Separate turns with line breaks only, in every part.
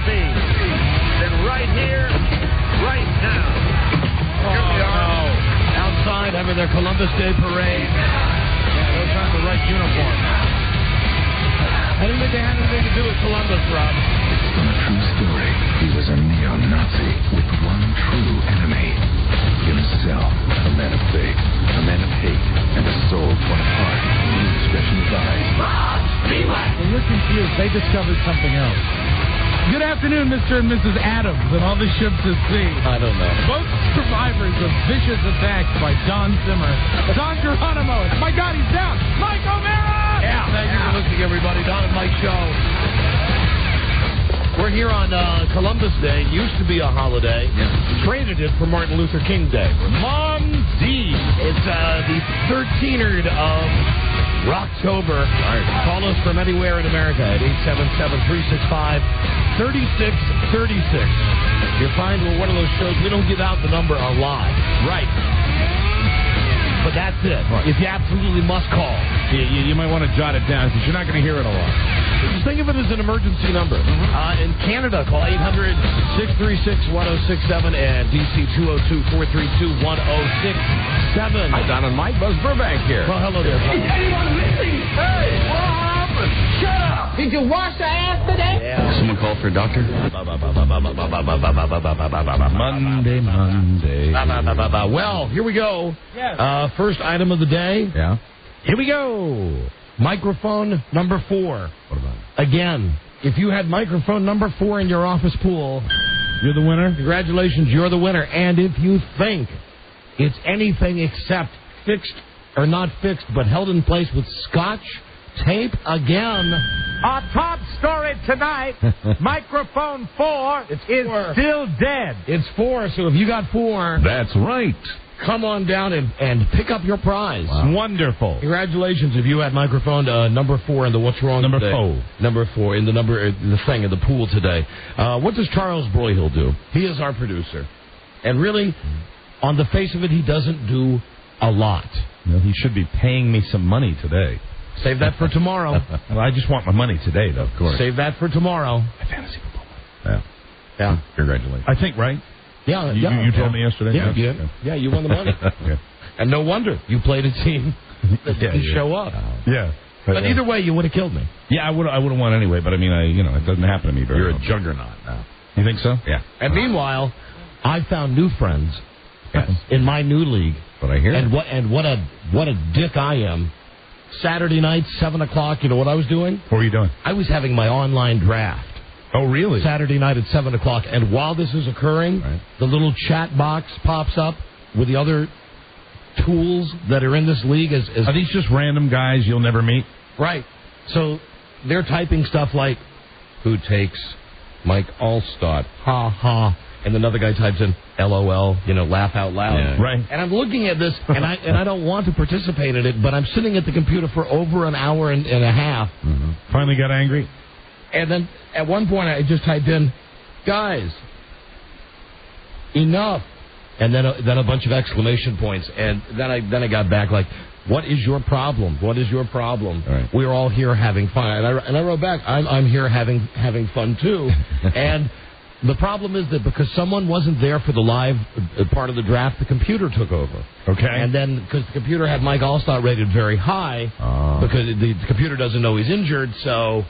be than right here, right now. Here we are.
Outside having their Columbus Day parade.
Yeah, those aren't the right uniforms.
I didn't think they had anything to do with Columbus, Rob.
On a true story, he was a neo-Nazi with one true enemy. Himself. A man of faith, a man of hate, and a soul torn apart. New stretching his eyes.
And we're confused. They discovered something else. Good afternoon, Mr. and Mrs. Adams, and all the ships at sea.
I don't know.
Both survivors of vicious attacks by Don Zimmer. Don Geronimo. My God, he's down. Mike O'Mara!
Yeah, thank you for listening, everybody. Don and Mike Show. We're here on Columbus Day. It used to be a holiday. Traded it for Martin Luther King Day. Monday. It's the 13th of Rocktober. Call us from anywhere in America at 877-365-3636. You're fine with one of those shows. We don't give out the number a lot. Right. But that's it. Right. If you absolutely must call.
You might want to jot it down because you're not going to hear it a lot.
Just think of it as an emergency number. In Canada, call 800-636-1067 and DC 202-432-1067.
Hi, Don and Mike. Buzz Burbank here.
Well, hello there.
Anyone missing? Hey, what happened? Shut up! Did you wash the ass today?
Yeah.
Someone called for a doctor?
Monday.
Well, here we go.
Yes.
First item of the day.
Yeah.
Here we go. Microphone number 4.
What about it?
Again, if you had microphone number 4 in your office pool,
You're the winner?
congratulations, you're the winner. And if you think it's anything except fixed, or not fixed, but held in place with Scotch tape again.
Our top story tonight, microphone 4 is still dead.
It's 4, so if you got 4,
That's right.
come on down and pick up your prize.
Wow. Wonderful.
Congratulations if you had microphone number 4 in the What's Wrong
Number
Today.
4.
Number 4 in the thing in the pool today. What does Charles Broyhill do? He is our producer. And really, on the face of it, he doesn't do a lot.
Well, he should be paying me some money today.
Save that for tomorrow.
Well, I just want my money today, though, of course.
Save that for tomorrow.
My fantasy football money.
Yeah.
Congratulations. I think, right?
Yeah.
You told me yesterday?
Yeah, you won the money.
Yeah.
And no wonder. You played a team that didn't show up.
Yeah.
But either way, you would have killed me.
Yeah, I would have won anyway, but I mean, it doesn't happen to me very often. You're a juggernaut now. You think so? Yeah.
And meanwhile, I found new friends in my new league.
But I hear
and what a dick I am. Saturday night, 7 o'clock, you know what I was doing?
What were you doing?
I was having my online draft.
Oh, really?
Saturday night at 7 o'clock. And while this is occurring, the little chat box pops up with the other tools that are in this league.
Are these just random guys you'll never meet?
Right. So they're typing stuff like, who takes Mike Allstott? Ha, ha. And another guy types in, LOL, laugh out loud.
Yeah. Right.
And I'm looking at this, and I don't want to participate in it, but I'm sitting at the computer for over an hour and a half.
Mm-hmm. Finally got angry?
And then at one point I just typed in, guys, enough. And then a bunch of exclamation points. And then I got back like, what is your problem? What is your problem?
Right.
We're all here having fun. And I wrote back, I'm here having fun too. And the problem is that because someone wasn't there for the live part of the draft, the computer took over.
Okay.
And then because the computer had Mike Allstott rated very high, because the computer doesn't know he's injured, so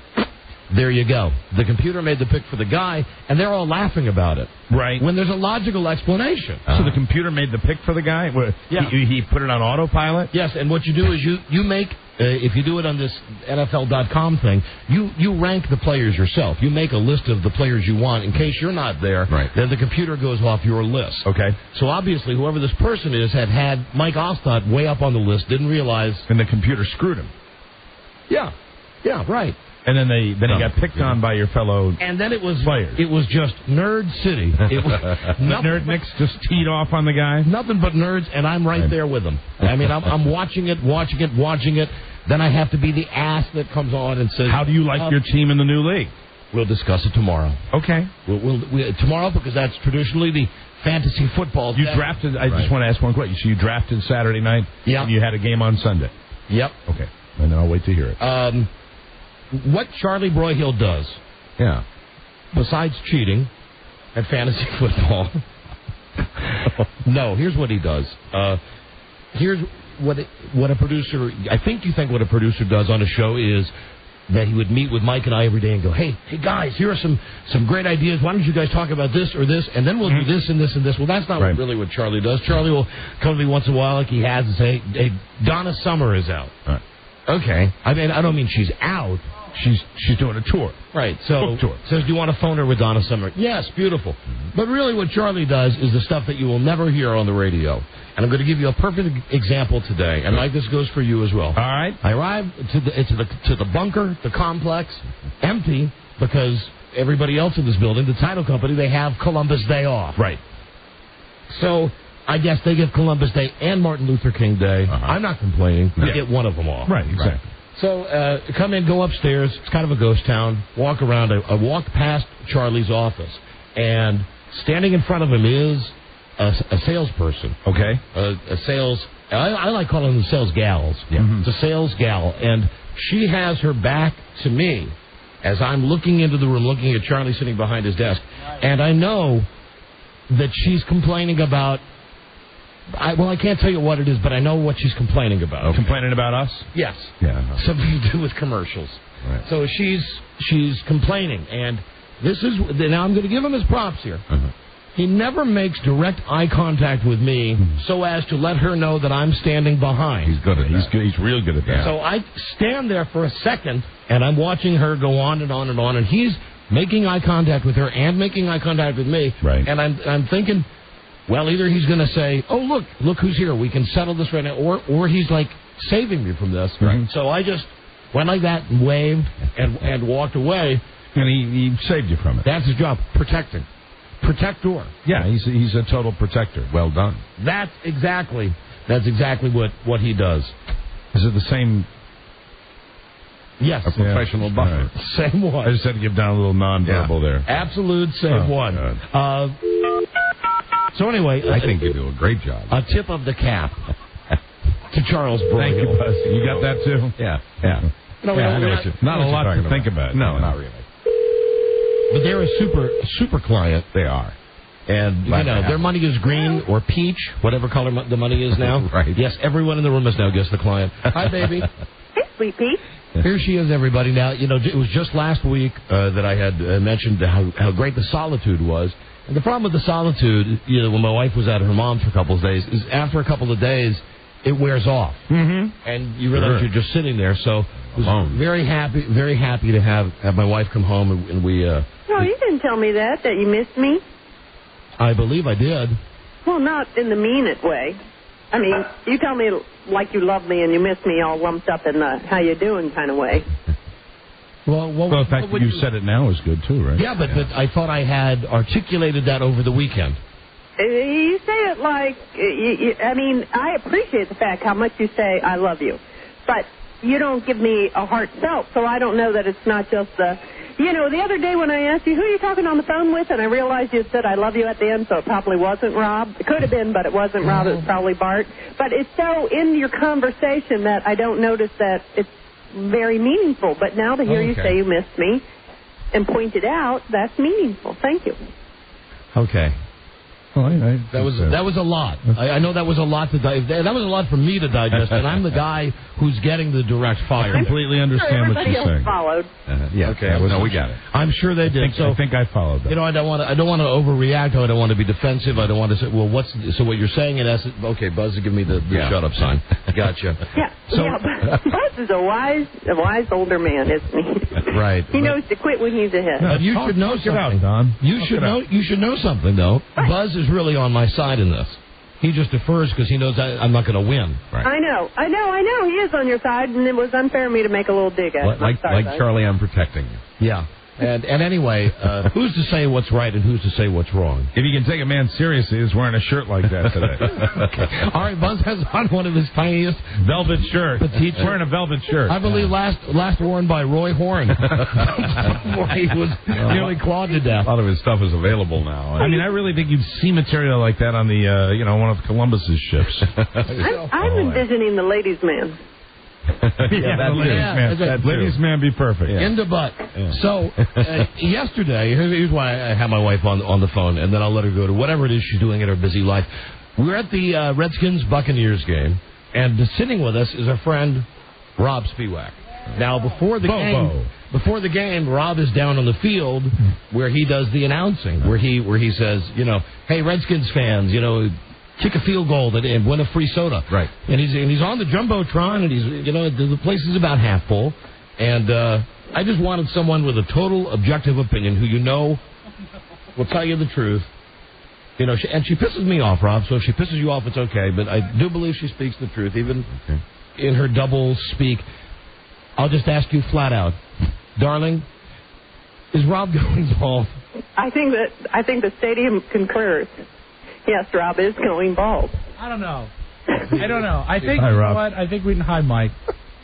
there you go. The computer made the pick for the guy, and they're all laughing about it.
Right.
When there's a logical explanation.
So the computer made the pick for the guy?
Yeah.
He put it on autopilot?
Yes, and what you do is you make, if you do it on this NFL.com thing, you rank the players yourself. You make a list of the players you want in case you're not there.
Right.
Then the computer goes off your list.
Okay.
So obviously, whoever this person is had Mike Allstott way up on the list, didn't realize.
And the computer screwed him.
Yeah, right.
And then he got picked on by your fellow
and then it was
players.
It was just nerd city. It was
Nerd Nicks just teed off on the guy.
Nothing but nerds, and I'm right there with them. I mean, I'm watching it. Then I have to be the ass that comes on and says,
"How do you like your team in the new league?"
We'll discuss it tomorrow.
Okay.
We'll tomorrow because that's traditionally the fantasy football.
You drafted. I just want to ask one question. So you drafted Saturday night.
Yeah.
And you had a game on Sunday.
Yep.
Okay. And then I'll wait to hear it.
What Charlie Broyhill does besides cheating at fantasy football. No, here's what he does. Here's what a producer, I think you think what a producer does on a show is that he would meet with Mike and I every day and go, hey guys, here are some great ideas. Why don't you guys talk about this or this, and then we'll do this and this and this. Well, that's not really what Charlie does. Charlie will come to me once in a while like he has and say, hey, Donna Summer is out.
Right.
Okay. I mean, I don't mean she's out.
She's doing a tour.
Right. So
Book tour.
Says, do you want to phone her with Donna Summer? Yes, beautiful. But really what Charlie does is the stuff that you will never hear on the radio. And I'm going to give you a perfect example today. And Mike, this goes for you as well.
All right.
I arrive to the bunker, the complex, empty, because everybody else in this building, the title company, they have Columbus Day off.
Right.
So I guess they give Columbus Day and Martin Luther King Day. I'm not complaining. They get one of them off.
Right, exactly.
So come in, go upstairs. It's kind of a ghost town. Walk around. I walk past Charlie's office, and standing in front of him is a salesperson.
Okay.
A sales. I like calling them sales gals.
Yeah.
It's a sales gal, and she has her back to me as I'm looking into the room, looking at Charlie sitting behind his desk, and I know that she's complaining about. I can't tell you what it is, but I know what she's complaining about.
Complaining about us?
Yes.
Yeah.
Something to do with commercials.
Right.
So she's complaining, and this is now I'm going to give him his props here. He never makes direct eye contact with me so as to let her know that I'm standing behind.
He's good at that. He's real good at that.
So I stand there for a second, and I'm watching her go on and on and on, and he's making eye contact with her and making eye contact with me.
Right.
And I'm thinking, well, either he's going to say, oh, look who's here. We can settle this right now. Or he's, like, saving me from this.
Right.
So I just went like that and waved and walked away.
And he saved you from it.
That's his job, protecting. Protector.
Yeah, he's a total protector. Well done.
That's exactly what he does.
Is it the same?
Yes.
A professional buffer.
Right. Same one.
I just had to give down a little nonverbal there.
Absolute same one. So anyway,
I think you do a great job.
A tip of the cap to Charles Broyhill.
Thank you, Buzz. You got that too? Yeah. Not a lot to think about. No, not really.
But they're a super client.
They are.
And, their money is green or peach, whatever color the money is now.
Right.
Yes, everyone in the room has now guessed the client. Hi, baby.
Hey, sweet pea.
Here she is, everybody. Now, it was just last week that I had mentioned how great the solitude was. And the problem with the solitude, when my wife was at her mom's for a couple of days, is after a couple of days, it wears off. Mm-hmm. And you realize you're just sitting there. So I was very happy to have my wife come home, and we...
No, you didn't tell me that you missed me.
I believe I did.
Well, not in the meanest way. I mean, you tell me like you love me and you miss me all lumped up in the how you doing kind of way.
Well, the fact that you said it now is good, too, right?
Yeah, but I thought I had articulated that over the weekend.
You say it like, I appreciate the fact how much you say I love you. But you don't give me a heartfelt, so I don't know that it's not just the... the other day when I asked you, who are you talking on the phone with? And I realized you said I love you at the end, so it probably wasn't Rob. It could have been, but it wasn't Rob. It was probably Bart. But it's so in your conversation that I don't notice that it's very meaningful. But now to hear you say you missed me and point it out, that's meaningful. Thank you.
Okay.
Well,
that was a lot. I know that was a lot to that was a lot for me to digest, and I'm the guy who's getting the direct fire.
I completely understand what you're saying.
Followed.
We got it.
I'm sure they did.
I think I followed that.
I don't want to overreact. I don't want to be defensive. I don't want to say, well, what you're saying in essence? Okay, Buzz, give me the shut up sign. Gotcha.
Buzz is a wise older man, isn't he?
Right.
He knows to quit when he's ahead.
But you should know something.
Out, Don.
You should know something though.
Right.
Buzz is really on my side in this. He just defers because he knows I'm not going to win.
Right.
I know. He is on your side, and it was unfair of me to make a little dig at him.
Like Charlie, I'm protecting you.
Yeah. And anyway, who's to say what's right and who's to say what's wrong?
If you can take a man seriously, he's wearing a shirt like that today.
Okay. All right, Buzz has on one of his tiniest
velvet shirts. He's wearing a velvet shirt.
I believe last worn by Roy Horn. Before he was nearly clawed to death.
A lot of his stuff is available now. I really think you'd see material like that on the one of Columbus's ships.
I'm envisioning the ladies' man.
Ladies man, be perfect.
Into butt. Yeah. So, yesterday, here's why I have my wife on the phone, and then I'll let her go to whatever it is she's doing in her busy life. We're at the Redskins-Buccaneers game, and sitting with us is our friend, Rob Spiewak. Now, before the game, Rob is down on the field where he does the announcing, where he says, hey, Redskins fans, kick a field goal and win a free soda. Right. And he's on the Jumbotron, and the place is about half full. And I just wanted someone with a total objective opinion who will tell you the truth. And she pisses me off, Rob, so if she pisses you off, it's okay. But I do believe she speaks the truth, even in her double speak. I'll just ask you flat out, darling, is Rob going bald?
I think the stadium concurs. Yes, Rob is going bald.
I don't know. I think I think we can. Hi, Mike.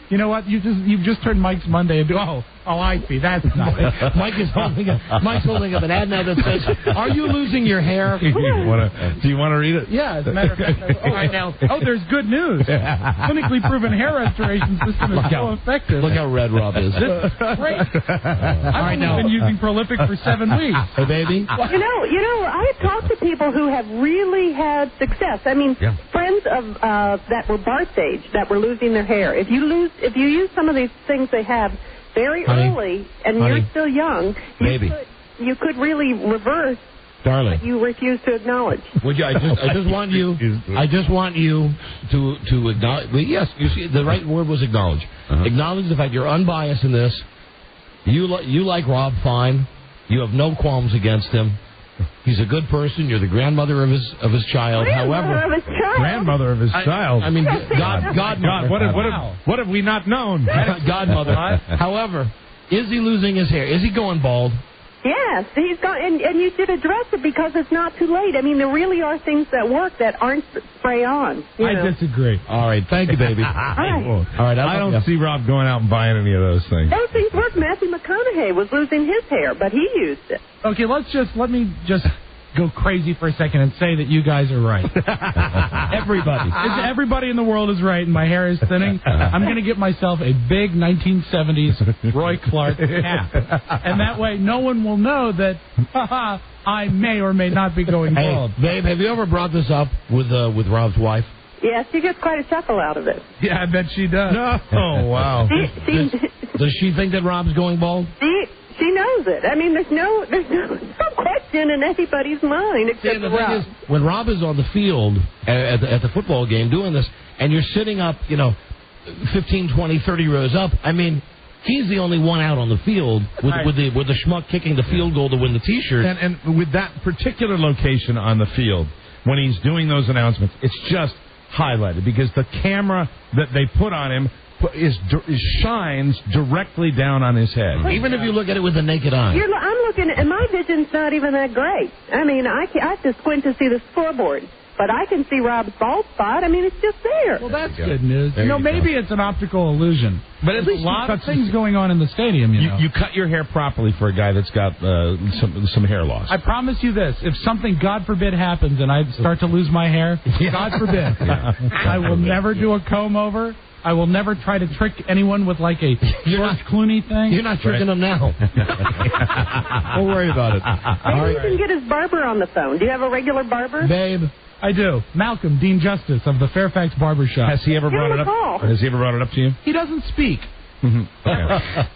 You know what? You've just turned Mike's Monday into I see. That's nice.
Mike's holding up an ad now that says, "Are you losing your hair?"
Do you want to read it?
Yeah, as a matter of fact. There's good news. Clinically proven hair restoration system is so effective.
Look how red Rob is.
This is great. I've only been using Prolific for 7 weeks.
Hey, baby.
I talked to people who have really had success. I mean, friends of that were Bart's age that were losing their hair. If you use some of these things they have very early, and you're still young, you could really reverse.
Darling,
what you refuse to acknowledge.
Would you? I just want you to acknowledge. Yes, you see, the right word was acknowledge. Acknowledge the fact you're unbiased in this. You like Rob fine. You have no qualms against him. He's a good person. You're the grandmother of his child.
Grandmother of his child.
I mean, godmother.
What have we not known?
Godmother. However, is he losing his hair? Is he going bald?
Yes, he's gone, and you should address it because it's not too late. I mean, there really are things that work that aren't spray on.
I disagree.
All right, thank you, baby.
All
right,
I don't see Rob going out and buying any of those things.
Those things work. Matthew McConaughey was losing his hair, but he used it.
Okay, let me just go crazy for a second and say that you guys are right. Everybody in the world is right, and my hair is thinning. I'm going to get myself a big 1970s Roy Clark cap, and that way no one will know that I may or may not be going bald.
Hey, babe, have you ever brought this up with Rob's wife?
Yes, she gets quite a chuckle out of it.
Yeah, I bet she does.
No. Oh, wow.
Does she think that Rob's going bald?
She knows it. I mean, there's no question in anybody's mind except
the
Rob.
thing is, when Rob is on the field at the football game doing this, and you're sitting up, 15, 20, 30 rows up, I mean, he's the only one out on the field with the schmuck kicking the field goal to win the T-shirt.
And with that particular location on the field, when he's doing those announcements, it's just highlighted because the camera that they put on him shines directly down on his head.
Even if you look at it with the naked eye.
I'm looking, and my vision's not even that great. I mean, I have to squint to see the scoreboard, but I can see Rob's bald spot. I mean, it's just there.
Well, that's good news. Maybe it's an optical illusion. But at least a lot of things going on in the stadium,
You cut your hair properly for a guy that's got some hair loss.
I promise you this. If something, God forbid, happens and I start to lose my hair, God forbid, I will never do a comb over. I will never try to trick anyone with like a George Clooney thing.
You're not tricking them now. Don't worry about it.
Maybe you can get his barber on the phone. Do you have a regular barber?
Babe, I do. Malcolm, Dean Justice of the Fairfax Barbershop.
Has he ever brought it up? Has he ever brought it up to you?
He doesn't speak.
Okay.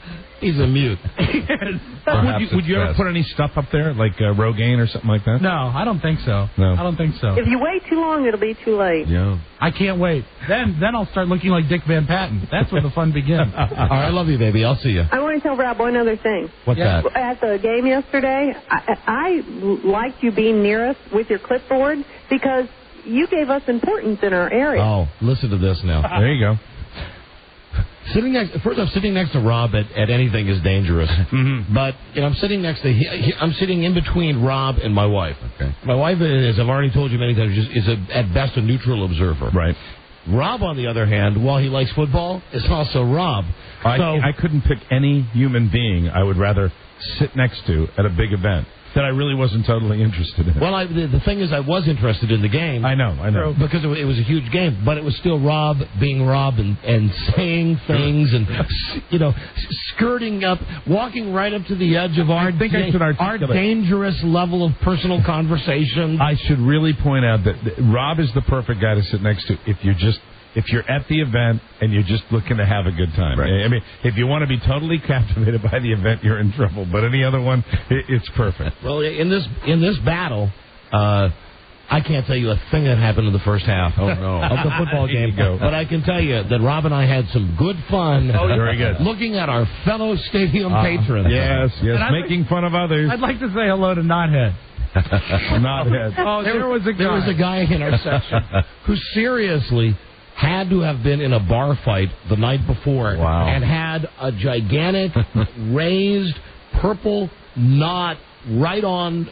He's a mute.
Would you ever put any stuff up there, like Rogaine or something like that?
No, I don't think so.
No.
I don't think so.
If you wait too long, it'll be too late.
Yeah.
I can't wait. Then I'll start looking like Dick Van Patten. That's where the fun begins.
All right, I love you, baby. I'll see you.
I want to tell Rob one other thing.
What's that?
At the game yesterday, I liked you being near us with your clipboard because you gave us importance in our area.
Oh, listen to this now.
There you go.
Sitting next to Rob at anything is dangerous. Mm-hmm. But I'm sitting next to I'm sitting in between Rob and my wife. Okay. My wife is, I've already told you many times, is at best a neutral observer.
Right.
Rob, on the other hand, while he likes football, is also Rob.
I couldn't pick any human being I would rather sit next to at a big event. that I really wasn't totally interested in.
Well, the thing is, I was interested in the game.
I know.
Because it was a huge game, but it was still Rob being Rob and saying things and, skirting up, walking right up to the edge of our dangerous level of personal conversation.
I should really point out that Rob is the perfect guy to sit next to if you're at the event and you're just looking to have a good time. Right. I mean, if you want to be totally captivated by the event, you're in trouble. But any other one, it's perfect.
Well, in this battle, I can't tell you a thing that happened in the first half of the football game. But I can tell you that Rob and I had some good fun.
Very good.
Looking at our fellow stadium patrons.
Yes, making fun of others.
I'd like to say hello to Knothead.
Knothead.
Oh, there was a
guy in our section who seriously had to have been in a bar fight the night before and had a gigantic raised purple knot right on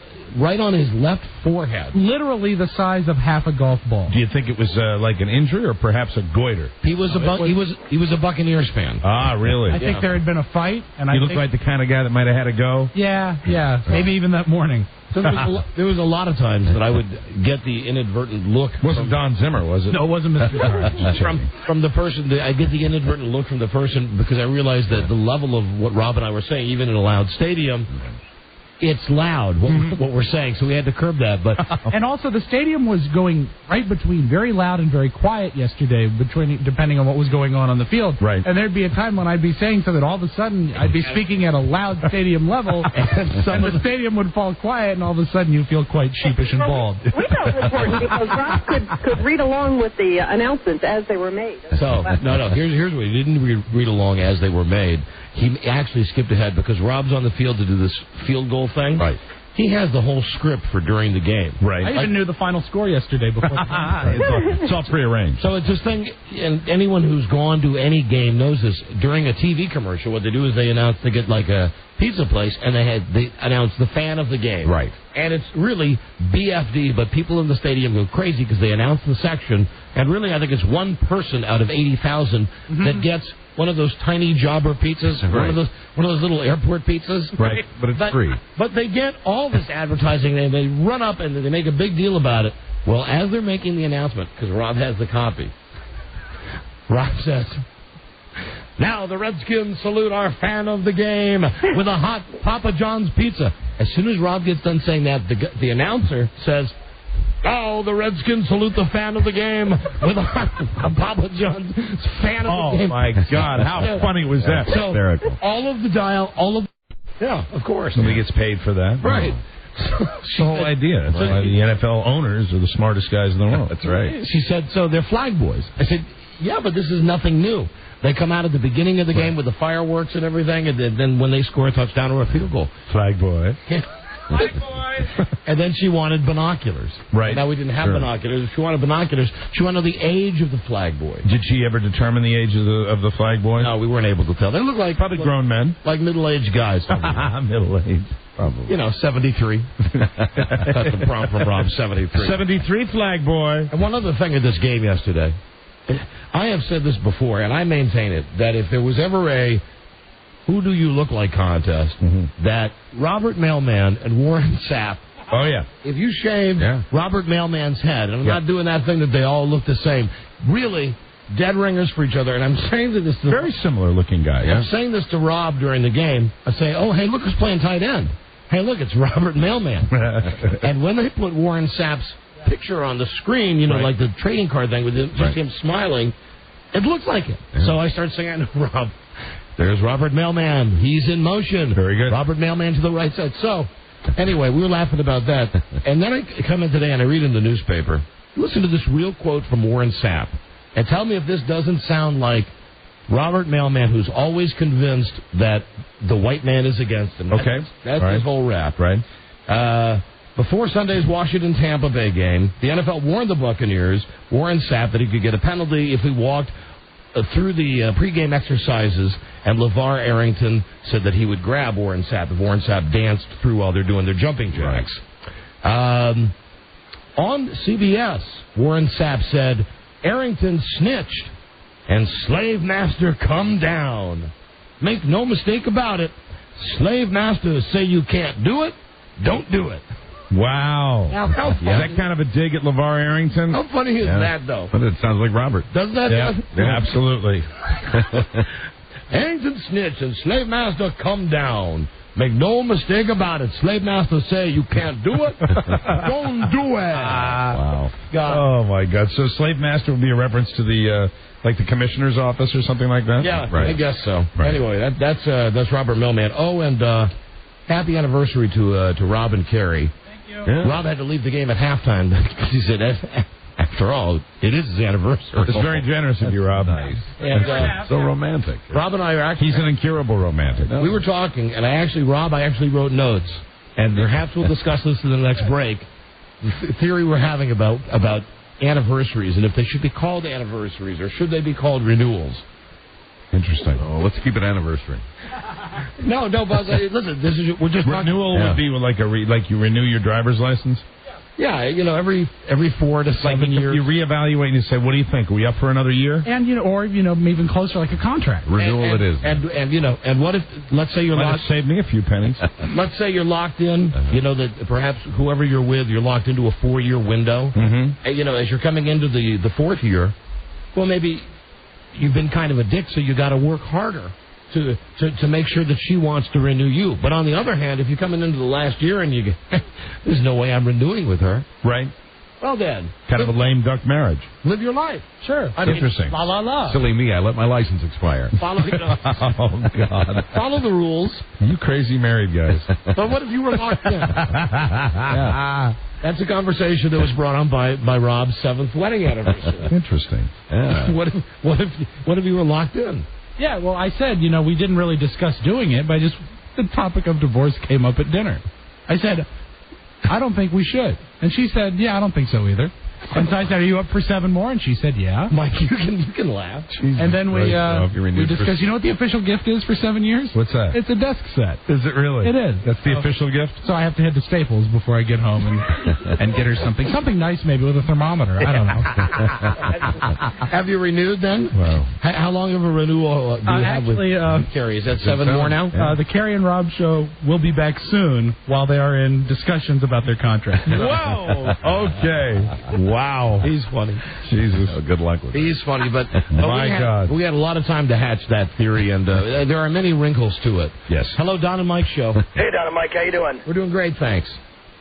his left forehead.
Literally the size of half a golf ball.
Do you think it was like an injury or perhaps a goiter?
He was a Buccaneers fan.
Ah, really?
I think there had been a fight, and
he looked like the kind of guy that might have had to go.
Yeah. Maybe even that morning.
So there was a lot of times that I would get the inadvertent look.
Wasn't Don Zimmer, was it?
No, it wasn't Mr.
from the person. I get the inadvertent look from the person because I realized that the level of what Rob and I were saying, even in a loud stadium, it's loud what we're saying, so we had to curb that. But
and also the stadium was going right between very loud and very quiet yesterday, depending on what was going on the field.
Right.
And there'd be a time when I'd be saying something, all of a sudden I'd be speaking at a loud stadium level, and the stadium would fall quiet, and all of a sudden you feel quite sheepish and bald.
We felt it was important because Rob could read along with the announcements as they were made.
So no. Here's what he didn't read along as they were made. He actually skipped ahead because Rob's on the field to do this field goal thing.
Right.
He has the whole script for during the game.
Right.
I even knew the final score yesterday before.
It's all prearranged.
So it's this thing, and anyone who's gone to any game knows this. During a TV commercial, what they do is they get like a pizza place, and they announce the fan of the game.
Right.
And it's really BFD, but people in the stadium go crazy because they announce the section, and really I think it's one person out of 80,000 that gets one of those tiny jobber pizzas, one of those little airport pizzas.
Right, but it's free.
But they get all this advertising, and they run up and they make a big deal about it. Well, as they're making the announcement, because Rob has the copy, Rob says, "Now the Redskins salute our fan of the game with a hot Papa John's pizza." As soon as Rob gets done saying that, the announcer says, "Oh, the Redskins salute the fan of the game with a Papa John's fan of the game."
Oh, my God. How funny was that?
So,
hysterical.
all of the yeah, of course.
Nobody gets paid for that.
Right.
That's the whole idea. That's why the NFL owners are the smartest guys in the world. That's right.
She said, so they're flag boys. I said, yeah, but this is nothing new. They come out at the beginning of the game with the fireworks and everything, and then when they score a touchdown or a field goal.
Flag boy.
Flag boy. And then she wanted binoculars.
Right.
Now we didn't have binoculars. She wanted binoculars. She wanted to know the age of the flag boy.
Did she ever determine the age of the flag boy?
No, we weren't able to tell. They look like
probably grown men,
like middle-aged guys.
Middle-aged, probably.
73. That's the prompt from Rob. 73.
73 flag boy.
And one other thing at this game yesterday. I have said this before, and I maintain it, that if there was ever a who do you look like contest, that Robert Mailman and Warren Sapp, if you shaved Robert Mailman's head, and I'm not doing that thing that they all look the same, really dead ringers for each other, and I'm saying this to
very similar looking guy.
I'm saying this to Rob during the game. I say, oh, hey, look who's playing tight end. Hey, look, it's Robert Mailman. And when they put Warren Sapp's picture on the screen, like the trading card thing with just him smiling, it looks like it. So I start saying to Rob, there's Robert Mailman. He's in motion.
Very good.
Robert Mailman to the right side. So, anyway, we were laughing about that. And then I come in today and I read in the newspaper, listen to this real quote from Warren Sapp, and tell me if this doesn't sound like Robert Mailman, who's always convinced that the white man is against him.
Okay.
That's his whole rap.
Right.
Before Sunday's Washington-Tampa Bay game, the NFL warned the Buccaneers, Warren Sapp, that he could get a penalty if he walked through the pregame exercises, and LeVar Arrington said that he would grab Warren Sapp if Warren Sapp danced through while they're doing their jumping jacks. On CBS, Warren Sapp said, Arrington snitched, and slave master come down. Make no mistake about it, slave masters say you can't do it, Don't do it.
Wow.
How
Is that kind of a dig at LeVar Arrington?
How funny is that, though?
But it sounds like Robert.
Doesn't that?
Yeah, absolutely.
Arrington snitch and slave master come down. Make no mistake about it. Slave master say you can't do it. Don't do it.
Wow.
God.
Oh, my God. So slave master would be a reference to the, like the commissioner's office or something like that?
Yeah,
Right.
I guess so.
Right.
Anyway, that's Robert Millman. Oh, and happy anniversary to Rob and Carrie.
Thank you.
Yeah.
Rob had to leave the game at halftime because he said, after all, it is his anniversary.
It's very generous of you, Rob.
Nice.
And
So romantic.
Rob and I are actually...
He's an incurable romantic.
We were talking, and I actually wrote notes, and perhaps we'll discuss this in the next break. The theory we're having about anniversaries, and if they should be called anniversaries, or should they be called renewals.
Interesting.
Oh, let's keep it anniversary.
No, Buzz, listen, we're just
Renewal would be like like you renew your driver's license?
Yeah, every 4 to 7 years.
You reevaluate and you say, what do you think? Are we up for another year?
And, or, even closer, like a contract.
Renewal it is.
And what if, let's say you're
Might
locked...
have saved me a few pennies.
Let's say you're locked in, that perhaps whoever you're with, you're locked into a 4-year window.
Mm-hmm.
And, as you're coming into the 4th year, well, maybe you've been kind of a dick, so you got to work harder to make sure that she wants to renew you. But on the other hand, if you're coming into the last year and you there's no way I'm renewing with her.
Right.
Well, then.
Kind of a lame duck marriage.
Live your life.
Sure.
Interesting.
La, la, la.
Silly me, I let my license expire.
Follow,
Oh, God.
follow the rules.
You crazy married guys.
But what if you were locked in?
Yeah.
That's a conversation that was brought on by Rob's 7th wedding anniversary.
Interesting.
Yeah.
What if you were locked in?
Yeah, well, I said, we didn't really discuss doing it, but the topic of divorce came up at dinner. I said, I don't think we should. And she said, yeah, I don't think so either. And so I said, are you up for 7 more? And she said, yeah.
Mike, you can laugh.
And then we
renewed for-
discussed, you know what the official gift is for 7 years?
What's that?
It's a desk set.
Is it really?
It is.
That's the official gift?
So I have to head to Staples before I get home and get her something nice, maybe with a thermometer. I don't know.
Have you renewed then?
Wow.
How long of a renewal do you have with Carrie? Is that 7 more now?
The Carrie and Rob show will be back soon while they are in discussions about their contract.
Whoa!
Okay. Wow.
He's funny.
Jesus.
Oh, good luck with it.
He's funny, but
My God.
we had a lot of time to hatch that theory, and there are many wrinkles to it.
Yes.
Hello, Don and Mike show.
Hey, Don and Mike, how you doing?
We're doing great, thanks.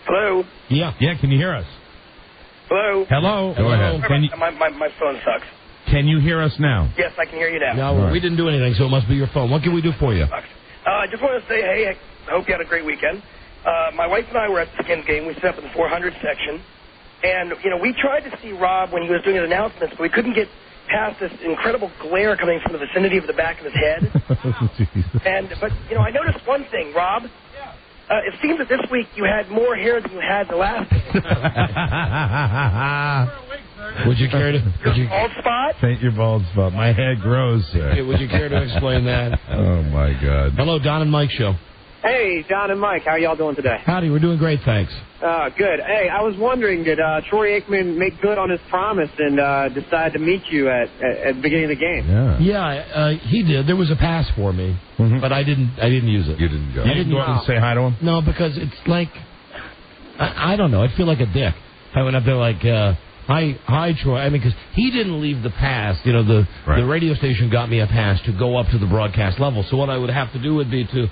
Hello?
Yeah.
Yeah, can you hear us?
Hello?
Hello.
Go ahead.
Can you,
My phone sucks.
can you hear us now?
Yes, I can hear you now.
No,
All right.
we didn't do anything, so it must be your phone. What can we do for you?
I just wanted to say, hey, I hope you had a great weekend. My wife and I were at the Skins game. We set up in the 400 section. And, we tried to see Rob when he was doing his announcements, but we couldn't get past this incredible glare coming from the vicinity of the back of his head. But I noticed one thing, Rob. It seems that this week you had more hair than you had the last week.
Would you care to...
Your bald spot?
Paint your bald spot. My head grows.
Would you care to explain that?
Oh, my God.
Hello, Don and Mike show.
Hey, Don and Mike, how are y'all doing today?
Howdy, we're doing great, thanks.
Good. Hey, I was wondering, did Troy Aikman make good on his promise and decide to meet you at the beginning of the game?
Yeah.
Yeah, he did. There was a pass for me, but I didn't use it.
You didn't go.
You didn't go up and say hi to him?
No, because it's like, I don't know. I'd feel like a dick. I went up there like, hi, Troy. I mean, because he didn't leave the pass. The radio station got me a pass to go up to the broadcast level. So what I would have to do would be to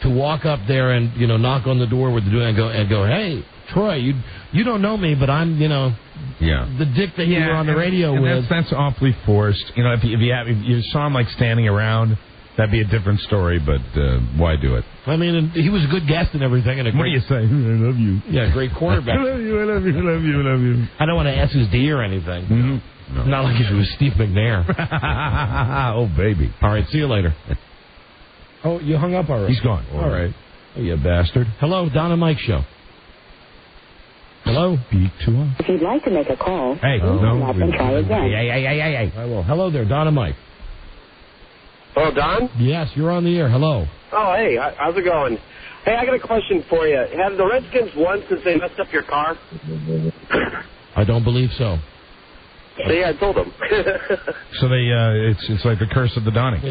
walk up there and, knock on the door with the door and go, hey, Troy, you don't know me, but I'm, the dick that you were on the radio with.
That's awfully forced. If you saw him like standing around, that'd be a different story. But why do it?
I mean, he was a good guest and everything. And
What do you say? I love you.
Yeah, great quarterback.
I love you. I love you. I love you. I love you.
I don't want to ask his D or anything.
Mm-hmm.
No.
Not like if it was Steve McNair.
Oh, baby.
All right, see you later. Oh, you hung up already?
He's gone.
All right. Oh, you bastard. Hello, Don and Mike show. Hello?
Speak to us.
If you'd like to make a call,
Hey,
hang up and try again.
Hey.
I will. Hello there, Don and Mike.
Hello, Don?
Yes, you're on the air. Hello.
Oh, hey, how's it going? Hey, I got a question for you. Have the Redskins won since they messed up your car?
I don't believe so.
See, I told them.
So they, it's like the curse of the Donning.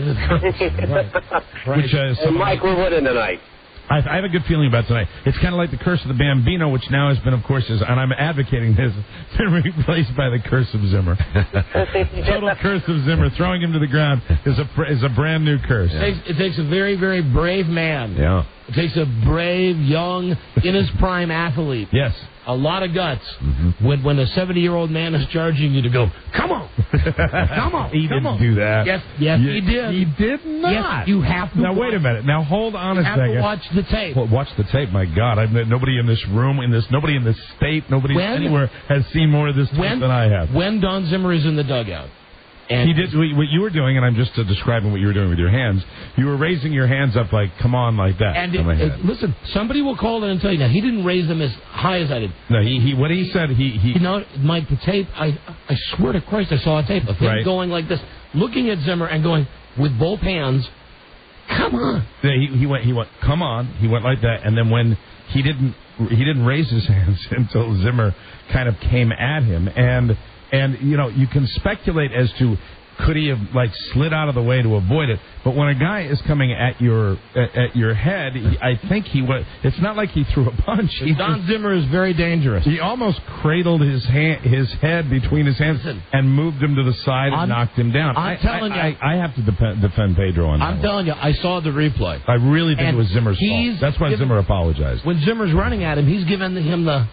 Right.
Which
And Mike, we're winning tonight.
I have a good feeling about tonight. It's kind of like the Curse of the Bambino, which now has been, of course, and I'm advocating this, been replaced by the Curse of Zimmer. Total Curse of Zimmer. Throwing him to the ground is a brand new curse.
It takes a very, very brave man.
Yeah.
It takes a brave, young, in his prime athlete.
Yes.
A lot of guts. When a 70-year-old man is charging you to go, come on, come on.
He didn't do that.
Yes, he did.
He did not.
Yes, you have to.
Now, wait a minute. Now, hold on a second.
You have to watch the tape.
Well, watch the tape. My God, nobody in this room, nobody in this state, nobody anywhere has seen more of this tape than I have.
When Don Zimmer is in the dugout. And
he did what you were doing, and I'm just describing what you were doing with your hands. You were raising your hands up like, come on, like that.
And listen, somebody will call in and tell you. Now, he didn't raise them as high as I did.
No, what he said,
You know, the tape, I swear to Christ, I saw a tape of him going like this, looking at Zimmer and going with both hands, come on.
Yeah, he went, come on. He went like that, and then when he didn't raise his hands until Zimmer kind of came at him, and you know, you can speculate as to could he have slid out of the way to avoid it. But when a guy is coming at your head, I think it's not like he threw a punch.
Don Zimmer is very dangerous.
He almost cradled his head between his hands and moved him to the side and knocked him down.
I'm telling you,
I have to defend Pedro on that.
I'm telling you, I saw the replay.
I really think it was Zimmer's fault. That's why Zimmer apologized.
When Zimmer's running at him, he's giving him the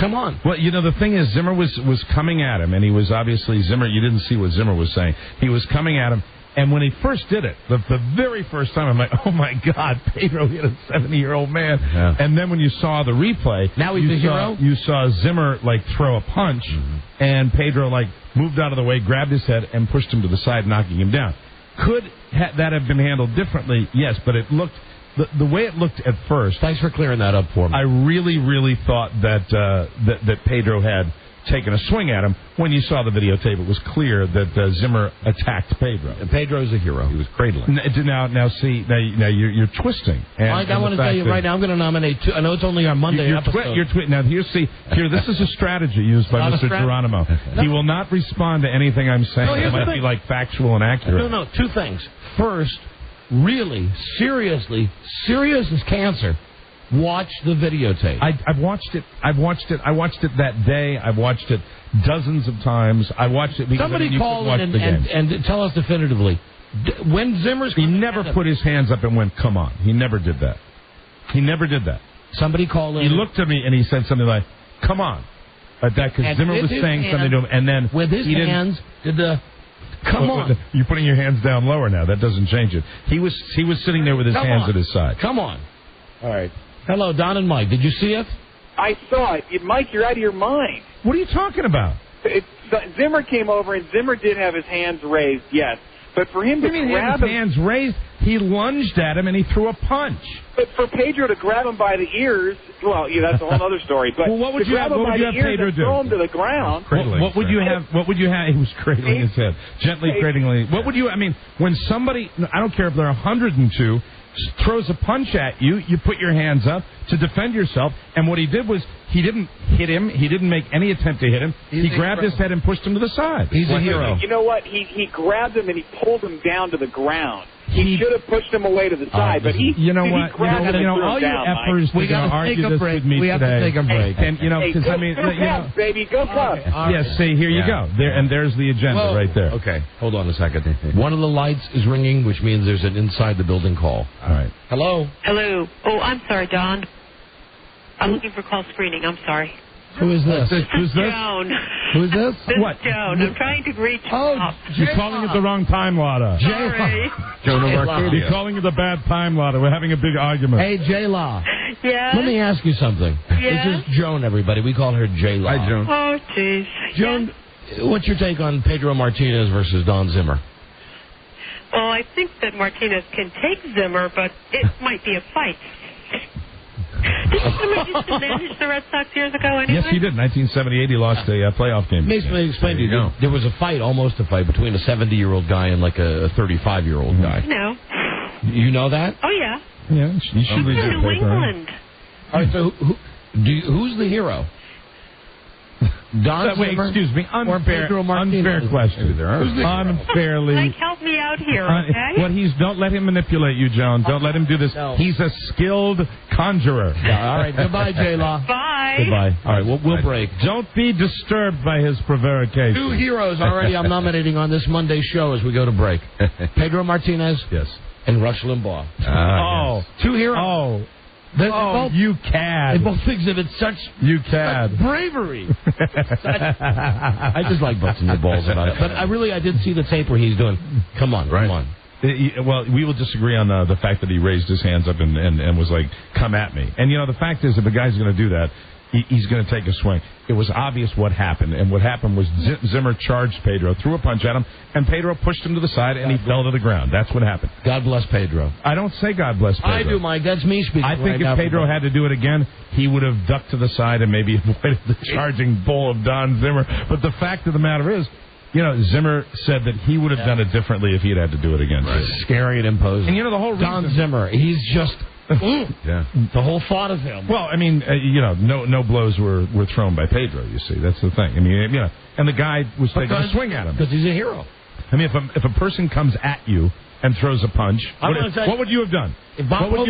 come on.
Well, you know, the thing is, Zimmer was coming at him, and he was obviously Zimmer. You didn't see what Zimmer was saying. He was coming at him, and when he first did it, the very first time, I'm like, oh my God, Pedro hit a 70-year-old man. Yeah. And then when you saw the replay,
now he's the hero.
You saw Zimmer throw a punch, and Pedro moved out of the way, grabbed his head, and pushed him to the side, knocking him down. Could that have been handled differently? Yes, but it looked. The way it looked at first.
Thanks for clearing that up for me.
I really, really thought that Pedro had taken a swing at him. When you saw the videotape, it was clear that Zimmer attacked Pedro.
And Pedro's a hero. He was cradling.
Now, you're twisting. And,
I want to tell you right now, I'm going to nominate two. I know it's only our Monday episode.
Now, this is a strategy used by Mr. Geronimo. No. He will not respond to anything I'm saying. It might be factual and accurate.
No, two things. First, really, seriously, serious as cancer, watch the videotape.
I've watched it. I watched it that day. I've watched it dozens of times. I watched it because
somebody call in and tell us definitively. When Zimmer's...
He never put his hands up and went, come on. He never did that. He never did that.
Somebody called in.
He looked at me and he said something like, come on. Like that, because Zimmer was saying something to him, and then...
With his hands, did the... Come on.
You're putting your hands down lower now. That doesn't change it. He was sitting there with his hands at his side.
Come on. All right. Hello, Don and Mike. Did you see it?
I saw it. Mike, you're out of your mind.
What are you talking about?
Zimmer came over, and Zimmer did have his hands raised, yes. But for him to grab
his hands raised, he lunged at him and he threw a punch.
But for Pedro to grab him by the ears, well, that's a whole other story. But
what would you have Pedro do?
Throw him to the ground.
What would you have? What would you have? He was cradling his head, gently cradling. What would you? I mean, when somebody, I don't care if they're 102, throws a punch at you, you put your hands up to defend yourself. And what he did was he didn't hit him. He didn't make any attempt to hit him. He grabbed his head and pushed him to the side.
He's a hero.
You know what? He grabbed him and he pulled him down to the ground. He should have pushed him away to the side, but he.
You know what? All you effers
we got to take a break. We have to take a break,
and because
go baby, go Cubs.
Yes, see, here you go. There's the agenda right there.
Okay, hold on a second. One of the lights is ringing, which means there's an inside the building call.
All right.
Hello.
Hello. Oh, I'm sorry, Don. I'm looking for call screening. I'm sorry.
Who is this?
Who's this? Joan.
Who is this?
What? Joan. I'm trying to reach.
You're calling it the wrong time, Lotta.
Sorry.
Joan of Arcadia.
You're calling it the bad time, Lotta. We're having a big argument.
Hey, J-Law.
Yeah?
Let me ask you something.
Yeah?
This is Joan, everybody. We call her J-Law.
Hi, Joan.
Oh, jeez.
Joan, what's your take on Pedro Martinez versus Don Zimmer?
Well, I think that Martinez can take Zimmer, but it might be a fight. Didn't Zimmer used to manage the Red Sox years ago anyway?
Yes, he did. 1978, he lost a playoff game.
Let me explain to you. There was a fight, almost a fight, between a 70-year-old guy and like a 35-year-old guy.
No.
You know that?
Oh, yeah.
Yeah, you should read
in New England.
All right, so who's the hero? Don Zimmer?
Excuse me. Unfair question.
Mike, help me out out here, okay?
Don't let him manipulate you, Joan. Don't let him do this.
No.
He's a skilled conjurer.
Yeah, all right, goodbye, J-Law.
Bye.
Goodbye.
All right, we'll break.
Don't be disturbed by his prevarication.
2 heroes already I'm nominating on this Monday show as we go to break. Pedro Martinez.
Yes.
And Rush Limbaugh.
Oh.
Yes.
2 heroes.
Oh.
They both,
you cad.
They both exhibit such bravery. I just like busting your balls about it. But I did see the tape where he's doing, come on.
Well, we will disagree on the fact that he raised his hands up and was like, come at me. And, the fact is, if a guy's going to do that, he's going to take a swing. It was obvious what happened. And what happened was Zimmer charged Pedro, threw a punch at him, and Pedro pushed him to the side, and he fell to the ground. That's what happened.
God bless Pedro.
I don't say God bless Pedro.
I do, Mike. That's me speaking.
I think if Pedro had to do it again, he would have ducked to the side and maybe avoided the charging bull of Don Zimmer. But the fact of the matter is, Zimmer said that he would have done it differently if he had to do it again.
Right. Scary and imposing.
And the whole reason...
Don Zimmer, he's just...
yeah.
The whole thought of him.
Well, I mean, no blows were thrown by Pedro, you see. That's the thing. I mean, and the guy was taking a swing at him.
Because he's a hero.
I mean, if a person comes at you and throws a punch, what would you have done? What would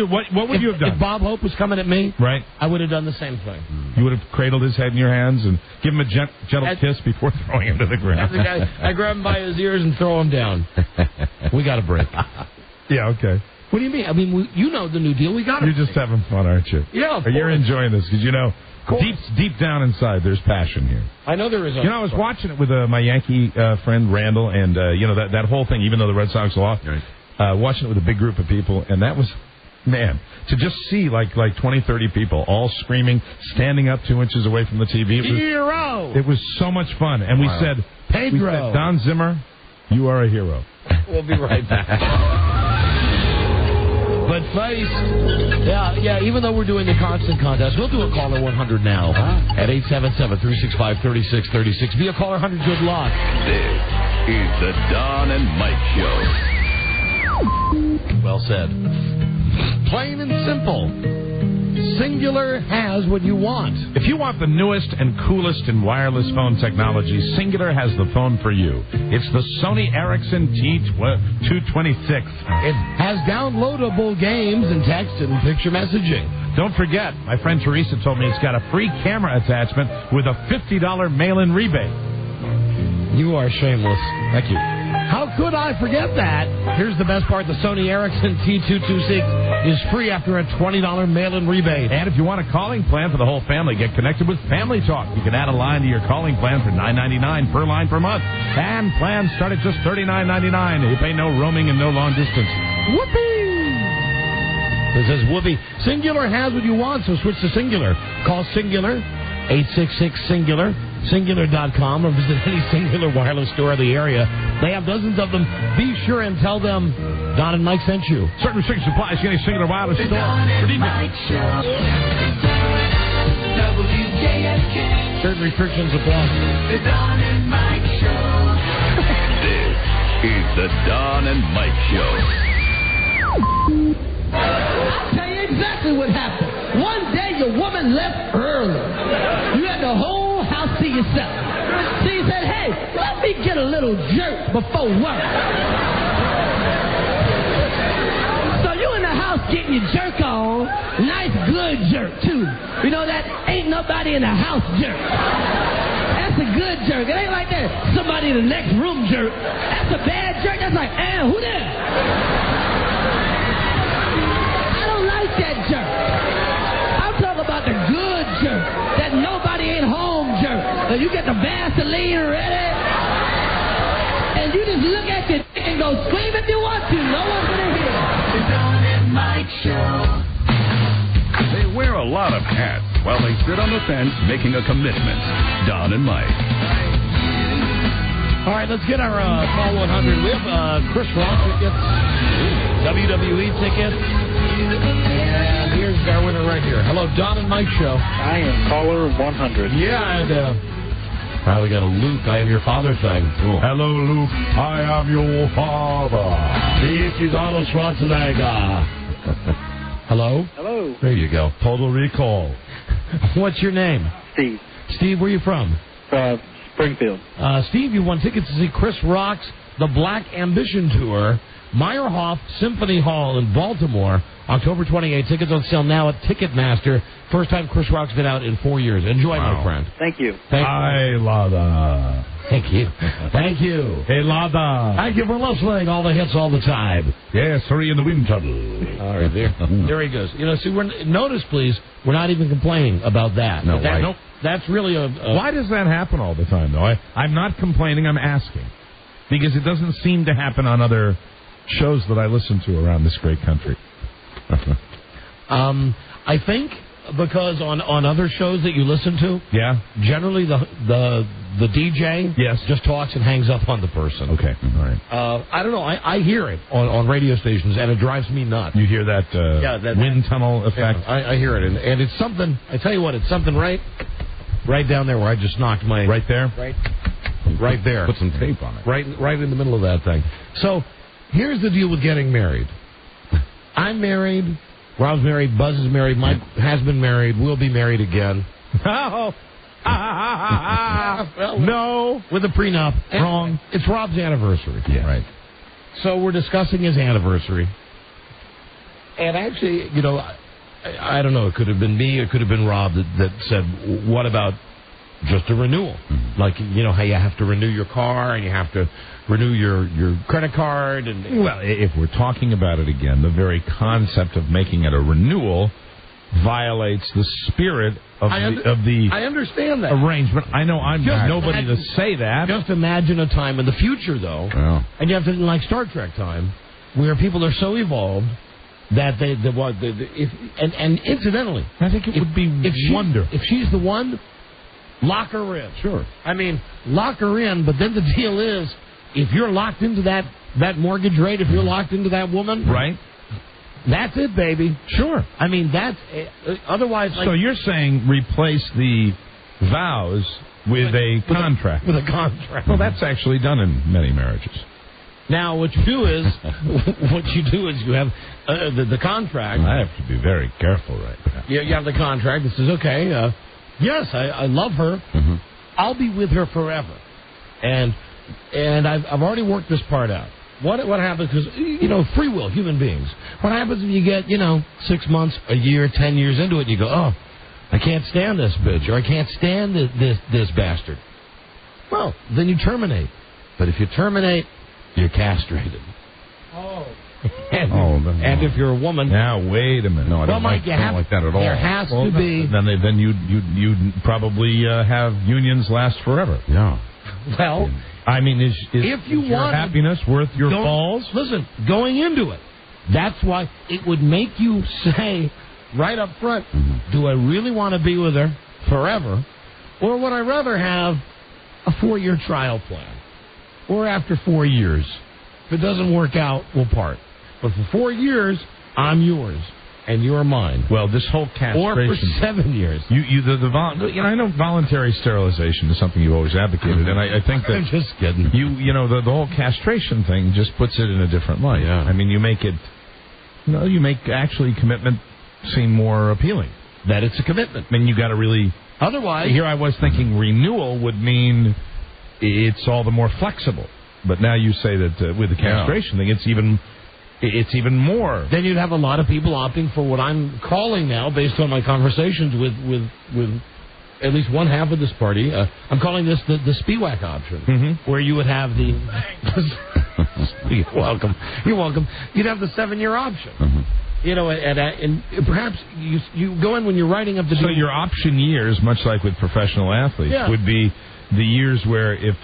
you have done?
If Bob Hope was coming at me,
right,
I would have done the same thing.
You would have cradled his head in your hands and given him a gentle kiss before throwing him to the ground.
I grab him by his ears and throw him down. We got a break.
Yeah, okay.
What do you mean? I mean, you know the new deal. We got it.
You're just having fun, aren't you?
Yeah,
you're enjoying this because deep down inside, there's passion here.
I know there is.
I was watching it with my Yankee friend Randall, and that whole thing. Even though the Red Sox lost, watching it with a big group of people, and that was, man, to just see like 20, 30 people all screaming, standing up 2 inches away from the TV.
Hero!
It was so much fun, and we said,
Pedro,
Don Zimmer, you are a hero.
We'll be right back. But face, even though we're doing the constant contest, we'll do a caller 100 now at 877-365-3636. Be a caller 100 good luck.
This is the Don and Mike Show.
Well said. Plain and simple. Singular has what you want.
If you want the newest and coolest in wireless phone technology, Singular has the phone for you. It's the Sony Ericsson T226.
It has downloadable games and text and picture messaging.
Don't forget, my friend Teresa told me it's got a free camera attachment with a $50 mail-in rebate.
You are shameless.
Thank you.
How could I forget that? Here's the best part. The Sony Ericsson T226 is free after a $20 mail-in rebate.
And if you want a calling plan for the whole family, get connected with Family Talk. You can add a line to your calling plan for $9.99 per line per month. And plans start at just $39.99. You pay no roaming and no long distance.
Whoopee! It says whoopee. Singular has what you want, so switch to Singular. Call Singular, 866-SINGULAR. Singular.com or visit any Singular wireless store in the area. They have dozens of them. Be sure and tell them Don and Mike sent you.
Certain restrictions apply to any Singular wireless store.
Certain restrictions apply.
The Don and Mike Show. This is the Don and Mike Show.
I'll tell you exactly what happened. One day your woman left early. You had the whole house to yourself. She said, hey, let me get a little jerk before work. So you in the house getting your jerk on. Nice good jerk, too. You know that ain't nobody in the house jerk. That's a good jerk. It ain't like that somebody in the next room jerk. That's a bad jerk. That's like, who there? I don't like that jerk. I'm talking about the good jerk. That nobody ain't home jerk. And you get the Vaseline ready. And you just look at your dick and go scream if you want to. No one's going to hear. The Don and Mike Show.
They wear a lot of hats while they sit on the fence making a commitment. Don and Mike.
All right, let's get our call 100. We have Chris Rock tickets, WWE tickets, and here's our winner right here. Hello, Don and Mike Show.
I am caller 100.
Yeah, and we got a Luke, I am your father thing. Cool.
Hello, Luke. I am your father.
This is Arnold Schwarzenegger. Hello?
Hello.
There you go.
Total Recall.
What's your name?
Steve.
Steve, where are you from?
Springfield.
Steve, you won tickets to see Chris Rock's the Black Ambition Tour, Meyerhoff Symphony Hall in Baltimore, October 28th. Tickets on sale now at Ticketmaster. First time Chris Rock's been out in 4 years. Enjoy, my friend.
Thank you.
Hi, Lada.
Thank you. Thank you.
Hey, Lada.
Thank you for listening. All the hits all the time.
Yeah, sorry in the wind tunnel.
All right, there he goes. See, notice, please, we're not even complaining about that.
No, why?
Nope. That's really a...
Why does that happen all the time, though? I'm not complaining, I'm asking. Because it doesn't seem to happen on other shows that I listen to around this great country.
I think because on other shows that you listen to, generally the DJ just talks and hangs up on the person.
Okay, all right.
I don't know. I hear it on radio stations, and it drives me nuts.
You hear that,
that
wind tunnel effect?
Yeah, I hear it, and it's something. I tell you what, it's something right down there where I just knocked my...
Right there?
Right there.
Put some tape on it.
Right in the middle of that thing. So, here's the deal with getting married. I'm married. Rob's married. Buzz is married. Mike has been married. We'll be married again.
Oh. No.
With a prenup.
Wrong.
It's Rob's anniversary.
Yeah. Right.
So, we're discussing his anniversary. And actually, I don't know. It could have been me. It could have been Rob that said, what about just a renewal?
Mm-hmm.
Like, how you have to renew your car and you have to renew your credit card. And
well, if we're talking about it again, the very concept of making it a renewal violates the spirit of the
I understand that
arrangement. I know I'm nobody to say that.
Just imagine a time in the future, though, and you have to, like Star Trek time, where people are so evolved that and incidentally,
I think it would be wonderful.
If she's the one, lock her in.
Sure.
I mean, lock her in, but then the deal is, if you're locked into that mortgage rate, if you're locked into that woman...
Right.
That's it, baby.
Sure.
I mean, that's... otherwise...
So you're saying replace the vows with a contract.
With a contract.
Well, that's actually done in many marriages.
Now, what you do is you have the contract.
I have to be very careful right now.
You have the contract that says, okay, yes, I love her.
Mm-hmm.
I'll be with her forever. And I've already worked this part out. What happens, because, free will, human beings. What happens if you get, 6 months, a year, 10 years into it, and you go, oh, I can't stand this bitch, or I can't stand this bastard. Well, then you terminate. But if you terminate, you're castrated.
Oh.
And if you're a woman...
Now, wait a minute.
No, I don't
Mike,
like that at all.
There has to be...
Then you'd probably have unions last forever.
Yeah.
Well...
I mean, is
if you
your
want
happiness worth your balls?
Listen, going into it, that's why it would make you say right up front, do I really want to be with her forever, or would I rather have a 4-year trial plan? Or after 4 years, if it doesn't work out, we'll part. But for 4 years, I'm yours. And you're mine.
Well, this whole castration...
Or for 7 years.
I know voluntary sterilization is something you've always advocated, and I think that...
I'm just kidding.
The whole castration thing just puts it in a different light.
Yeah.
I mean, you make actually commitment seem more appealing.
That it's a commitment.
I mean, you got to really...
Otherwise...
Here I was thinking renewal would mean it's all the more flexible. But now you say that with the castration thing, it's even more.
Then you'd have a lot of people opting for what I'm calling now, based on my conversations with at least one half of this party. I'm calling this the SPIWAC option, where you would have the... You're welcome. You'd have the 7-year option. And perhaps you go in when you're writing up the...
So your option years, much like with professional athletes, would be the years where if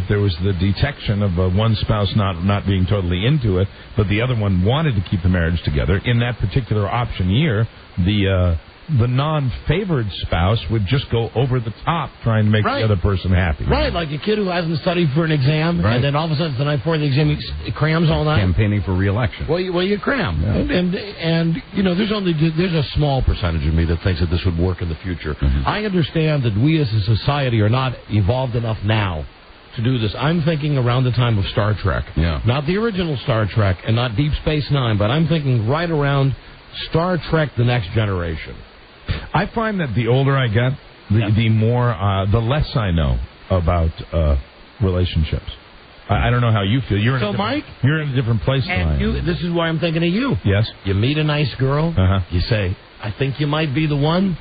there was the detection of one spouse not being totally into it, but the other one wanted to keep the marriage together, in that particular option year, the non-favored spouse would just go over the top trying to make the other person happy.
Right, like a kid who hasn't studied for an exam, and then all of a sudden the night before the exam he crams all night.
Campaigning for re-election.
Well, you cram. Yeah. And there's a small percentage of me that thinks that this would work in the future. I understand that we as a society are not evolved enough now to do this. I'm thinking around the time of Star Trek. Yeah. Not the original Star Trek and not Deep Space Nine, but I'm thinking right around Star Trek The Next Generation.
I find that the older I get, the less I know about relationships. I don't know how you feel. You're
Mike,
you're in a different place than I am.
this is why I'm thinking of you.
Yes.
You meet a nice girl.
Uh-huh.
You say, I think you might be the one.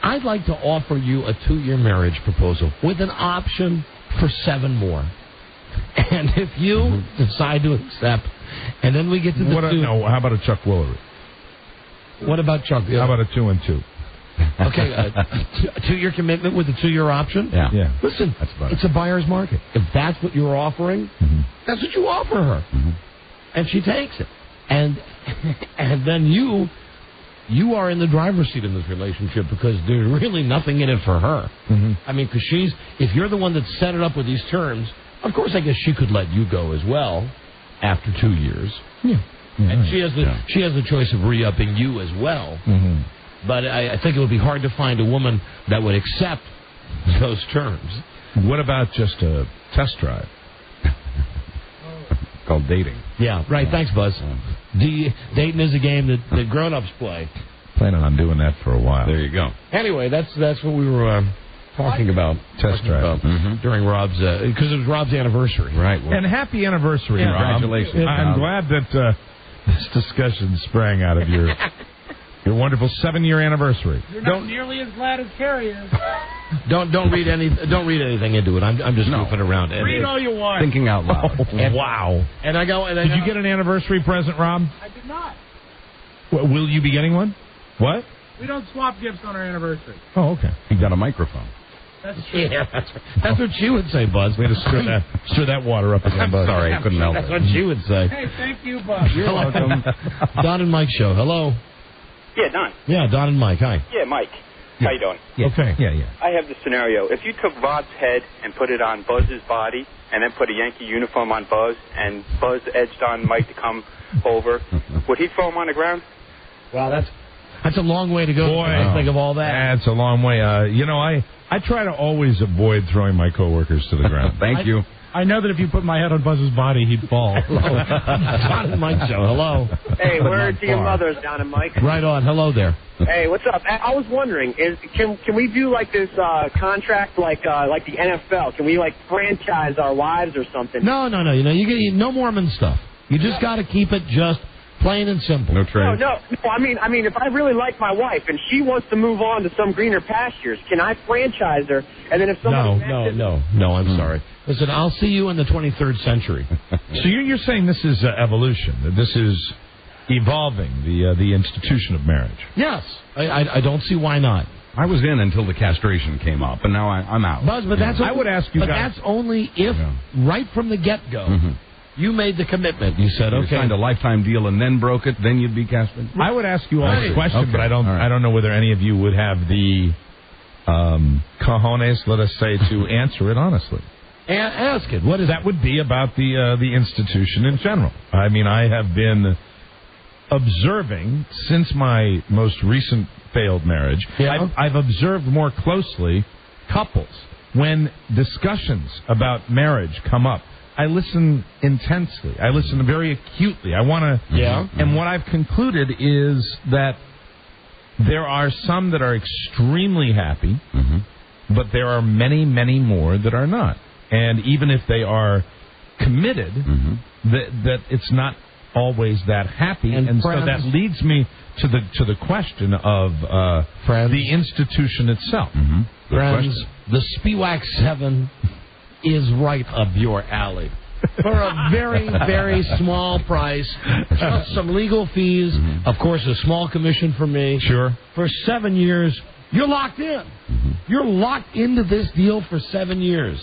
I'd like to offer you a 2-year marriage proposal with an option for 7 more. And if you decide to accept, and then we get to the
how about a Chuck Woolery?
What about Chuck?
How about a 2 and 2?
Okay, a 2-year commitment with a 2-year option?
Yeah.
Listen, it's a buyer's market. If that's what you're offering, that's what you offer her. And she takes it. And then you are in the driver's seat in this relationship because there's really nothing in it for her. I mean, because if you're the one that set it up with these terms, of course I guess she could let you go as well after 2 years.
Yeah.
And she has the choice of re-upping you as well. But I think it would be hard to find a woman that would accept those terms.
What about just a test drive?
Called dating.
Yeah, right. Thanks, Buzz. Dating is a game that grown-ups play.
Planning on doing that for a while.
There you go.
Anyway, that's what we were talking about.
Test drive.
During Rob's, because it was Rob's anniversary.
Right. Well,
and happy anniversary, Rob.
Congratulations.
I'm glad that this discussion sprang out of your wonderful 7-year anniversry.
You're not nearly as glad as Carrie is.
Don't read anything into it. I'm just goofing around.
Read all you want.
Thinking out loud.
Wow.
And I go.
Did you get an anniversary present, Rob?
I did not.
Will you be getting one? What?
We don't swap gifts on our anniversary.
Oh, okay.
You got a microphone.
That's true.
Yeah, that's what she would say, Buzz.
Way to stir that water up again, Buzz.
Sorry, I couldn't help it.
That's what she would say.
Hey, thank you, Buzz.
You're welcome. Don and Mike show. Hello.
Yeah, Don.
Yeah, Don and Mike. Hi.
Yeah, Mike. How you doing?
Yeah. Okay. Yeah.
I have this scenario. If you took Rob's head and put it on Buzz's body and then put a Yankee uniform on Buzz and Buzz edged on Mike to come over, would he throw him on the ground?
Wow, that's a long way to go.
Boy,
I think of all that.
That's a long way. I try to always avoid throwing my coworkers to the ground.
Thank you.
I know that if you put my head on Buzz's body, he'd fall.
Don and Mike show. Hello.
Hey, word to your mothers, Don and Mike.
Right on. Hello there.
Hey, what's up? I was wondering, can we do like this contract like the NFL? Can we like franchise our wives or something?
No. You know, you get no Mormon stuff. You just got to keep it just plain and simple.
No trade.
No. I mean, if I really like my wife and she wants to move on to some greener pastures, can I franchise her? And then if somebody
No. I'm sorry. Listen, I'll see you in the 23rd century.
So you're saying this is evolution? That this is evolving the institution of marriage?
Yes. I don't see why not.
I was in until the castration came up, and now I'm out.
Buzz, but that's
I would ask you
but
guys.
that's only if right from the get-go you made the commitment. You said,
You signed a lifetime deal and then broke it, then you'd be castrated?
I would ask you all
Right.
a question,
Okay.
but I don't know whether any of you would have the cojones, let us say, to answer it honestly.
Ask it. What is
That would be about the institution in general. I mean, I have been observing since my most recent failed marriage.
Yeah.
I've observed more closely couples when discussions about marriage come up. I listen intensely. I listen very acutely. I want to.
Yeah.
And what I've concluded is that there are some that are extremely happy, but there are many, many more that are not. And even if they are committed, that it's not always that happy. And so that leads me to the question of the institution itself.
Friends, the Spiewak 7 is right up your alley. For a very, very small price, plus some legal fees, of course, a small commission for me.
Sure.
For 7 years, you're locked in. You're locked into this deal for 7 years.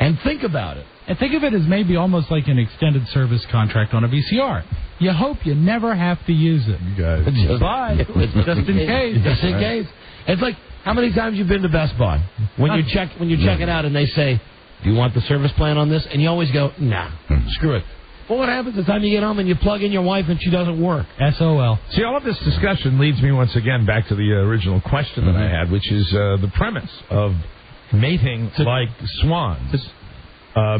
And think about it.
And think of it as maybe almost like an extended service contract on a VCR. You hope you never have to use it.
You guys.
Just in case.
Just in case. It's like, how many times you've been to Best Buy? When you check it out and they say, do you want the service plan on this? And you always go, nah, screw it. Well, what happens the time you get home and you plug in your wife and she doesn't work?
SOL.
See, all of this discussion leads me once again back to the original question that I had, which is the premise of mating like swans,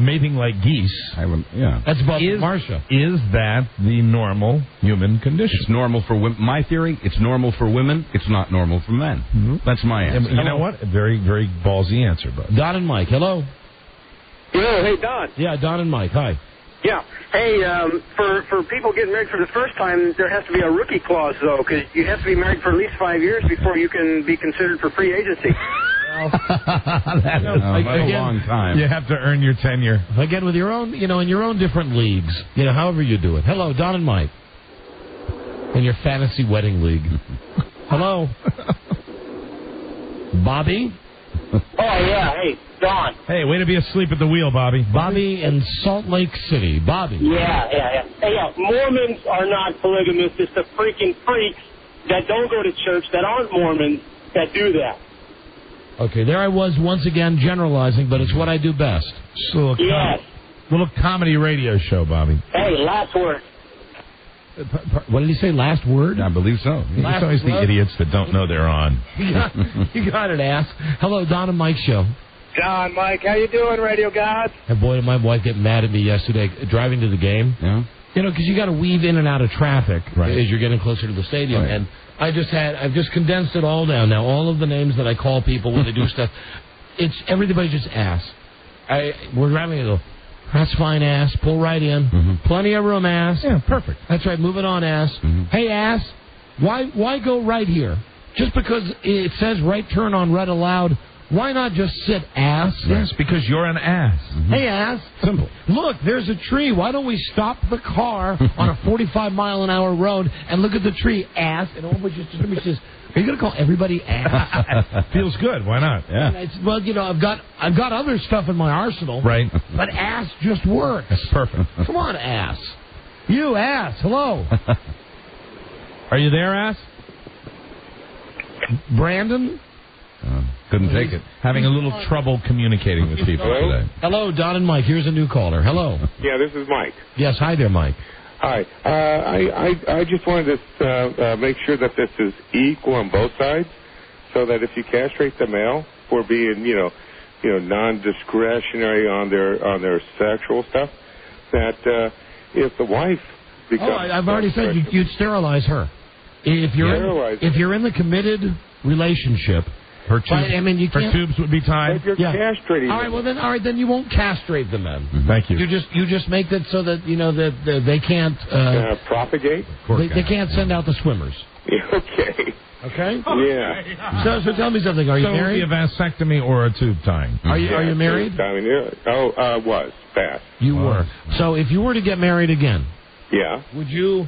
mating like geese.
That's Bob Marcia.
Is that the normal human condition?
It's normal for women. My theory, it's normal for women. It's not normal for men. That's my answer.
You know what? A very, very ballsy answer, bud.
Don and Mike, hello.
Yo, hey, Don.
Yeah, Don and Mike. Hi.
Yeah. Hey, for people getting married for the first time, there has to be a rookie clause, though, because you have to be married for at least 5 years before you can be considered for free agency.
That's a long time. You have to earn your tenure.
Again, with your own, in your own different leagues, however you do it. Hello, Don and Mike. In your fantasy wedding league. Hello. Bobby?
Oh, yeah. Hey, Don.
Hey, way to be asleep at the wheel, Bobby.
Bobby in Salt Lake City. Bobby.
Yeah. Hey, Mormons are not polygamists. It's the freaking freaks that don't go to church, that aren't Mormons, that do that.
Okay, there I was once again generalizing, but it's what I do best.
Little comedy radio show, Bobby.
Hey, last word.
What did he say? Last word?
I believe so. It's always the idiots that don't know they're on.
You got it, ass. Hello, Don and Mike show.
John, Mike, how you doing, radio gods?
And boy, did my wife get mad at me yesterday driving to the game.
Yeah.
Because you got to weave in and out of traffic as you're getting closer to the stadium.
Right.
And I've just condensed it all down. Now, all of the names that I call people when they do stuff, everybody just ass. We're driving, I go, that's fine, ass. Pull right in.
Mm-hmm.
Plenty of room, ass.
Yeah, perfect.
That's right. Moving on, ass.
Mm-hmm.
Hey, ass. Why go right here? Just because it says right turn on red allowed, why not just sit, ass?
Yes, because you're an ass.
Mm-hmm. Hey, ass.
Simple.
Look, there's a tree. Why don't we stop the car on a 45-mile-an-hour road and look at the tree, ass? And everybody just says, are you going to call everybody ass?
Feels good. Why not? Yeah.
Well, I've got other stuff in my arsenal.
Right.
But ass just works.
That's perfect.
Come on, ass. You, ass. Hello.
Are you there, ass?
Brandon?
Couldn't take it.
Having a little trouble communicating with people today.
Hello, Don and Mike. Here's a new caller. Hello.
Yeah, this is Mike.
Yes, hi there, Mike.
Hi. I just wanted to make sure that this is equal on both sides, so that if you castrate the male for being, non-discretionary on their sexual stuff, that if the wife becomes...
I've already said you'd sterilize her. If you're in the committed relationship...
Her tubes would be tied.
If you're castrating
them. Then you won't castrate the men.
Mm-hmm. Thank you.
You just make it so that that they can't
propagate.
They can't send out the swimmers.
Okay.
Okay.
Yeah.
So tell me something. Are you married?
So it would be a vasectomy or a tube tying.
Are you married?
Was fast.
You were. So if you were to get married again, would you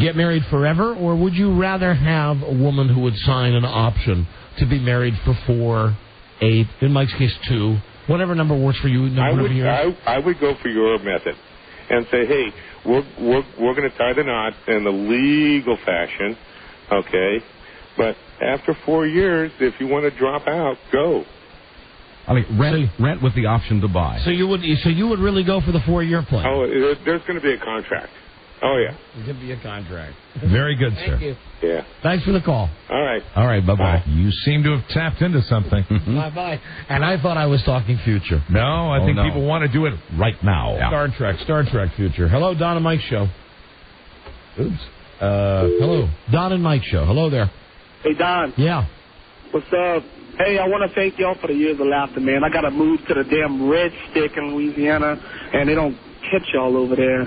get married forever, or would you rather have a woman who would sign an option to be married for 4, 8, in Mike's case 2, whatever number works for you?
I would go for your method and say, hey, we're going to tie the knot in the legal fashion, okay? But after 4 years, if you want to drop out, go.
I mean, rent with the option to buy.
So you would really go for the 4-year plan?
Oh, there's going to be a contract. Oh, yeah.
It could be a contract.
Very good, sir.
Thank you.
Yeah.
Thanks for the call.
All right.
All right, bye-bye.
You seem to have tapped into something.
Bye-bye. And I thought I was talking future.
No, I think people want to do it right now.
Yeah. Star Trek future. Hello, Don and Mike show. Oops. Hello. Don and Mike show. Hello there.
Hey, Don.
Yeah.
What's up? Hey, I want to thank y'all for the years of laughter, man. I got to move to the damn Red Stick in Louisiana, and they don't catch y'all over there.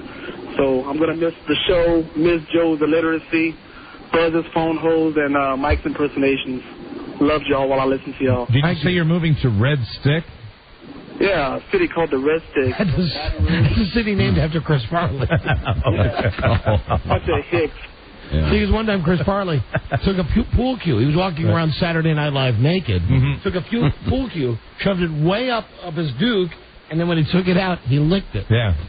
So I'm going to miss the show, miss Joe's illiteracy, Buzz's phone holes, and Mike's impersonations. Loved y'all while I listened to y'all.
Did you say you're moving to Red Stick?
Yeah, a city called the Red Stick.
That's a city named after Chris Farley.
Bunch of hicks.
Yeah. See, one time Chris Farley took a pool cue. He was walking around Saturday Night Live naked. Mm-hmm. Took a pool cue, shoved it way up his Duke, and then when he took it out, he licked it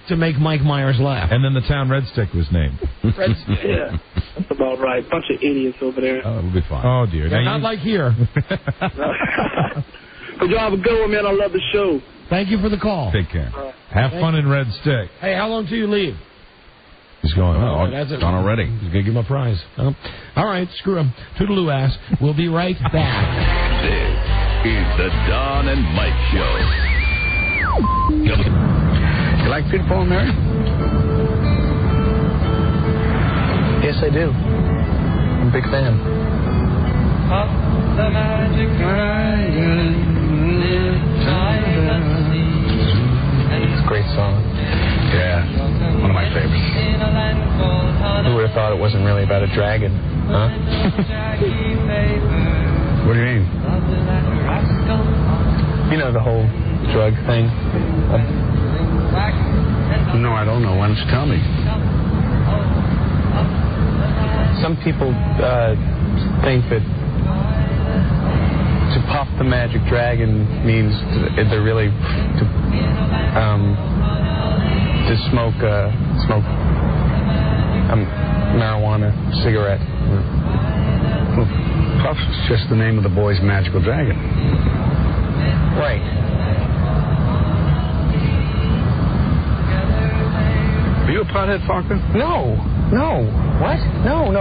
to make Mike Myers laugh.
And then the town Red Stick was named.
Red Stick.
Yeah, that's about right. Bunch of idiots over there.
Oh, it'll be fine. Oh, dear.
Yeah, not like here.
But y'all have a good one, man. I love the show.
Thank you for the call.
Take care. Have fun in Red Stick.
Hey, how long till you leave?
He's going,
that's it.
Gone already.
He's going to give him a prize. All right, screw him. Toodaloo ass. We'll be right back.
This is the Don and Mike Show.
You like Peter, Paul, and Mary? Yes, I do. I'm a big fan.
Up the magic dragon, time at sea.
a dragon. Huh?
What do you mean?
You know the whole drug thing?
No, I don't know. Why don't you tell me?
Some people think that to puff the magic dragon means they're really to smoke marijuana cigarette.
Well, Puff's just the name of the boy's magical dragon.
Right.
Are you a pothead, Faulkner?
No. What? No,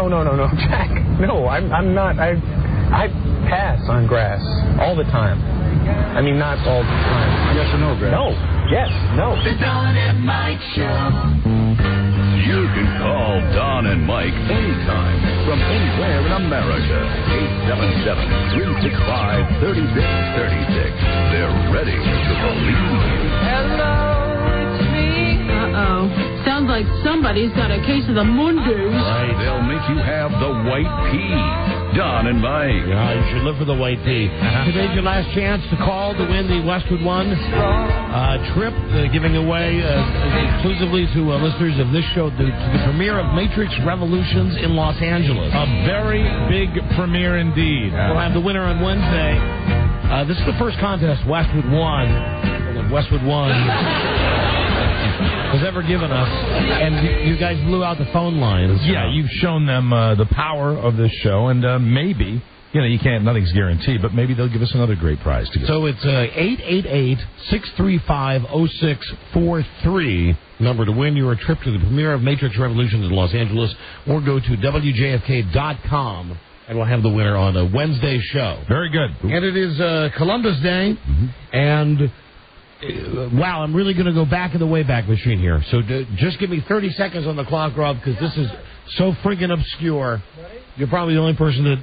Jack. No, I'm not. I pass on grass all the time. I mean, not all the time.
Yes or no, Greg?
No. Yes. No.
The Don and Mike Show. You can call Don and Mike anytime from anywhere in America. 877-365-3636. They're ready to believe you.
Hello, it's me. Uh-oh. Sounds like somebody's got a case of the Mondays.
Right. They'll make you have the white pea. Don and Mike.
Yeah, you should live for the white pea. Today's your last chance to call to win the Westwood One trip, giving away exclusively to listeners of this show to the premiere of Matrix Revolutions in Los Angeles.
A very big premiere indeed.
We'll have the winner on Wednesday. This is the first contest Westwood One has ever given us, and you guys blew out the phone lines.
Yeah, you've shown them the power of this show, and maybe, nothing's guaranteed, but maybe they'll give us another great prize to give.
So it's 888-635-0643, number to win your trip to the premiere of Matrix Revolutions in Los Angeles, or go to WJFK.com, and we'll have the winner on a Wednesday show.
Very good.
And it is Columbus Day, and... wow, I'm really going to go back in the Wayback Machine here. So just give me 30 seconds on the clock, Rob, because this is so freaking obscure. You're probably the only person that...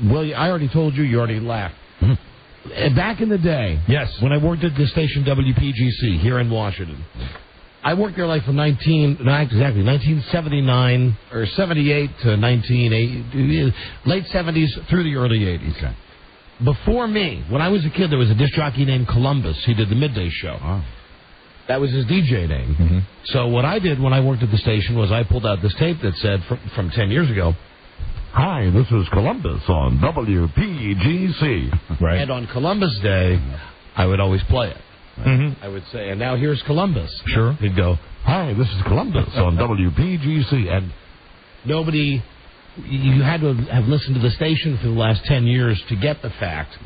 Well, I already told you. You already laughed. Back in the day,
yes,
when I worked at the station WPGC here in Washington, I worked there from 1979 or 78 to late 70s through the early 80s. Okay. Before me, when I was a kid, there was a disc jockey named Columbus. He did the midday show. Oh. That was his DJ name. Mm-hmm. So what I did when I worked at the station was I pulled out this tape that said, from 10 years ago, "Hi, this is Columbus on WPGC." Right. And on Columbus Day, I would always play it. Mm-hmm. I would say, "And now here's Columbus."
Sure.
He'd go, "Hi, this is Columbus on WPGC." And nobody... You had to have listened to the station for the last 10 years to get the fact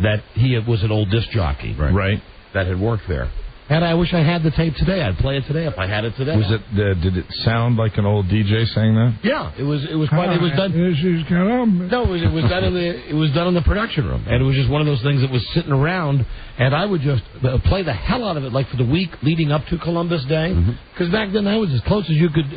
that he was an old disc jockey.
Right.
That had worked there. And I wish I had the tape today. I'd play it today if I had it today.
Was it? Did it sound like an old DJ saying that?
Yeah, it was quite. It was done.
This is Columbus.
No, it was done in the production room, and it was just one of those things that was sitting around, and I would just play the hell out of it, like for the week leading up to Columbus Day, because back then that was as close as you could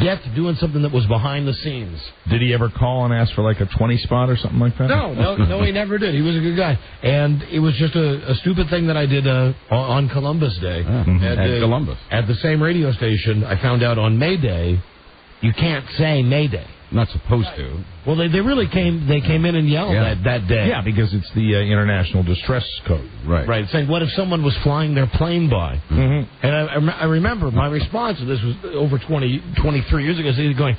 get to doing something that was behind the scenes.
Did he ever call and ask for like a 20 spot or something like that?
No, he never did. He was a good guy, and it was just a stupid thing that I did on Columbus Day.
At Columbus.
At the same radio station, I found out on May Day, you can't say May Day.
Not supposed to.
Well, they really came in and yelled that day.
Yeah, because it's the International Distress Code.
Right, saying, what if someone was flying their plane by? Mm-hmm. And I remember my response, and this was over 23 years ago, so he was going,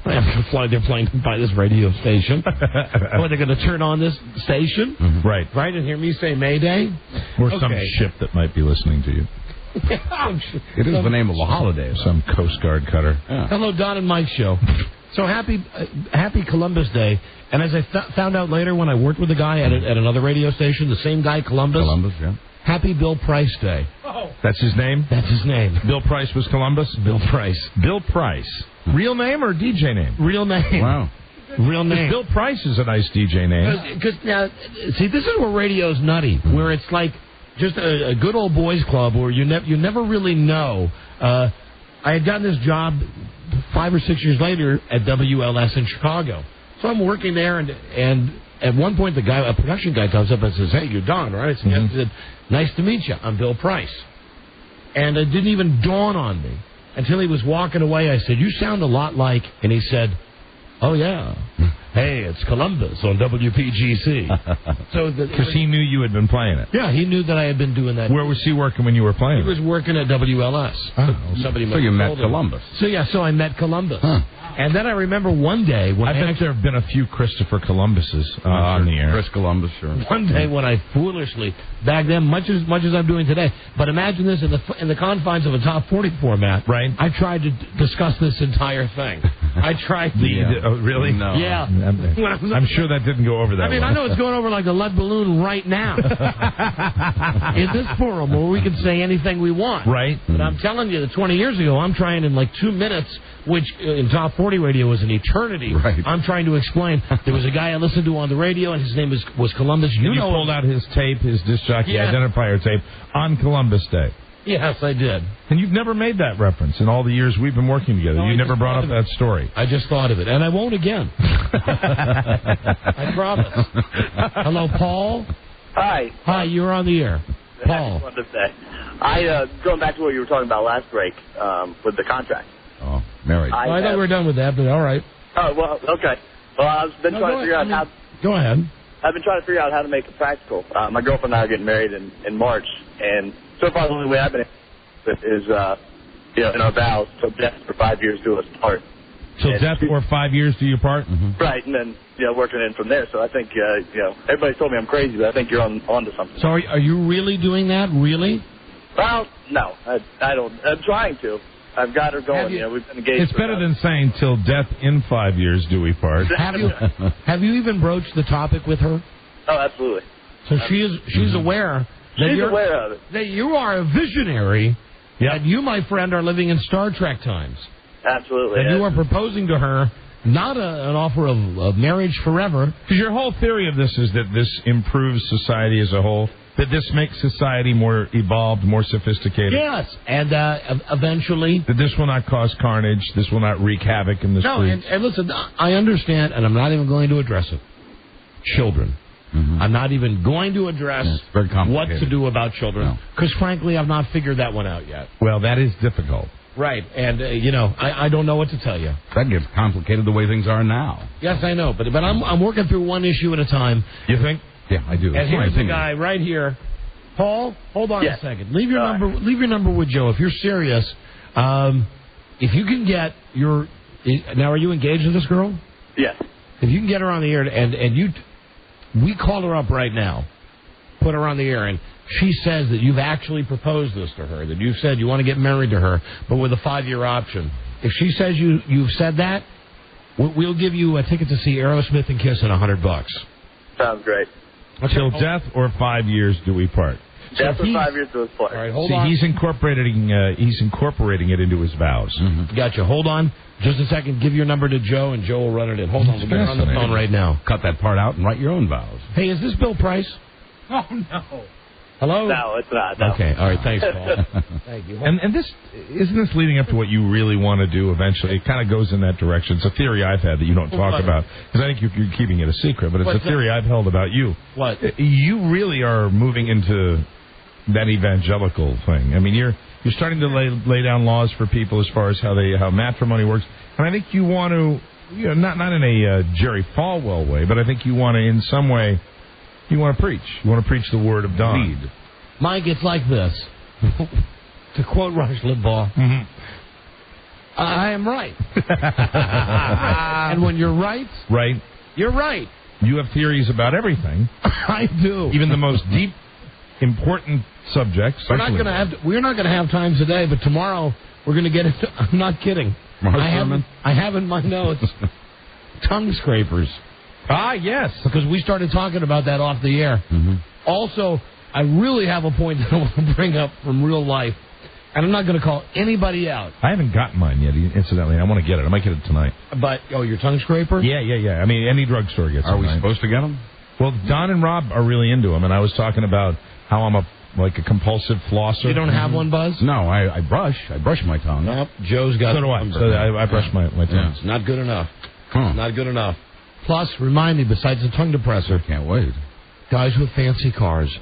I'm going to fly their plane by this radio station. What, they're going to turn on this station?
Mm-hmm. Right,
and hear me say Mayday?
Or some ship that might be listening to you.
It is the name of a holiday.
Some Coast Guard cutter.
Yeah. Hello, Don and Mike show. So happy Columbus Day. And as I found out later when I worked with a guy at another radio station, the same guy, Columbus,
yeah.
Happy Bill Price Day.
Oh. That's his name?
That's his name.
Bill Price was Columbus?
Bill Price.
Bill Price. Real name or DJ name?
Real name.
Wow.
Real name.
Bill Price is a nice DJ name.
Because now, see, this is where radio's nutty, where it's like just a good old boys club where you never really know. I had gotten this job 5 or 6 years later at WLS in Chicago. So I'm working there, and at one point a production guy comes up and says, "Hey, you're Don, right?" I said, "Nice to meet you. I'm Bill Price." And it didn't even dawn on me until he was walking away. I said, "You sound a lot like," and he said, Oh, yeah. Hey, it's Columbus on WPGC.
Because he knew you had been playing it.
Yeah, he knew that I had been doing that.
Where was he working when you were playing
He was working at WLS. Somebody
So you met Columbus.
So I met Columbus. Huh. And then I remember one day when
I bet there have been a few Christopher Columbuses on the air.
Chris Columbus, sure.
One day when I foolishly, back then, much as I'm doing today, but imagine this in the confines of a top 40 format.
Right.
I tried to discuss this entire thing. I tried to.
Oh, really?
No.
Yeah.
I'm sure that didn't go over that well.
I know it's going over like a lead balloon right now. In this forum where we can say anything we want.
Right.
But I'm telling you that 20 years ago, I'm trying in like 2 minutes, which in top 40 radio was an eternity.
Right.
I'm trying to explain. There was a guy I listened to on the radio, and his name was Columbus.
You pulled out his tape, his disc jockey identifier tape, on Columbus Day.
Yes, I did.
And you've never made that reference in all the years we've been working together.
No,
you never brought up that story.
I just thought of it, and I won't again. I promise. Hello, Paul?
Hi,
you're on the air. Paul.
I just wanted to say, going back to what you were talking about last break with the contract.
Oh, married.
I thought we were done with that, but all right.
Oh, well, okay. Well, I've been trying to figure out how...
Go ahead.
I've been trying to figure out how to make it practical. My girlfriend and I are getting married in March, and so far the only way I've been able to is, in our vows, till death for 5 years do us part.
Till death or 5 years do you part? Mm-hmm.
Right, and then, working in from there. So I think, everybody's told me I'm crazy, but I think you're on to something.
So are you really doing that? Really?
Well, no. I don't. I'm trying to. I've got her going. We've been engaged.
It's better than saying till death in 5 years do we part.
Have you even broached the topic with her?
Oh, absolutely.
So she's aware that
she's aware of it.
That you are a visionary. Yeah. And you, my friend, are living in Star Trek times.
Absolutely.
And you are proposing to her not an offer of marriage forever.
Because your whole theory of this is that this improves society as a whole. That this makes society more evolved, more sophisticated.
Yes, and eventually...
That this will not cause carnage, this will not wreak havoc in the streets.
And listen, I understand, and I'm not even going to address it. Children. Mm-hmm. I'm not even going to address what to do about children, because frankly, I've not figured that one out yet.
Well, that is difficult.
Right, and, I don't know what to tell you.
That gets complicated the way things are now.
Yes, I know, but I'm working through one issue at a time.
You think?
Yeah, I do.
And here's the guy right here. Paul, hold on a second. Leave your number with Joe if you're serious. If you can get your... Now, are you engaged to this girl?
Yes.
If you can get her on the air, and we call her up right now, put her on the air, and she says that you've actually proposed this to her, that you've said you want to get married to her, but with a 5-year option. If she says you've said that, we'll give you a ticket to see Aerosmith and Kiss and $100.
Sounds great.
Till death or 5 years do we part?
Death or 5 years do us part.
All right, hold on.
He's incorporating it into his vows.
Mm-hmm. Gotcha. Hold on. Just a second. Give your number to Joe, and Joe will run it in. Hold on. We'll get her on the phone right now.
Cut that part out and write your own vows.
Hey, is this Bill Price?
Oh, no.
Hello?
No, it's not. No.
Okay. All right. Thanks, Paul. Thank you.
And this isn't this leading up to what you really want to do eventually? It kind of goes in that direction. It's a theory I've had that you don't talk about because I think you're keeping it a secret. But it's a theory I've held about you.
What?
You really are moving into that evangelical thing. I mean, you're starting to lay down laws for people as far as how matrimony works. And I think you want to, not in a Jerry Falwell way, but I think you want to in some way. You want to preach. You want to preach the word of God.
Lead. Mike, it's like this. To quote Rush Limbaugh, I am right. And when you're right, you're right.
You have theories about everything.
I do.
Even the most deep, important subjects.
We're not going to have time today, but tomorrow we're going to get into... I'm not kidding. I have in my notes tongue scrapers.
Ah, yes.
Because we started talking about that off the air. Mm-hmm. Also, I really have a point that I want to bring up from real life, and I'm not going to call anybody out.
I haven't gotten mine yet, incidentally. I want to get it. I might get it tonight.
But, your tongue scraper?
Yeah. I mean, any drugstore gets it.
Are we supposed to get them?
Well, Don and Rob are really into them, and I was talking about how I'm a compulsive flosser.
You don't have one, Buzz?
No, I brush. I brush my tongue.
Nope, Joe's got it.
So do I. So I brush my tongue.
Yeah. It's not good enough. Not good enough. Plus, remind me, besides the tongue depressor,
can't wait.
Guys with fancy cars,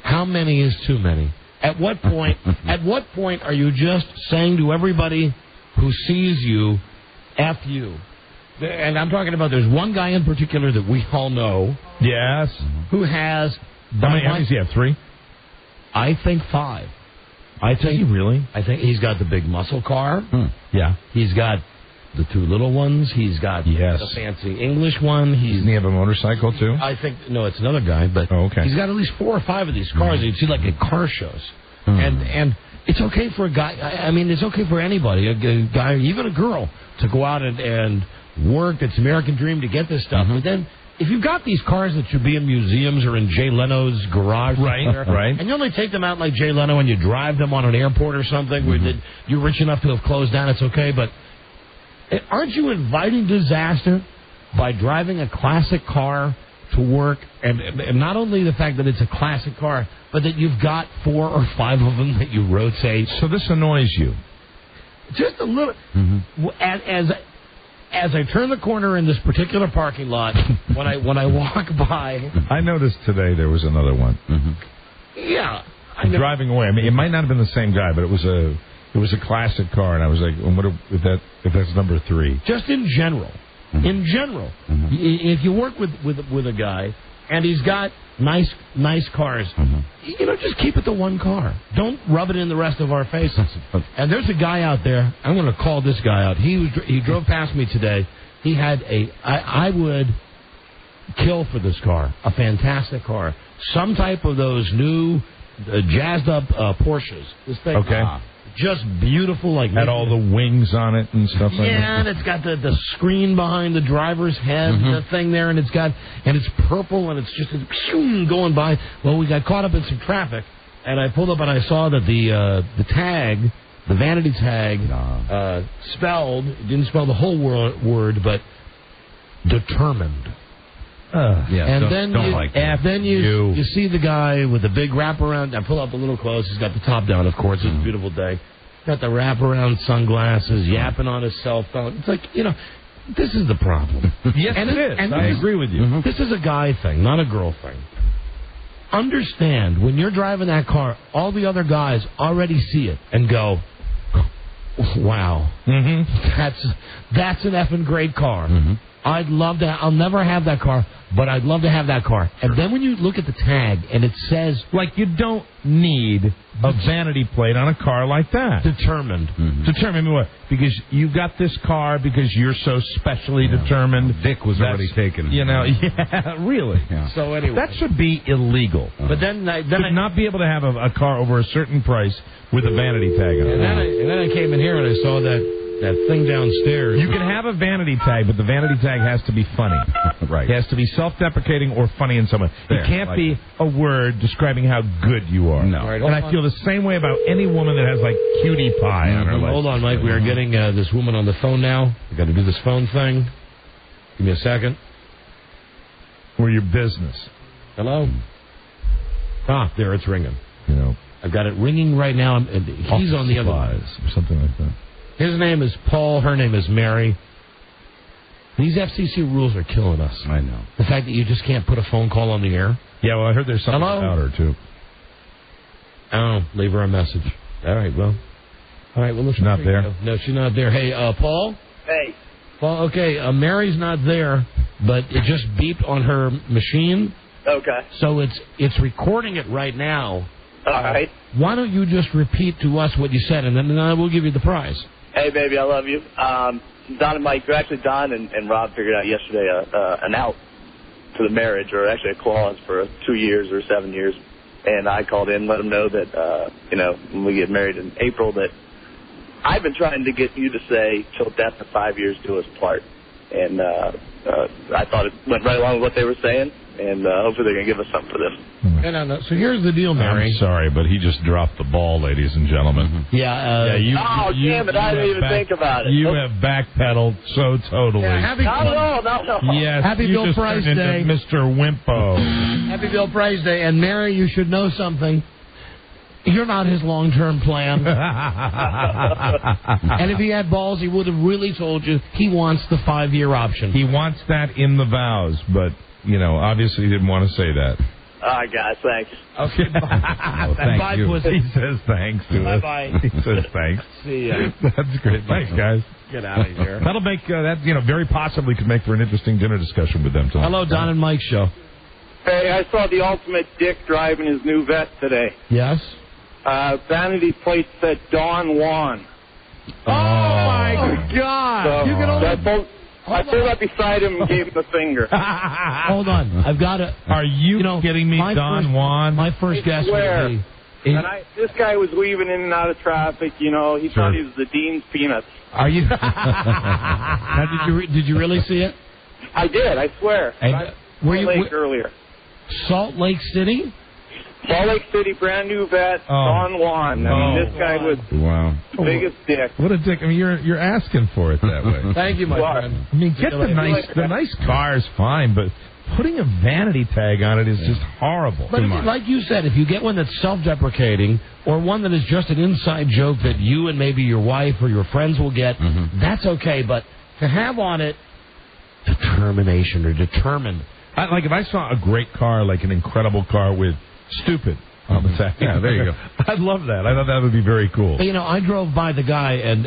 how many is too many? At what point? At what point are you just saying to everybody who sees you, "F you"? and I'm talking about there's one guy in particular that we all know.
Yes.
Who has...
How many does he have, 3?
I think 5. I think
he really?
I think he's got the big muscle car.
Yeah.
He's got the 2 little ones. He's got the fancy English one.
Doesn't he have a motorcycle, too?
I think... No, it's another guy, but he's got at least 4 or 5 of these cars. You see, like, at car shows. And it's okay for a guy... I mean, it's okay for anybody, a guy, even a girl, to go out and work. It's American dream to get this stuff. But then... If you've got these cars that should be in museums or in Jay Leno's garage,
right,
and you only take them out like Jay Leno and you drive them on an airport or something where you're rich enough to have closed down, it's okay. But aren't you inviting disaster by driving a classic car to work? And not only the fact that it's a classic car, but that you've got 4 or 5 of them that you rotate.
So this annoys you?
Just a little. As I turn the corner in this particular parking lot, when I walk by...
I noticed today there was another one.
Yeah.
Driving away. I mean, it might not have been the same guy, but it was a classic car, and I was like, what if that's number 3?
Just in general. In general. If you work with a guy, and he's got nice cars, just keep it to one car. Don't rub it in the rest of our faces. And there's a guy out there. I'm going to call this guy out. He drove past me today. He had I would kill for this car. A fantastic car. Some type of those new jazzed up Porsches. This thing.
Okay.
Just beautiful, like
had all the wings on it and stuff like that.
Yeah, and it's got the screen behind the driver's head, the thing there, and it's purple, and it's just going by. Well, we got caught up in some traffic, and I pulled up and I saw that the tag, the vanity tag, didn't spell the whole word, but determined. Then you see the guy with the big wraparound. I pull up a little close. He's got the top down, of course. It's a beautiful day. Got the wraparound sunglasses, yapping on his cell phone. It's like, this is the problem.
Yes, it is.
And
I agree with you.
This is a guy thing, not a girl thing. Understand, when you're driving that car, all the other guys already see it and go, wow, that's an effing great car. I'll never have that car, but I'd love to have that car. And then when you look at the tag and it says...
Like, you don't need a vanity plate on a car like that.
Determined.
Determined what? Because you got this car because you're so specially determined.
Dick was already taken.
Really.
Yeah.
So anyway.
That should be illegal.
But then I
not be able to have a car over a certain price with a vanity tag on it.
And then I came in here and I saw that thing downstairs.
You can have a vanity tag, but the vanity tag has to be funny.
Right.
It has to be self-deprecating or funny in some way. It can't be a word describing how good you are.
No.
Right,
and I feel the same way about any woman that has, like, cutie pie on her leg.
Hold on, Mike. We are getting this woman on the phone now. We've got to do this phone thing. Give me a second.
We're your business.
Hello? There it's ringing. I've got it ringing right now. And he's on the other line.
Or something like that.
His name is Paul. Her name is Mary. These FCC rules are killing us.
I know.
The fact that you just can't put a phone call on the air.
Yeah, well, I heard there's something about her, too.
Oh, leave her a message. All right, well.
She's not there.
No, she's not there. Hey, Paul?
Hey.
Paul, okay, Mary's not there, but it just beeped on her machine.
Okay.
So it's recording it right now.
All right.
Why don't you just repeat to us what you said, and then we'll give you the prize.
Hey, baby, I love you. Don and Mike, actually Don and Rob figured out yesterday an out to the marriage, or actually a clause for 2 years or 7 years. And I called in, let them know that, when we get married in April, that I've been trying to get you to say, till death of 5 years do us part. And I thought it went right along with what they were saying, and hopefully they're going to give us something for this.
No. So here's the deal, Mary.
I'm sorry, but he just dropped the ball, ladies and gentlemen.
Yeah.
Damn it, I didn't even think about it.
You have backpedaled so totally.
Not at all, no.
Yes,
Happy
you
Bill
just
Price
turned
Day.
into Mr. Wimpo.
Happy Bill Price Day. And Mary, you should know something. You're not his long-term plan. And if he had balls, he would have really told you he wants the 5-year option.
He wants that in the vows, but, obviously he didn't want to say that.
All right, guys. Thanks.
Okay.
Bye,
He says thanks to us.
Bye-bye.
He says thanks.
See ya.
That's great. Thanks, guys.
Get out of here.
That'll make that very possibly could make for an interesting dinner discussion with them tonight.
Hello, Don and Mike show.
Hey, I saw the ultimate dick driving his new vet today.
Yes.
Vanity plate said Don Juan.
Oh my God!
So,
You can only...
I pulled up beside him and gave him the finger.
Hold on, I've got to.
Are you kidding me, Don Juan?
My first guess
swear.
would be.
And this guy was weaving in and out of traffic. He thought he was the Dean's Peanuts.
Are you? Now, did you really see it?
I did. I swear.
And, were you
earlier?
Salt Lake City.
Salt Lake City, brand new vet, Don Juan. I mean, this guy was the biggest dick.
What a dick! I mean, you're asking for it that way.
Thank you, my friend.
I mean, get the nice car is fine, but putting a vanity tag on it is just horrible.
But like you said, if you get one that's self-deprecating or one that is just an inside joke that you and maybe your wife or your friends will get, that's okay. But to have on it determination or determined.
Like if I saw a great car, like an incredible car with stupid on the tag.
Yeah, there you go.
I'd love that. I thought that would be very cool.
But, I drove by the guy and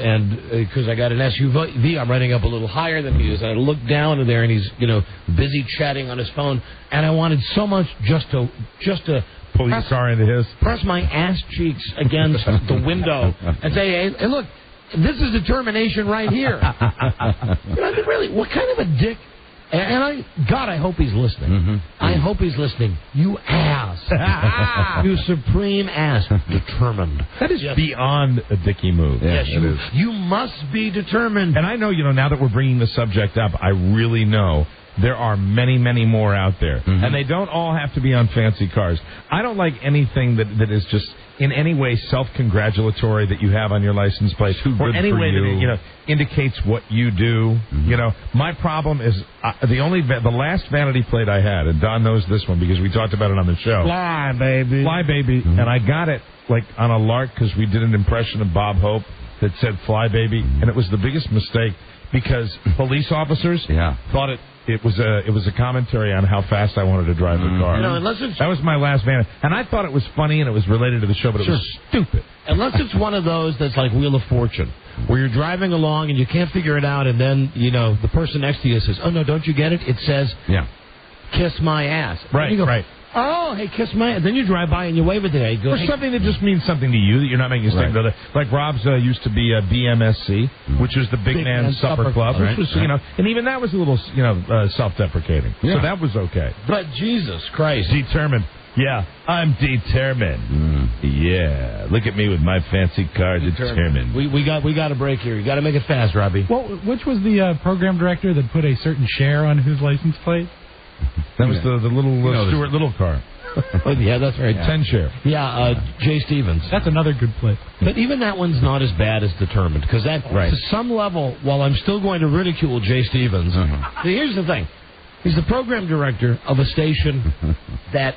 because I got an SUV, I'm running up a little higher than he is. And I looked down in there and he's, busy chatting on his phone. And I wanted so much just to
pull your car into his.
Press my ass cheeks against the window and say, hey, look, this is determination right here. Really, what kind of a dick? And I hope he's listening. I hope he's listening. You ass. You supreme ass. Determined.
That is beyond a dicky move.
Yes, you must be determined.
And I know, now that we're bringing the subject up, I really know there are many, many more out there. And they don't all have to be on fancy cars. I don't like anything that is just in any way self-congratulatory that you have on your license plate. Or any way that it, indicates what you do. My problem is the last vanity plate I had, and Don knows this one because we talked about it on the show.
Fly, baby.
Fly, baby. And I got it like on a lark because we did an impression of Bob Hope that said Fly, baby. And it was the biggest mistake because police officers thought it was a commentary on how fast I wanted to drive the car. That was my last van. And I thought it was funny and it was related to the show, but it was stupid.
Unless it's one of those that's like Wheel of Fortune, where you're driving along and you can't figure it out, and then, the person next to you says, oh, no, don't you get it? It says, kiss my ass.
Right,
you go,
right.
Oh, hey, kiss my ass. Then you drive by and you wave at the guy. Go,
or something that just means something to you that you're not making a statement of. Like Rob's used to be a BMSC, which is the Big Man Supper Club, which was, and even that was a little, self-deprecating. Yeah. So that was okay.
But Jesus Christ.
Determined. Yeah, I'm determined. Yeah, look at me with my fancy car, determined.
We got a break here. You got to make it fast, Robbie.
Well, which was the program director that put a certain share on his license plate?
That was the little Stuart Little car.
Yeah, that's right.
10 share.
Yeah, Jay Stevens.
That's another good plate.
But even that one's not as bad as Determined, because that, to some level, while I'm still going to ridicule Jay Stevens, here's the thing. He's the program director of a station that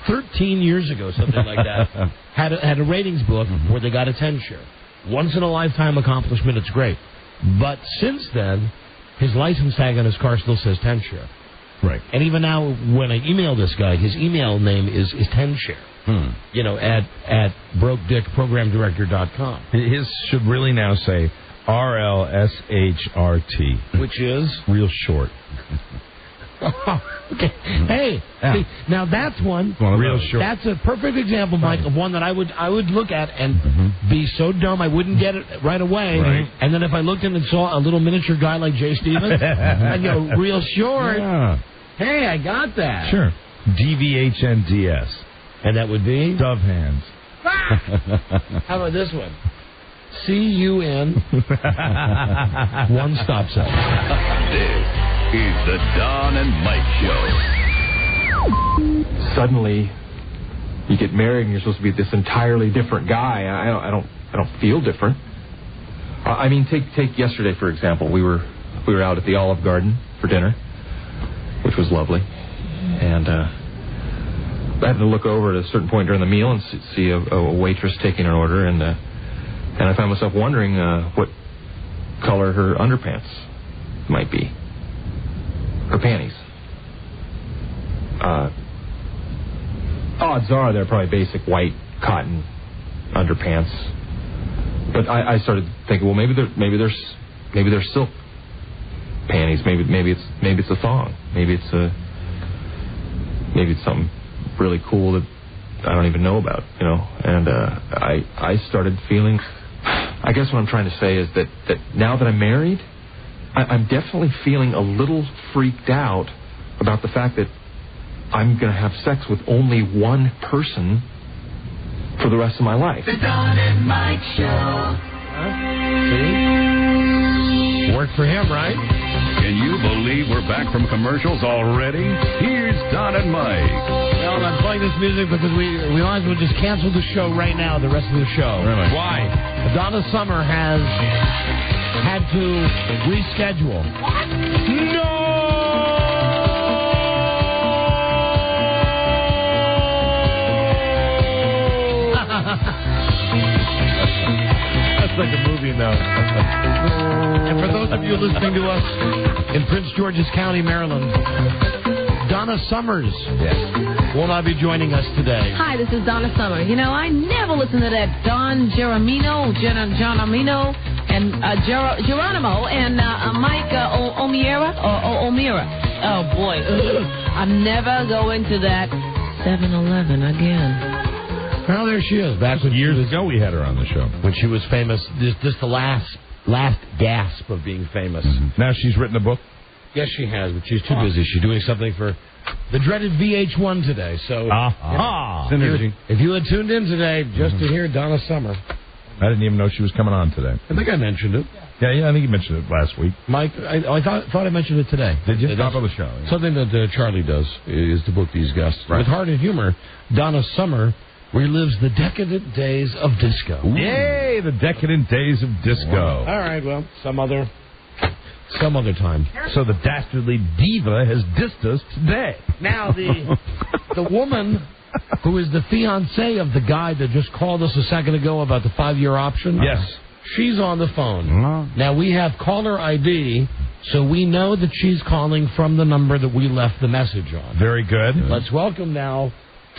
13 years ago, something like that, had a ratings book where they got a 10 share. Once in a lifetime accomplishment, it's great. But since then, his license tag on his car still says 10 share.
Right.
And even now, when I email this guy, his email name is 10share. At brokedickprogramdirector.com.
His should really now say RLSHRT.
Which is?
Real short.
Okay. Hey, see, now that's one.
Real short.
That's a perfect example, Mike, of one that I would look at and be so dumb I wouldn't get it right away.
Right.
And then if I looked in and saw a little miniature guy like Jay Stevens, I'd go, real short.
Yeah.
Hey, I got that.
Sure. DVHNDS.
And that would be?
Dove hands.
How about this one? CUN. One stop sign.
This is the Don and Mike Show.
Suddenly, you get married and you're supposed to be this entirely different guy. I don't feel different. I mean, take yesterday for example. We were out at the Olive Garden for dinner, which was lovely, and I had to look over at a certain point during the meal and see a waitress taking an order, and I found myself wondering what color her underpants might be, her panties. odds are they're probably basic white cotton underpants. But I started thinking, well, maybe they're silk panties. Maybe it's a thong. Maybe it's something really cool that I don't even know about, you know. And I started feeling. I guess what I'm trying to say is that now that I'm married, I'm definitely feeling a little freaked out about the fact that I'm going to have sex with only one person for the rest of my life.
The Don and Mike Show.
See? Worked for him, right?
Can you believe we're back from commercials already? Here's Don and Mike.
No, I'm playing this music because we might as well just cancel the show right now, the rest of the show.
Really?
Why? Donna Summer has had to reschedule. What? No!
That's like a movie now.
And for those of you listening to us in Prince George's County, Maryland, Donna Summers will not be joining us today.
Hi, this is Donna Summer. You know, I never listen to that Don Geronimo and Geronimo and Mike O'Meara. Oh, boy. I'm never going to that 7-Eleven again.
Well, there she is. Back when
years ago we had her on the show.
When she was famous, just the last gasp of being famous.
Mm-hmm. Now she's written a book?
Yes, she has, but she's too busy. She's doing something for the dreaded VH1 today. So,
Synergy.
If you had tuned in today just to hear Donna Summer.
I didn't even know she was coming on today.
I think I mentioned it.
Yeah, I think you mentioned it last week.
Mike, I thought I mentioned it today.
Did you? Top of the show. Yeah.
Something that Charlie does is to book these guests. Right. With heart and humor, Donna Summer relives the decadent days of disco.
Ooh. Yay, the decadent days of disco.
Wow. All right, well, some other time.
So the dastardly diva has dissed us today.
Now, the woman who is the fiancée of the guy that just called us a second ago about the 5-year option.
Yes.
She's on the phone. Now, we have caller ID, so we know that she's calling from the number that we left the message on.
Very good.
Let's welcome now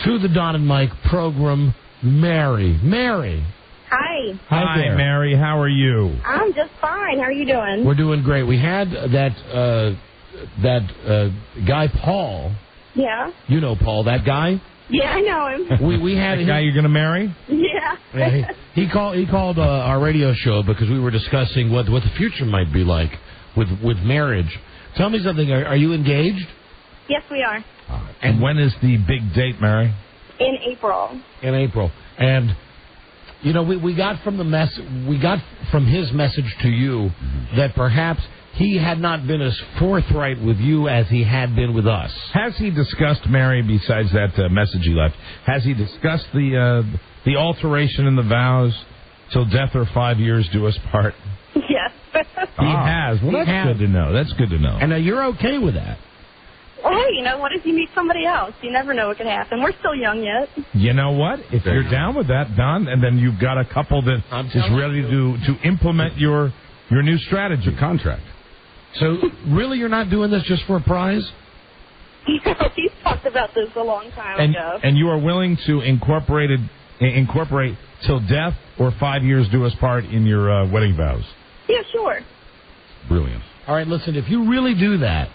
to the Don and Mike program, Mary. Mary.
Hi.
Hi, Mary. How are you?
I'm just fine. How are you doing?
We're doing great. We had that guy, Paul.
Yeah.
You know Paul, that guy?
Yeah, I know him.
We had
the guy you're going to marry?
Yeah.
He called our radio show because we were discussing what the future might be like with marriage. Tell me something. Are you engaged?
Yes, we are.
And when is the big date, Mary?
In April.
In April. And you know, we got from his message to you that perhaps he had not been as forthright with you as he had been with us.
Has he discussed, Mary, besides that message he left, has he discussed the alteration in the vows, till death or 5 years do us part?
Yes.
He has. Well, that's good to know. That's good to know.
And you're okay with that?
Well, hey, you know, what if you meet somebody else? You never know what could happen. We're still young yet.
You know what? If you're down with that, Don, and then you've got a couple that is ready to implement your new strategy. Contract.
So, really, you're not doing this just for a prize?
No, he's talked about this a long time ago.
And you are willing to incorporate till death or 5 years do us part in your wedding vows?
Yeah, sure.
Brilliant.
All right, listen, if you really do that,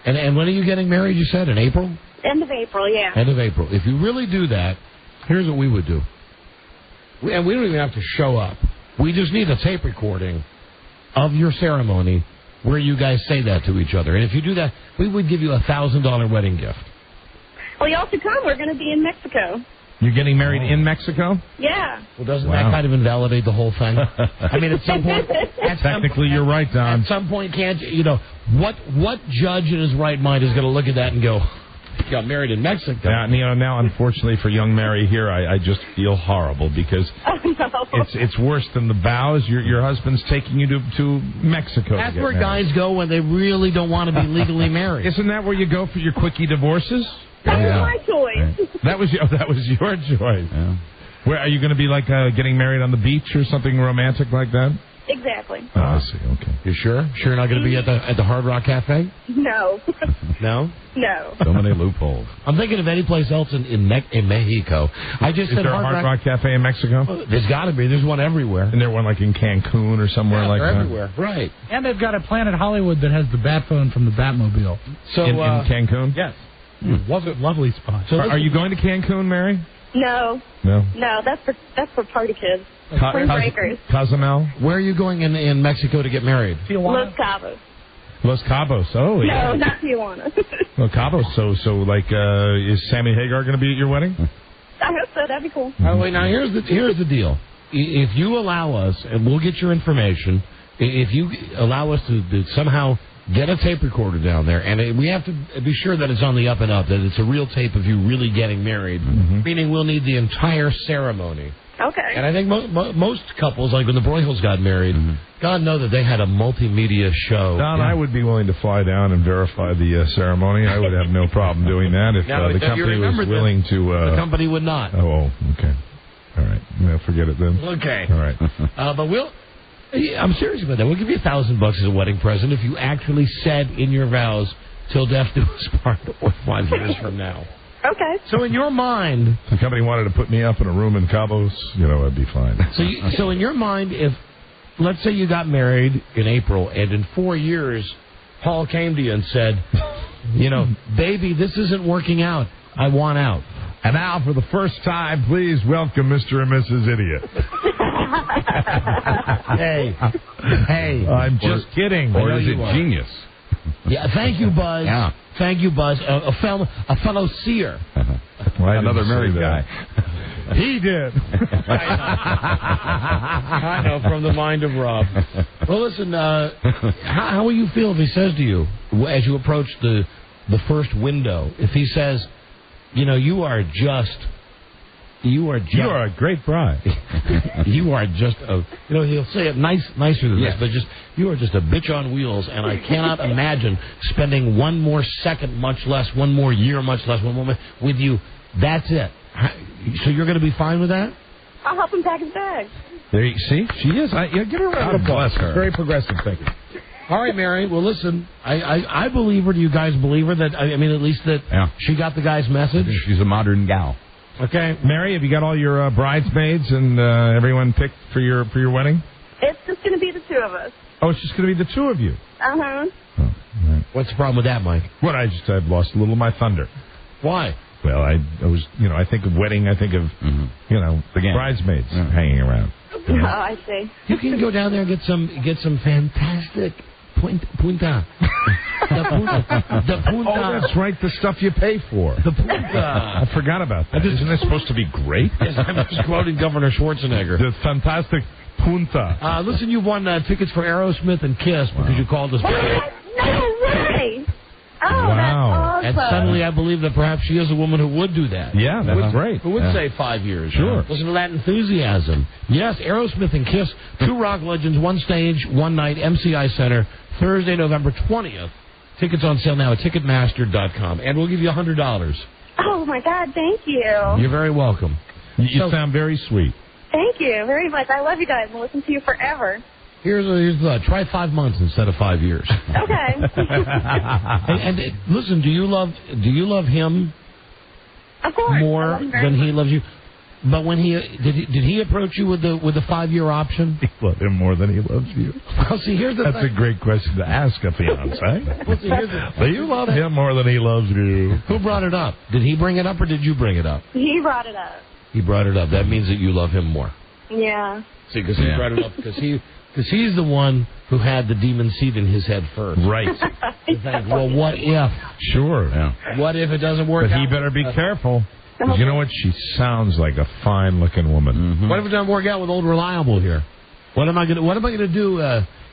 and when are you getting married, you said? In April?
End of April, yeah.
End of April. If you really do that, here's what we would do. And we don't even have to show up. We just need a tape recording of your ceremony where you guys say that to each other. And if you do that, we would give you a $1,000 wedding gift.
Well, y'all should come. We're going to be in Mexico.
You're getting married in Mexico?
Yeah.
Well, doesn't that kind of invalidate the whole thing? I mean, at some point...
Technically, you're right, Don.
At some point, can't you know, what judge in his right mind is going to look at that and go, got married in Mexico?
Now, unfortunately for young Mary here, I just feel horrible because it's worse than the vows. Your husband's taking you to Mexico.
That's where guys go when they really don't want to be legally married.
Isn't that where you go for your quickie divorces?
That was my choice.
That was your choice. Yeah. Where are you going to be, like getting married on the beach or something romantic like that?
Exactly.
Oh, I see. Okay.
You sure? Sure you're not going to be at the Hard Rock Cafe?
No.
No?
No.
So many loopholes.
I'm thinking of any place else in Mexico. I just
Is
said
there a Hard Rock Cafe in Mexico?
There's got to be. There's one everywhere.
And there one like in Cancun or somewhere like
they're
that?
everywhere. Right.
And they've got a Planet Hollywood that has the bat phone from the Batmobile.
So
in Cancun?
Yes. Lovely spot.
So are you going to Cancun, Mary?
No.
No.
No, that's for party kids. Spring breakers.
Cozumel?
Where are you going in Mexico to get married?
Los Cabos.
Los Cabos. Oh, yeah.
No, not Tijuana.
Los Cabos. So like, is Sammy Hagar going to be at your wedding?
I hope so. That'd be cool.
Oh, wait, now here's the deal. If you allow us, and we'll get your information, if you allow us to somehow get a tape recorder down there, and we have to be sure that it's on the up and up, that it's a real tape of you really getting married, meaning we'll need the entire ceremony.
Okay.
And I think most couples, like when the Broyles got married, God know that they had a multimedia show.
Don, I would be willing to fly down and verify the ceremony. I would have no problem doing that if
Now,
the company was willing to...
the company would not.
Oh, okay. All right. No, forget it then.
Okay.
All right.
But I'm serious about that. We'll give you $1,000 as a wedding present if you actually said in your vows, till death do us part, or 5 years from now.
Okay.
So in your mind...
If the company wanted to put me up in a room in Cabos, I'd be fine.
So in your mind, if, let's say you got married in April, and in 4 years, Paul came to you and said, baby, this isn't working out. I want out.
And now, for the first time, please welcome Mr. and Mrs. Idiot.
Hey.
I'm just kidding.
Or is it genius?
Yeah, thank you, Buzz.
Yeah.
Thank you, Buzz. A fellow seer.
Another
married guy.
He did.
I know, from the mind of Rob. Well, listen, how will you feel if he says to you, as you approach the first window, if he says, you are a
great bride.
You are just he'll say it nicer than this, but you are just a bitch on wheels, and I cannot imagine spending one more second, much less, one more year, much less, one more month with you. That's it. So you're going to be fine with that?
I'll help him pack his bag.
There you see, she is. Give her a round of applause. Very progressive thinking.
All right, Mary. Well, listen, I believe her. Do you guys believe her? That at least that she got the guy's message.
She's a modern gal.
Okay,
Mary, have you got all your bridesmaids and everyone picked for your wedding?
It's just going to be the two of us.
Oh, it's just going to be the two of you.
Uh-huh.
Oh, right.
What's the problem with that, Mike?
Well, I've lost a little of my thunder.
Why?
Well, I was, I think of wedding, I think of, the bridesmaids hanging around.
Oh, I see.
You can go down there and get some fantastic punta. The punta.
Oh, that's right, the stuff you pay for.
The punta.
I forgot about that. Isn't that supposed to be great?
Yes, I'm just quoting Governor Schwarzenegger.
The fantastic punta.
Listen, you've won tickets for Aerosmith and Kiss because you called us.
No way! Oh,
wow.
that's awesome.
And suddenly I believe that perhaps she is a woman who would do that.
Yeah, that's great.
Who would say 5 years.
Sure.
Listen to that enthusiasm. Yes, Aerosmith and Kiss, two rock legends, one stage, one night, MCI Center, Thursday, November 20th. Tickets on sale now at Ticketmaster.com. And we'll give you $100.
Oh, my God, thank you.
You're very welcome.
You sound very sweet.
Thank you very much. I love you guys. I'll listen to you forever.
Here's the thought. Try 5 months instead of 5 years.
Okay.
and listen, do you love him
of course,
more than he loves you? But when did he approach you with the 5-year option?
He loves him more than he loves you.
Well, see, here's the
That's a great question to ask a fiance.
Well, see,
do you love him more than he loves you?
Who brought it up? Did he bring it up or did you bring it up?
He brought it up.
He brought it up. That means that you love him more.
Yeah.
See, because he brought it up because he's the one who had the demon seed in his head first.
Right.
Well, what if?
Sure. Yeah.
What if it doesn't work?
But he better be careful. Because you know what? She sounds like a fine-looking woman.
Mm-hmm. What if it doesn't work out with old Reliable here? What am I gonna do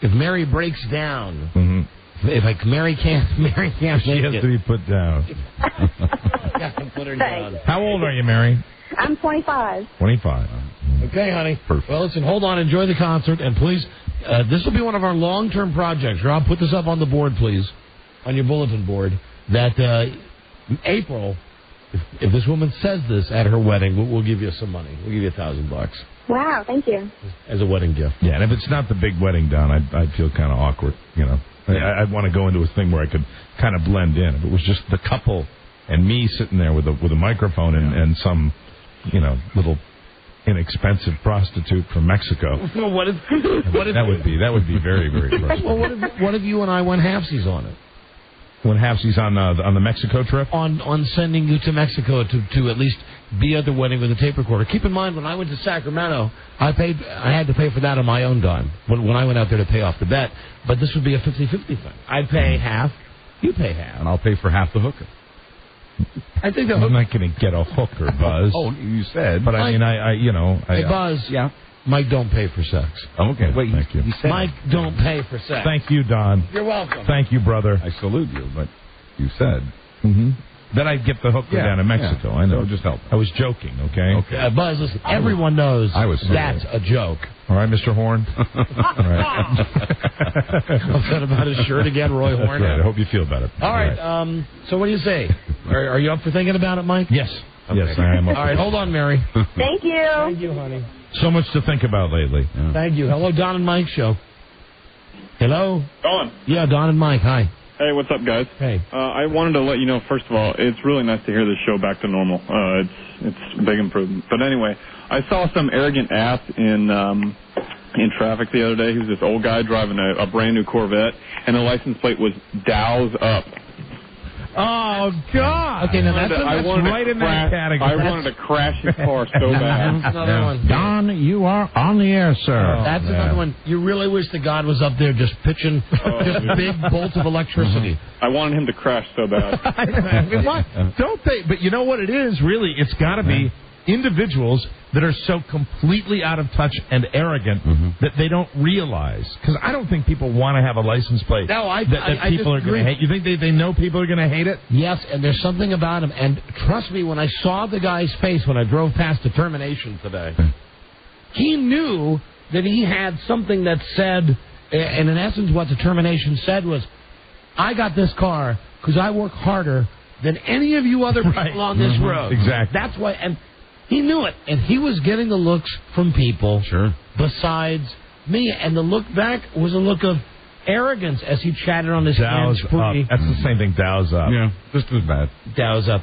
if Mary breaks down?
Mm-hmm.
If Mary can't
she has to be put down.
Put her down.
How old are you, Mary?
I'm 25.
25.
Okay, honey.
Perfect.
Well, listen, hold on. Enjoy the concert. And please, this will be one of our long-term projects. Rob, put this up on the board, please, on your bulletin board, that April, if this woman says this at her wedding, we'll give you some money. We'll give you $1,000.
Wow, thank you.
As a wedding gift.
Yeah, and if it's not the big wedding, Don, I'd feel kind of awkward, I'd want to go into a thing where I could kind of blend in. If it was just the couple and me sitting there with a microphone and some, little inexpensive prostitute from Mexico.
Well, what if
that would be very, very frustrating.
Well, what if you and I went halfsies on it?
When halfsies on the Mexico trip?
On sending you to Mexico to at least be at the wedding with a tape recorder. Keep in mind, when I went to Sacramento, I had to pay for that on my own dime when I went out there to pay off the bet. But this would be a 50-50 thing. I'd pay half, you pay half.
And I'll pay for half the hooker.
I think
I'm not going to get a hooker, Buzz.
Oh, you said.
But I mean,
Hey, Buzz.
Yeah.
Mike, don't pay for sex.
Okay.
Wait, thank you.
Mike, don't pay for sex.
Thank you, Don.
You're welcome.
Thank you, brother.
I salute you, but you said.
Mm-hmm. That I'd get the hooker down in Mexico.
Yeah.
I know.
So just help.
I was joking, okay?
Buzz, listen, everyone knows that's a joke.
All right, Mr. Horn? All right.
Upset about his shirt again, Roy Horn?
Right. I hope you feel better.
All right. So what do you say? Are you up for thinking about it, Mike?
Yes.
Okay.
Yes, I am.
All right, hold on, Mary.
Thank you.
Thank you, honey.
So much to think about lately.
Yeah. Thank you. Hello, Don and Mike show. Hello?
Don.
Yeah, Don and Mike. Hi.
Hey, what's up, guys?
Hey.
I wanted to let you know, first of all, it's really nice to hear this show back to normal. It's a big improvement. But anyway, I saw some arrogant ass in traffic the other day. He was this old guy driving a brand new Corvette, and the license plate was Dow's Up.
Oh, God.
Okay, now that's
right in that category.
I wanted to crash his car so bad.
That's another one.
Don, you are on the air, sir.
That's another one. You really wish that God was up there just pitching just big bolts of electricity.
I wanted him to crash so bad.
Don't they? But you know what it is, really? It's got to be individuals that are so completely out of touch and arrogant that they don't realize. Because I don't think people want to have a license plate that people are going to hate. You think they know people are going to hate it?
Yes, and there's something about him. And trust me, when I saw the guy's face when I drove past the termination today, he knew that he had something that said, and in essence what the termination said was, I got this car because I work harder than any of you other people on this road.
Exactly.
That's why, and he knew it, and he was getting the looks from people besides me, and the look back was a look of arrogance as he chatted on his hands.
Dow's up. That's the same thing. Dow's up.
Yeah, just as bad.
Dow's up.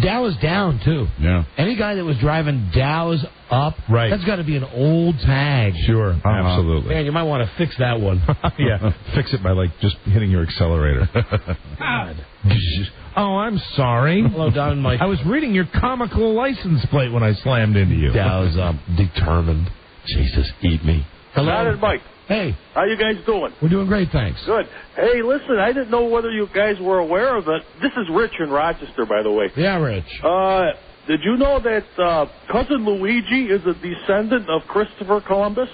Dow is down, too.
Yeah.
Any guy that was driving Dow's up, that's got to be an old tag.
Sure, absolutely.
Man, you might want to fix that one.
Yeah, fix it by, just hitting your accelerator.
God.
Oh, I'm sorry.
Hello, Don and Mike.
I was reading your comical license plate when I slammed into you.
Dow's up, determined. Jesus, eat me. Hello?
Don and Mike.
Hey.
How you guys doing?
We're doing great, thanks.
Good. Hey, listen, I didn't know whether you guys were aware of it. This is Rich in Rochester, by the way.
Yeah, Rich.
Did you know that Cousin Luigi is a descendant of Christopher Columbus?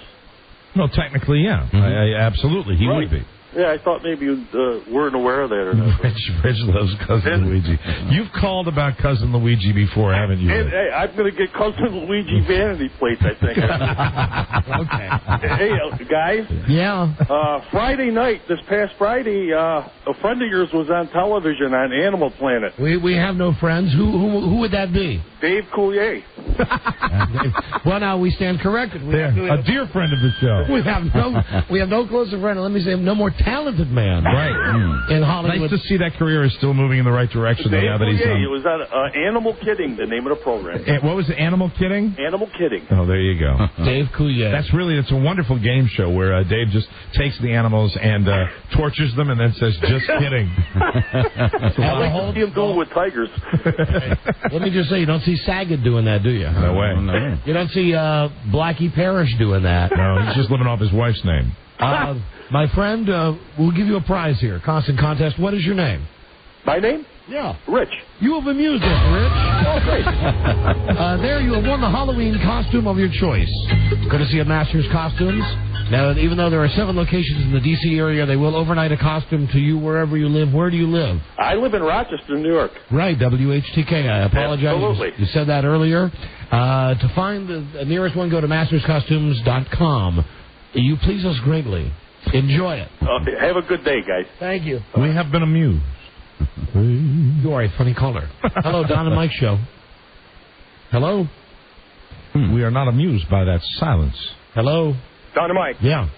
No, technically, yeah. Absolutely, he would be.
Yeah, I thought maybe you weren't aware of that or not.
Rich loves Cousin Luigi. You've called about Cousin Luigi before, haven't you?
And, hey, I'm going to get Cousin Luigi vanity plates, I think.
Okay.
Hey, guys.
Yeah.
Friday night, this past Friday, a friend of yours was on television on Animal Planet.
We have no friends. Who would that be?
Dave Coulier.
Well, now we stand corrected.
A dear friend of the show.
We have no closer friend. Let me say, no more talented man.
Right.
In Hollywood.
Nice to see that career is still moving in the right direction.
Dave
now that he's
Coulier. It was on Animal Kidding, the name of the program.
What was it? Animal Kidding?
Animal Kidding.
Oh, there you go.
Dave Coulier.
It's a wonderful game show where Dave just takes the animals and tortures them and then says, just kidding.
I like to see him do it with tigers.
Let me just say, you don't see Saget doing that, do you?
No way.
No.
You don't see Blackie Parrish doing that.
No, he's just living off his wife's name.
My friend, we'll give you a prize here. Constant contest. What is your name?
My name? Yeah. Rich.
You have amused us, Rich.
Oh, great.
There you have won the Halloween costume of your choice. Courtesy of Masters Costumes. Now, even though there are 7 locations in the D.C. area, they will overnight a costume to you wherever you live. Where do you live?
I live in Rochester, New York.
Right, WHTK. I apologize.
Absolutely.
You said that earlier. To find the nearest one, go to masterscostumes.com. You please us greatly. Enjoy it.
Have a good day, guys.
Thank you.
We have been amused.
You are a funny caller. Hello, Don and Mike show. Hello?
We are not amused by that silence.
Hello?
Don and Mike.
Yeah.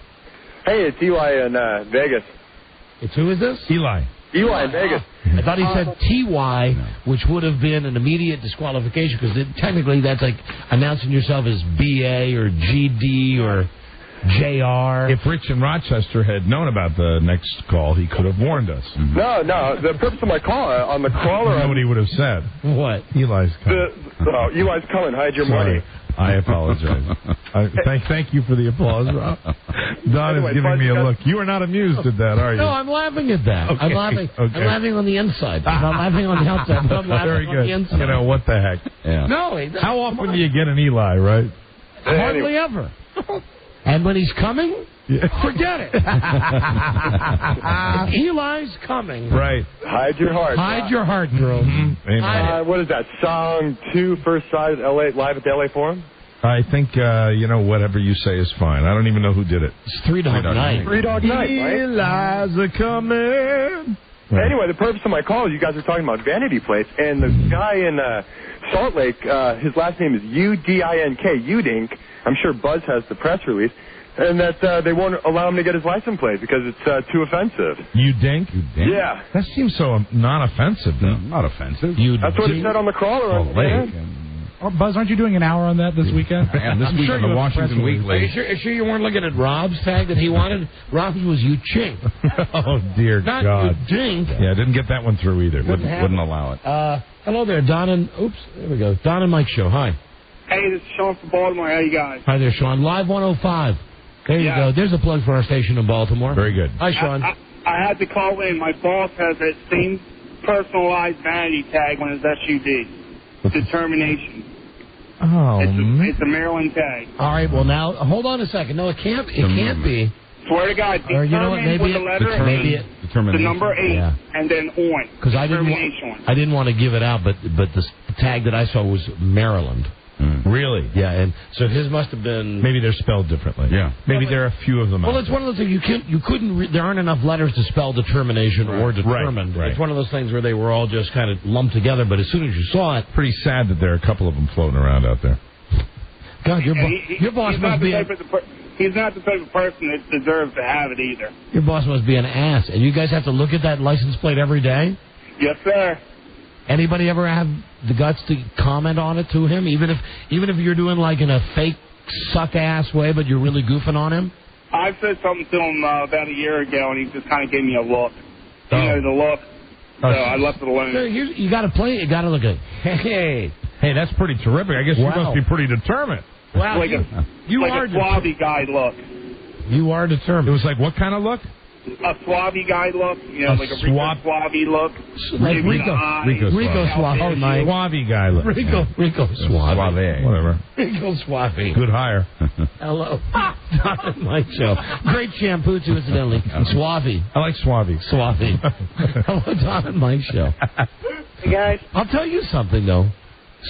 Hey, it's Eli in Vegas.
It's who is this?
Eli
in Vegas.
I thought he said TY, which would have been an immediate disqualification, because technically that's like announcing yourself as BA or GD or JR.
If Rich in Rochester had known about the next call, he could have warned us.
No, the purpose of my call on the caller.
You know what he would have said.
What?
Eli's coming.
Eli's coming. Hide your money.
I apologize. Thank you for the applause, Rob. Don is giving me a look. You are not amused at that, are you?
No, I'm laughing at that.
Okay.
I'm laughing.
Okay.
I'm laughing on the inside. I'm not laughing on the outside. But I'm laughing
Very good.
on the inside.
You know what the heck?
Yeah.
No.
How often do you get an Eli, right?
Hardly ever. And when he's coming, forget it. If Eli's coming.
Right.
Hide your heart.
Hide your heart, girls.
Amen.
What is that? Song 2, first side, live at the LA Forum?
I think, whatever you say is fine. I don't even know who did it.
It's Three Dog Night.
Three Dog Night, right?
Eli's a coming.
Anyway, the purpose of my call is you guys are talking about vanity plates, and the guy in Salt Lake, his last name is Udink, Udink. I'm sure Buzz has the press release, and that they won't allow him to get his license plate because it's too offensive.
Udink?
Yeah.
That seems so non-offensive, though.
Not offensive.
That's what it said on the crawler.
Buzz, aren't you doing an hour on that this weekend?
And this week on the Washington Weekly.
Are you sure you weren't looking at Rob's tag that he wanted? Rob's was Chink.
Oh, dear
Not
God.
Chink.
Yeah, I didn't get that one through either. Wouldn't allow it.
Hello there, Don and... Oops, there we go. Don and Mike Show. Hi.
Hey, this is Sean from Baltimore. How you guys?
Hi there, Sean. Live 105. There you go. There's a plug for our station in Baltimore.
Very good.
Hi, Sean.
I had to call in. My boss has that same personalized vanity tag on his SUV. Determination.
Oh,
it's a Maryland tag.
All right, well, now, hold on a second. No, it can't be.
Swear to God,
or you know what, maybe
with the letter the number 8, and then on.
Because I didn't want to give it out, but the tag that I saw was Maryland.
Really?
Yeah, and so his must have been...
Maybe they're spelled differently.
Yeah.
Maybe there are a few of them
Well,
out
it's one of those things you couldn't... there aren't enough letters to spell determination or determined.
Right.
It's one of those things where they were all just kind of lumped together, but as soon as you saw it...
Pretty sad that there are a couple of them floating around out there.
God, your boss must be...
He's not the type of person that deserves to have it either.
Your boss must be an ass. And you guys have to look at that license plate every day?
Yes, sir.
Anybody ever have the guts to comment on it to him, even if you're doing like in a fake suck ass way, but you're really goofing on him?
I said something to him about a year ago, and he just kind of gave me a look. You know, the look. So I left it alone.
So you got to play. You got to look at. Hey,
that's pretty terrific. I guess you must be pretty determined.
Wow,
like a swabby guy look.
You are determined.
It was like what kind of look?
A swabby guy look, like a swabby look.
Like Rico Suave.
Oh, nice. Suave guy look.
Rico Suave.
Whatever.
Rico Suave.
Good hire.
Hello. Don and Mike Show. Great shampoo, too, incidentally. Suave.
I like Suave.
Hello, Don and Mike Show.
Hey, guys.
I'll tell you something, though.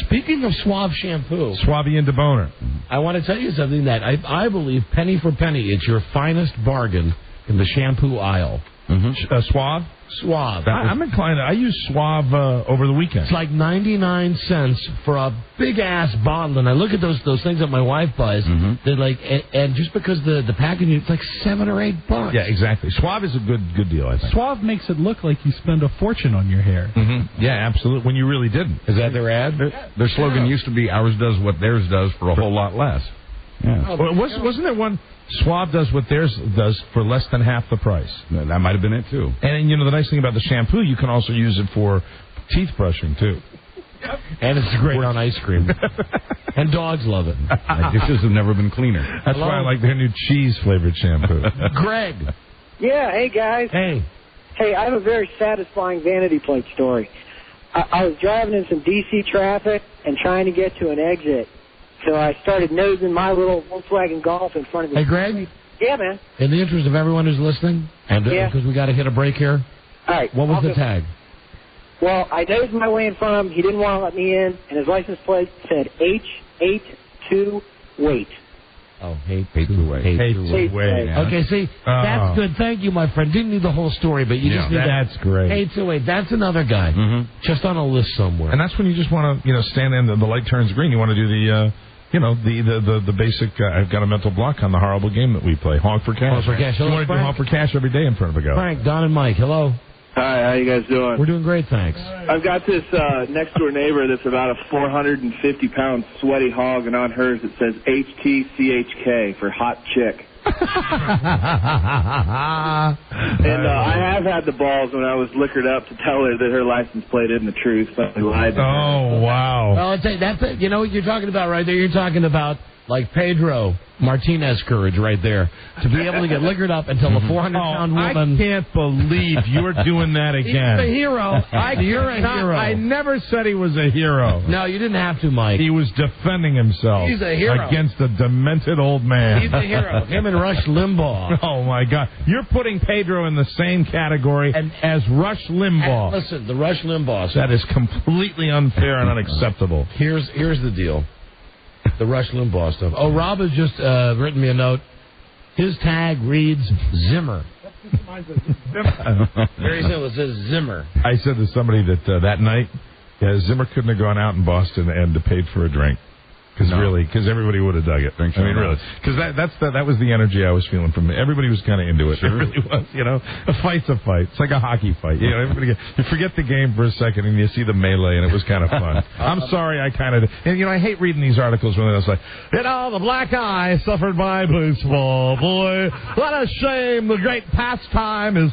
Speaking of Suave shampoo.
Suave and DeBoner.
I want to tell you something that I believe, penny for penny, it's your finest bargain in the shampoo aisle.
Suave?
Suave.
I'm inclined. I use Suave over the weekend.
It's like 99 cents for a big ass bottle, and I look at those things that my wife buys. They're like, and just because the packaging, it's like $7 or $8.
Yeah, exactly. Suave is a good deal, I think.
Suave makes it look like you spend a fortune on your hair.
Yeah, absolutely. When you really didn't.
Is that their ad?
Their slogan used to be "Ours does what theirs does for a whole lot less."
Yeah. Wasn't there one? Suave does what theirs does for less than half the price.
That might have been it, too.
And, the nice thing about the shampoo, you can also use it for teeth brushing, too.
And it's great on ice cream. And dogs love it.
My dishes have never been cleaner.
That's why I like their new cheese-flavored shampoo.
Greg.
Yeah, hey, guys.
Hey,
I have a very satisfying vanity plate story. I was driving in some D.C. traffic and trying to get to an exit. So I started nosing my little Volkswagen Golf in front of the...
Hey, Greg?
Yeah, man.
In the interest of everyone who's listening, and because we got to hit a break here,
all right.
What was the tag?
Well, I nosed my way in front of him. He didn't want to let me in, and his license plate said H82 wait.
Oh, hate to wait. Okay, see, that's good. Thank you, my friend. Didn't need the whole story, but you just need that.
That's great.
Hate to wait. That's another guy. Just on a list somewhere.
And that's when you just want to, stand in, the light turns green. You want to do the basic, I've got a mental block on the horrible game that we play, Honk for Cash.
Honk for Cash.
You
Hello,
want to do
Frank?
Honk for Cash every day in front of a go.
Frank, Don, and Mike, hello.
Hi, how you guys doing?
We're doing great, thanks.
I've got this next-door neighbor that's about a 450-pound sweaty hog, and on hers it says HTCHK for hot chick. And I have had the balls when I was liquored up to tell her that her license plate isn't the truth, but I lied to her.
Oh, wow.
Well, I'll tell you, that's it. You know what you're talking about right there? You're talking about, like, Pedro Martinez courage right there. To be able to get liquored up and tell a 400-pound woman...
I can't believe you're doing that again.
He's a hero. You're a hero.
I never said he was a hero.
No, you didn't have to, Mike.
He was defending himself.
He's a hero.
Against a demented old man.
He's a hero. Him and Rush Limbaugh.
Oh, my God. You're putting Pedro in the same category as Rush Limbaugh.
And listen, the Rush Limbaugh stuff.
That is completely unfair and unacceptable.
Here's the deal. The Rush Limbaugh stuff. Oh, Rob has just written me a note. His tag reads Zimmer. Very simple. It says Zimmer.
I said to somebody that that night, Zimmer couldn't have gone out in Boston and paid for a drink. Because everybody would have dug it. Really. Because that was the energy I was feeling from it. Everybody was kind of into it. Sure. It really was, A fight's a fight. It's like a hockey fight. You forget the game for a second and you see the melee, and it was kind of fun. I'm sorry, I hate reading these articles when it's like, the black eye suffered by baseball. Boy, what a shame. The great pastime is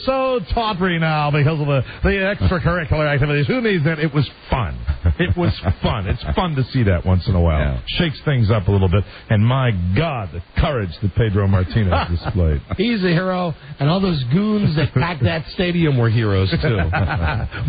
so tawdry now because of the extracurricular activities. Who needs that? It was fun. It was fun. It's fun to see that once in a while. Yeah. Shakes things up a little bit. And my God, the courage that Pedro Martinez displayed.
He's a hero, and all those goons that packed that stadium were heroes, too.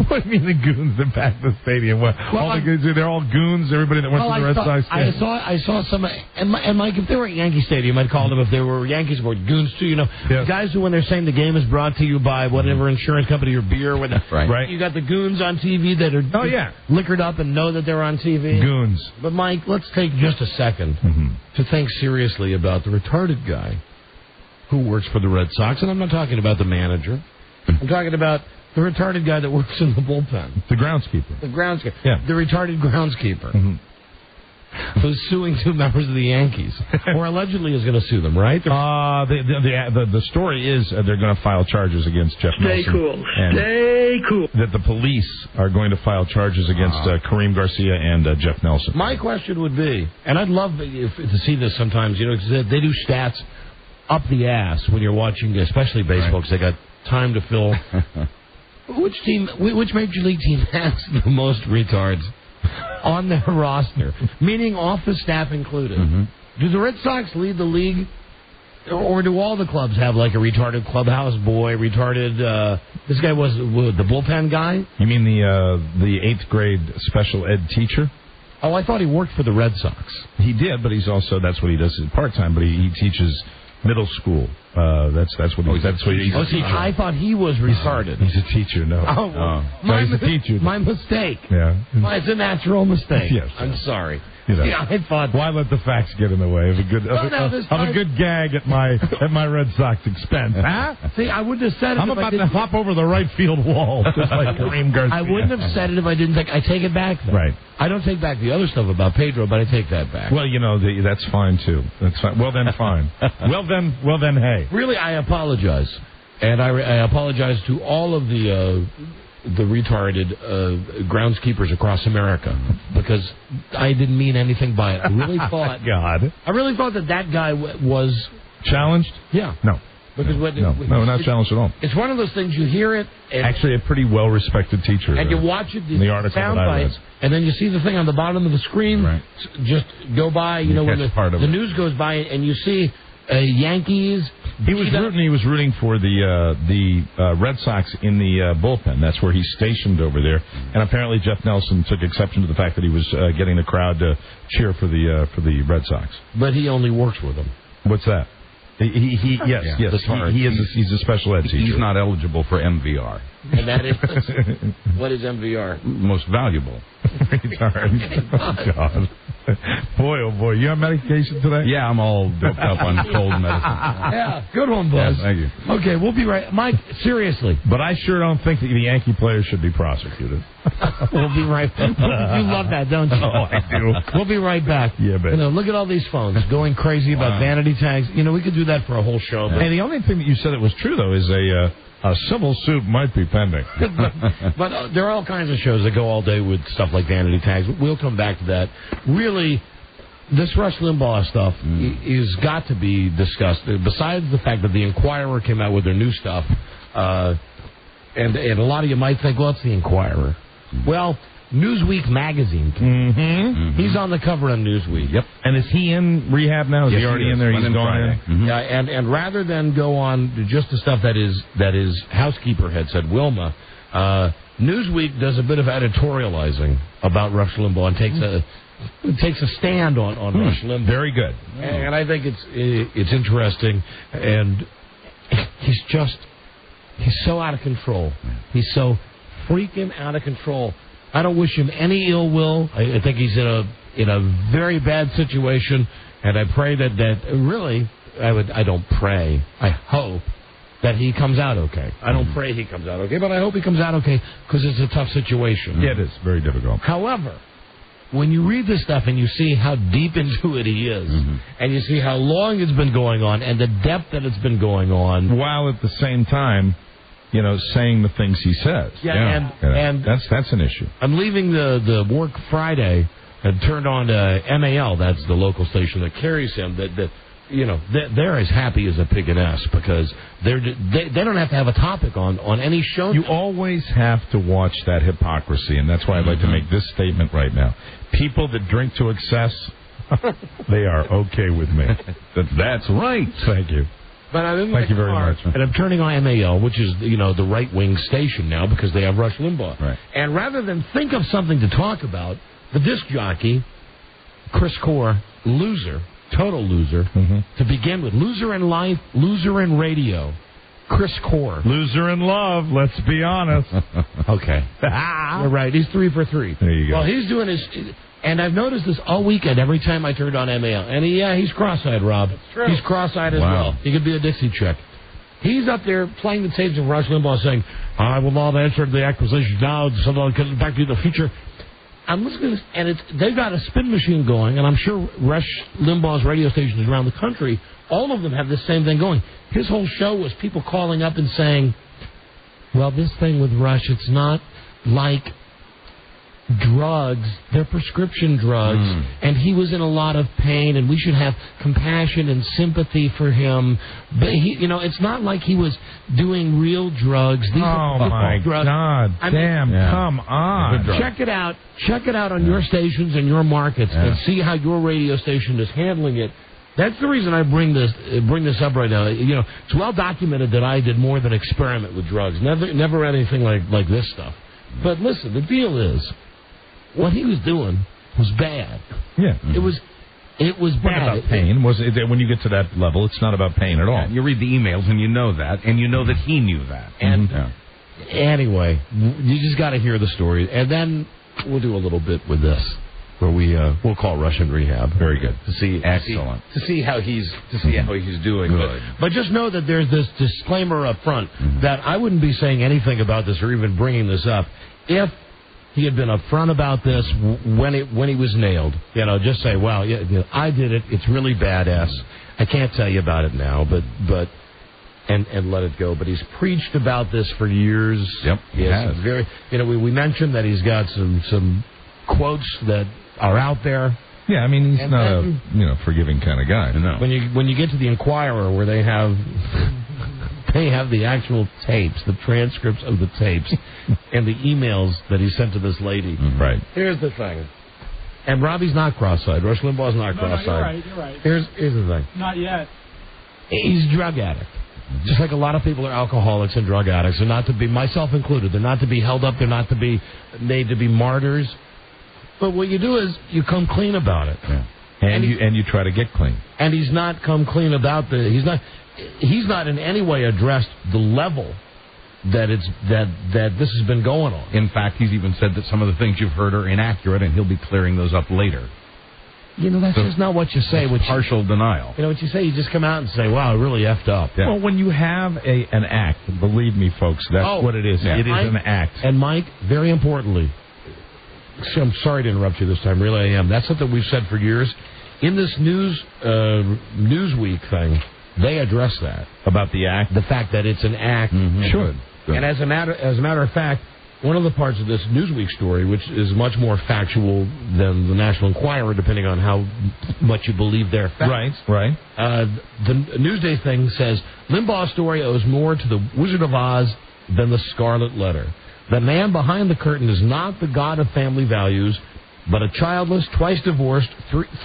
What do you mean the goons that packed the stadium? They're all goons, everybody that went to the Red Sox game?
I saw some, and Mike, if they were at Yankee Stadium, I'd call them, if they were Yankees, were goons, too. The guys who, when they're saying the game is brought to you by whatever insurance company or beer, right. You got the goons on TV that are liquored up and know that they're on TV.
Goons.
But, Mike, let's take just a second to think seriously about the retarded guy who works for the Red Sox. And I'm not talking about the manager. I'm talking about the retarded guy that works in the bullpen.
The groundskeeper.
Yeah. The retarded groundskeeper. Who's suing two members of the Yankees, or allegedly is going to sue them, right?
The story is they're going to file charges against Jeff Nelson.
Stay cool.
That the police are going to file charges against Kareem Garcia and Jeff Nelson.
My question would be, and I'd love to see this sometimes, because they do stats up the ass when you're watching, especially baseball, because they got time to fill. Which major league team has the most retards on their roster, meaning office staff included? Do the Red Sox lead the league, or do all the clubs have like a retarded clubhouse boy, retarded? This guy was the bullpen guy.
You mean the 8th grade special ed teacher?
Oh, I thought he worked for the Red Sox.
He did, but that's what he does part time. But he teaches middle school. That's what he's a teacher.
I thought he was retarded.
He's a teacher. No. He's a teacher.
My mistake.
Yeah.
It's a natural mistake.
Yes.
I'm sorry.
I thought, why let the facts get in the way of a good gag at my Red Sox expense? Huh?
See, I wouldn't have said it.
I'm about to hop over the right field wall just like Kareem Garcia.
I wouldn't have said it if I didn't think. I take it back, though.
Right.
I don't take back the other stuff about Pedro, but I take that back.
Well, that's fine too. That's fine. Well then, fine. well then, hey.
Really, I apologize, and I apologize to all of the retarded groundskeepers across America, because I didn't mean anything by it. I really thought I really thought that guy was
challenged.
Yeah.
No.
Because
not challenged at all.
It's one of those things you hear it.
Actually, a pretty well-respected teacher.
And you watch it,
in the article
sound
that I read.
bites, and then you see the thing on the bottom of the screen just go by. When the news goes by, and you see Yankees.
He was rooting for the Red Sox in the bullpen. That's where he's stationed over there. And apparently Jeff Nelson took exception to the fact that he was getting the crowd to cheer for the Red Sox.
But he only works with them.
What's that? He's a special ed teacher.
He's not eligible for MVR.
And that is what is MVR?
Most valuable.
Retard. Oh God. Boy, oh boy, you on medication today?
Yeah, I'm all doped up on cold medicine.
Yeah, good one, Buzz.
Yeah, thank you.
Okay, we'll be right. Mike, seriously.
But I sure don't think that the Yankee players should be prosecuted.
We'll be right back. You love that, don't you?
Oh, I do.
We'll be right back.
Yeah, baby.
Look at all these phones going crazy about vanity tags. We could do that for a whole show. But...
Hey, the only thing that you said that was true, though, is a civil suit might be pending.
but there are all kinds of shows that go all day with stuff like vanity tags. We'll come back to that. Really, this Rush Limbaugh stuff is got to be discussed. Besides the fact that the Inquirer came out with their new stuff, and a lot of you might think, well, it's the Inquirer. Well, Newsweek magazine. He's on the cover of Newsweek.
Yep. And is he in rehab now? Is he already in there? He's gone in.
Yeah, and rather than go on just the stuff that his housekeeper had said, Wilma, Newsweek does a bit of editorializing about Rush Limbaugh and takes a stand on Rush Limbaugh.
Very good.
And I think it's interesting, and he's so out of control. He's so freaking out of control. I don't wish him any ill will. I think he's in a very bad situation, and I pray that really, I don't pray. I hope that he comes out okay. I don't pray he comes out okay, but I hope he comes out okay because it's a tough situation.
Yeah, it is very difficult.
However, when you read this stuff and you see how deep into it he is, and you see how long it's been going on and the depth that it's been going on,
while at the same time, saying the things he says.
Yeah. And
that's an issue.
I'm leaving the work Friday and turned on to MAL. That's the local station that carries him. They're as happy as a pig in S because they don't have to have a topic on any show.
You always have to watch that hypocrisy, and that's why I'd like to make this statement right now. People that drink to excess, they are okay with me. That's right. Thank you.
But I'm in
Thank you very much.
And I'm turning on MAL, which is, the right-wing station now because they have Rush Limbaugh.
Right.
And rather than think of something to talk about, the disc jockey, Chris Core, total loser, to begin with. Loser in life, loser in radio. Chris Core.
Loser in love, let's be honest.
Okay. You're right. He's 3 for 3.
There you go.
Well, he's doing his... And I've noticed this all weekend every time I turned on MAL. And he's cross-eyed, Rob.
True.
He's cross-eyed as well. He could be a Dixie chick. He's up there playing the tapes of Rush Limbaugh saying, I will not answer the acquisition now. Someone can back to the future. I'm listening to this, and they've got a spin machine going, and I'm sure Rush Limbaugh's radio stations around the country, all of them have this same thing going. His whole show was people calling up and saying, well, this thing with Rush, it's not like drugs, they're prescription drugs, and he was in a lot of pain, and we should have compassion and sympathy for him. But it's not like he was doing real drugs. These
oh my
drugs.
God! Come on!
Check it out. Check it out on your stations and your markets, and see how your radio station is handling it. That's the reason I bring this up right now. It's well documented that I did more than experiment with drugs. Never anything like this stuff. But listen, the deal is, what he was doing was bad.
Yeah.
It was bad.
About pain. When you get to that level, it's not about pain at all.
Yeah, you read the emails and you know that, and you know that he knew that.
And anyway, you just got to hear the story, and then we'll do a little bit with this, where we'll call Russian Rehab.
Very good.
To see
excellent
to see how he's doing.
Good.
But just know that there's this disclaimer up front that I wouldn't be saying anything about this or even bringing this up if he had been upfront about this when he was nailed. Just say, well, I did it. It's really badass. I can't tell you about it now, but and let it go. But he's preached about this for years.
Yep.
He has very. We mentioned that he's got some quotes that are out there.
Yeah, I mean, he's not a forgiving kind of guy. No.
When you get to the Inquirer, where they have the actual tapes, the transcripts of the tapes, and the emails that he sent to this lady.
Right.
Here's the thing. And Robbie's not cross-eyed. Rush Limbaugh's not cross-eyed.
You're right.
Here's the thing.
Not yet.
He's a drug addict. Just like a lot of people are alcoholics and drug addicts. They're not to be, myself included, they're not to be held up. They're not to be made to be martyrs. But what you do is you come clean about it.
Yeah. And you try to get clean.
And he's not come clean about he's not in any way addressed the level that this has been going on.
In fact, he's even said that some of the things you've heard are inaccurate, and he'll be clearing those up later.
That's just not what you say.
Partial denial.
What you say, you just come out and say, wow, I really effed up.
Yeah. Well, when you have an act, believe me, folks, that's what it is. Yeah. It is an act.
And, Mike, very importantly, I'm sorry to interrupt you this time. Really, I am. That's something we've said for years. In this Newsweek thing, they address that.
About the act?
The fact that it's an act.
Sure.
And as a matter of fact, one of the parts of this Newsweek story, which is much more factual than the National Enquirer, depending on how much you believe their facts.
Right.
The Newsday thing says, Limbaugh's story owes more to the Wizard of Oz than the Scarlet Letter. The man behind the curtain is not the god of family values, but a childless, twice divorced,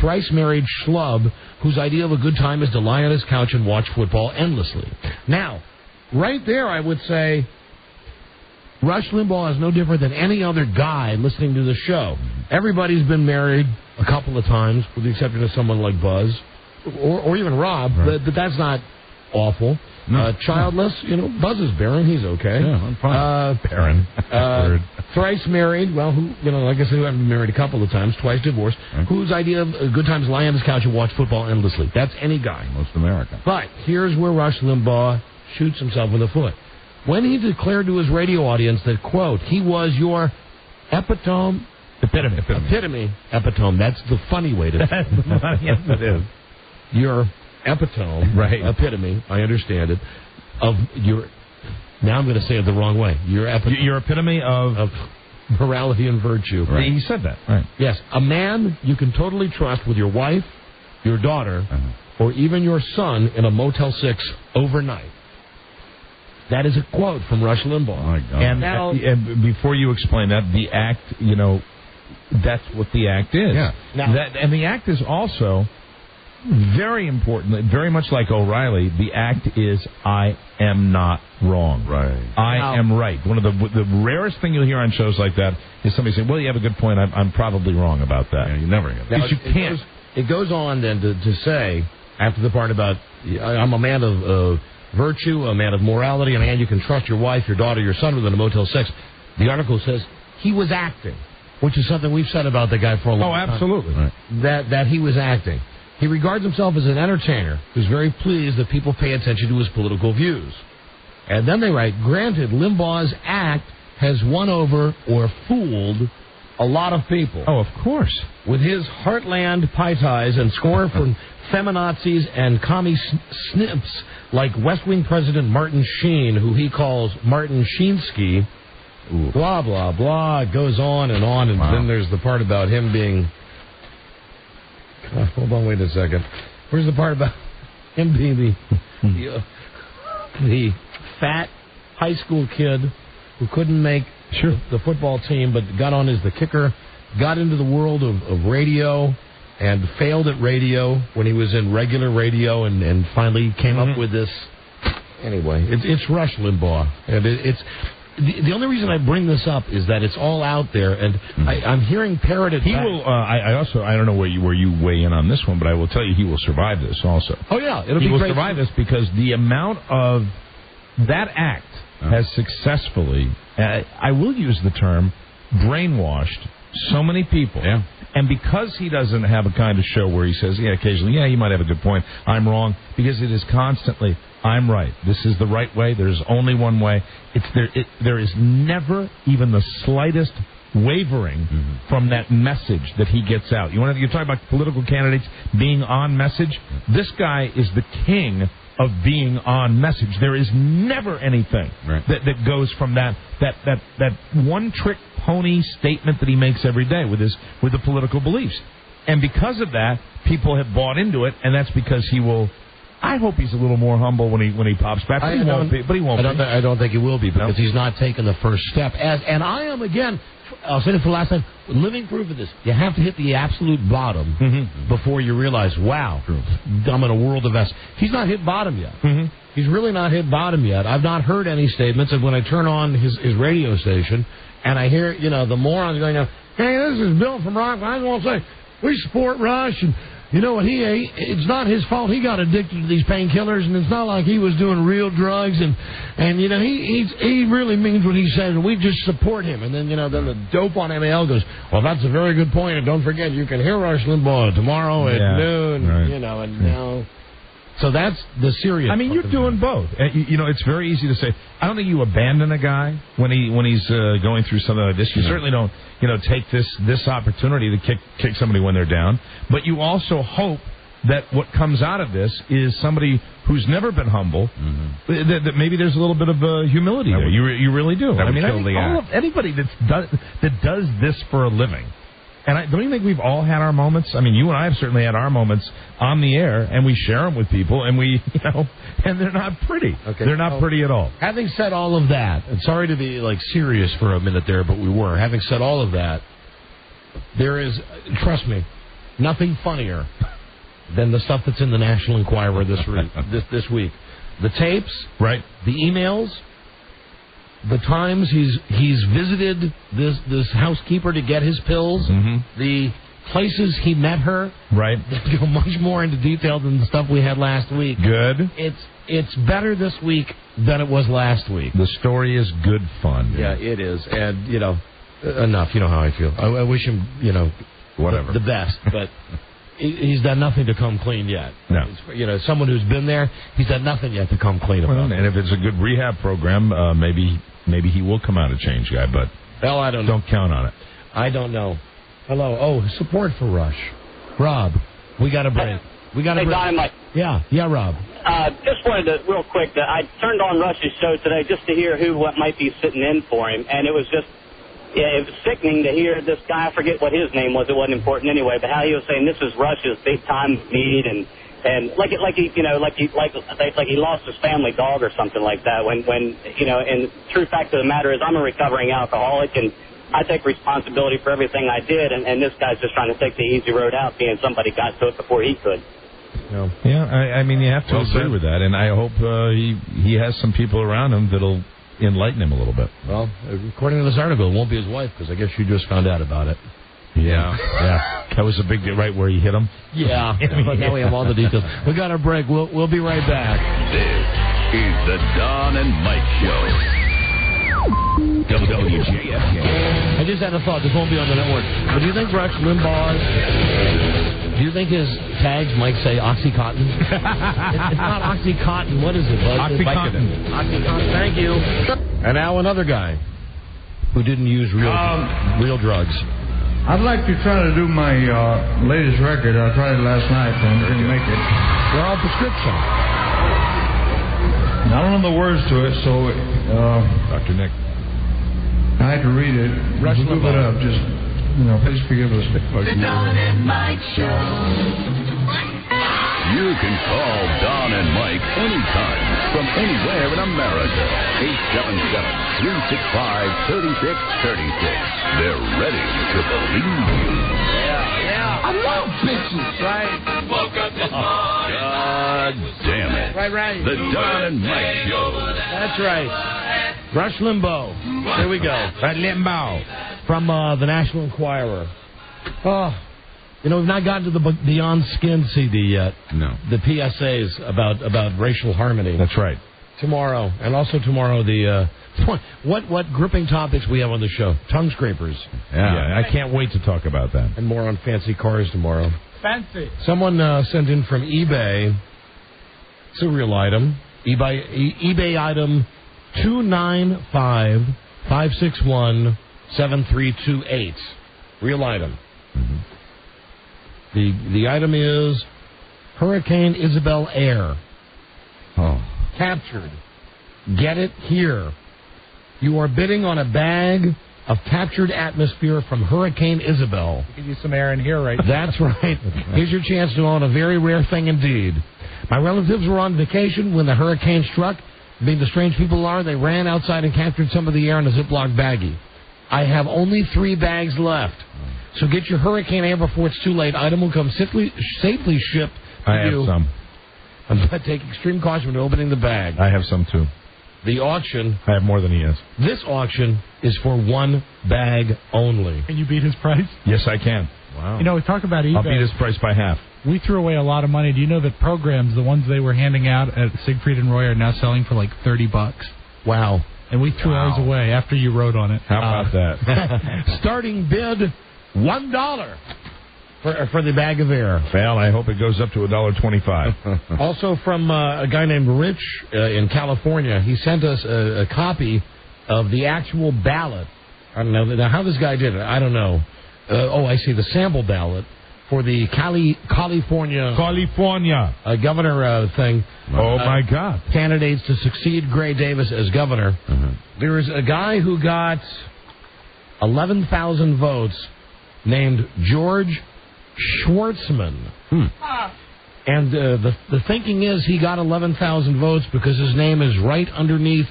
thrice married schlub whose idea of a good time is to lie on his couch and watch football endlessly. Now, right there, I would say Rush Limbaugh is no different than any other guy listening to the show. Everybody's been married a couple of times, with the exception of someone like Buzz, or even Rob, but that's not awful.
No.
Childless, Buzz is barren, he's okay.
Yeah, I'm fine.
Barren.
Thrice married, well, like I said, who haven't been married a couple of times, twice divorced, whose idea of a good time is lie on his couch and watch football endlessly. That's any guy.
Most American.
But here's where Rush Limbaugh shoots himself in the foot. When he declared to his radio audience that, quote, he was your epitome. That's the funny way to say it.
Yes, it is.
Your epitome, epitome, I understand it, of your, now I'm going to say it the wrong way, your
epitome of
morality and virtue.
Right. He said that, right.
Yes, a man you can totally trust with your wife, your daughter, or even your son in a Motel 6 overnight. That is a quote from Rush Limbaugh.
Oh, my God.
And before you explain that, the act, that's what the act is.
Yeah.
And the act is also very important, very much like O'Reilly, the act is I am not wrong.
Right.
I am right. One of the rarest thing you'll hear on shows like that is somebody saying, well, you have a good point. I'm probably wrong about that.
Yeah, you never hear that.
Now,
you can't.
It goes on then to say, after the part about I'm a man of virtue, a man of morality, a man you can trust your wife, your daughter, your son within a Motel 6, the article says he was acting, which is something we've said about the guy for a long time.
Oh, absolutely.
Right.
That he was acting. He regards himself as an entertainer who's very pleased that people pay attention to his political views. And then they write, granted, Limbaugh's act has won over or fooled a lot of people.
Oh, of course.
With his heartland pie-ties and scorn from feminazis and commie snips like West Wing President Martin Sheen, who he calls Martin Sheensky, blah, blah, blah. It goes on, and then there's the part about him being... hold on, wait a second. Where's the part about him being the fat high school kid who couldn't make the football team, but got on as the kicker, got into the world of radio, and failed at radio when he was in regular radio, and finally came up with this. Anyway, it's Rush Limbaugh, and it's... The only reason I bring this up is that it's all out there, and I'm hearing parroted.
He will. I don't know where you weigh in on this one, but I will tell you he will survive this also.
Oh yeah,
he will survive this because the amount of that act has successfully, I will use the term, brainwashed so many people.
Yeah.
And because he doesn't have a kind of show where he says, occasionally, you might have a good point, I'm wrong, because it is constantly, I'm right. This is the right way. There's only one way. There is never even the slightest wavering from that message that he gets out. You're talking about political candidates being on message? This guy is the king of being on message. There is never anything that goes from that one trick pony statement that he makes every day with the political beliefs. And because of that, people have bought into it, and that's because he will. I hope he's a little more humble when he pops back, but he won't be.
I don't think he will be, because he's not taking the first step. And I am, again, I'll say it for the last time, living proof of this. You have to hit the absolute bottom before you realize, wow, I'm in a world of mess. He's not hit bottom yet. He's really not hit bottom yet. I've not heard any statements. And when I turn on his radio station and I hear, the morons going, hey, this is Bill from Rock. I just want to say, we support Rush, and You know what he ate? It's not his fault. He got addicted to these painkillers, and it's not like he was doing real drugs. And you know, he really means what he says, and we just support him. And then, you know, then the dope on MAL goes, well, that's a very good point, and don't forget, you can hear Rush Limbaugh tomorrow at noon,
right.
you know, and now... So that's the serious...
I mean, you're doing both. You know, it's very easy to say, I don't think you abandon a guy when he's going through something like this. You certainly don't, you know, take this opportunity to kick somebody when they're down. But you also hope that what comes out of this is somebody who's never been humble, that maybe there's a little bit of humility there. You really do. I mean, I think anybody that does this for a living... And don't you think we've all had our moments? I mean, you and I have certainly had our moments on the air, and we share them with people, and and they're not pretty. Okay. They're not pretty at all.
Having said all of that, and sorry to be like serious for a minute there, but we were. Having said all of that, there is, trust me, nothing funnier than the stuff that's in the National Enquirer this week. The tapes, right? The emails. The times he's visited this housekeeper to get his pills, the places he met her, right? They go much more into detail than the stuff we had last week.
Good.
It's better this week than it was last week.
The story is good fun.
Yeah, it is, and you know, enough. You know how I feel. I wish him, you know, whatever the best, but. He's done nothing to come clean yet. No. You know, someone who's been there, he's done nothing yet to come clean about it.
And if it's a good rehab program, maybe he will come out a change guy, but
well, I don't know.
Don't count on it.
I don't know. Hello. Oh, support for Rush. Rob, we got a break. We got a break.
Dynamite.
Yeah, Rob.
Just wanted to, real quick, I turned on Rush's show today just to hear who might be sitting in for him, and it was just... Yeah, it was sickening to hear this guy. I forget what his name was. It wasn't important anyway. But how he was saying this is Rush's big time meet, and like he lost his family dog or something like that. When you know, and the true fact of the matter is, I'm a recovering alcoholic, and I take responsibility for everything I did. And this guy's just trying to take the easy road out, being somebody got to it before he could.
Yeah, I mean, you have to agree with that, and I hope he has some people around him that'll enlighten him a little bit.
Well, according to this article, it won't be his wife, because I guess you just found out about it.
Yeah. That was a big deal, right, where he hit him?
Yeah, but now we have all the details. We got a break. We'll be right back.
This is the Don and Mike Show. WJFK.
I just had a thought. This won't be on the network. But do you think Rush Limbaugh... Do you think his tags might say Oxycontin? It's not Oxycontin. What is it, Bud?
Oxycontin.
Oxycontin. Thank you. And now another guy who didn't use real drugs.
I'd like to try to do my latest record. I tried it last night and didn't make it.
They're all prescription.
I don't know the words to it, so...
Dr. Nick.
I had to read it.
Rush
it up. Just, please forgive us.
The Don and Mike Show. You can call Don and Mike anytime from anywhere in America. 877-365-3636. They're ready to believe you.
Yeah. I love bitches.
Right.
Woke up this morning.
God damn it.
Right.
The Don and Mike Show.
That's right. Rush Limbaugh. Here we go.
Right, Limbaugh.
From the National Enquirer. Oh, we've not gotten to the Beyond Skin CD yet.
No.
The PSAs about racial harmony.
That's right.
Tomorrow. And also tomorrow the... What gripping topics we have on the show? Tongue scrapers.
Yeah, I can't wait to talk about that.
And more on fancy cars tomorrow.
Fancy.
Someone sent in from eBay. It's a real item. eBay item 295-561-7328. Real item. Mm-hmm. The item is Hurricane Isabel Air.
Oh.
Captured. Get it here. You are bidding on a bag of captured atmosphere from Hurricane Isabel.
Give you some air in here right now.
That's right. Here's your chance to own a very rare thing indeed. My relatives were on vacation when the hurricane struck. Being the strange people are, they ran outside and captured some of the air in a Ziploc baggie. I have only 3 bags left. So get your hurricane air before it's too late. Item will come safely shipped to you.
I have some.
But take extreme caution when opening the bag.
I have some too.
The auction...
I have more than he has.
This auction is for 1 bag only.
Can you beat his price?
Yes, I can. Wow.
You know, we talk about eBay.
I'll beat his price by half.
We threw away a lot of money. Do you know that programs, the ones they were handing out at Siegfried and Roy, are now selling for like $30?
Wow.
And we threw ours away after you wrote on it.
How about that?
Starting bid $1 for the bag of air.
Well, I hope it goes up to $1.25.
Also from a guy named Rich in California. He sent us a copy of the actual ballot. I don't know now how this guy did it. I don't know. I see the sample ballot for the California governor thing.
Oh, my God.
Candidates to succeed Gray Davis as governor. There is a guy who got 11,000 votes named George Schwartzman. And the thinking is he got 11,000 votes because his name is right underneath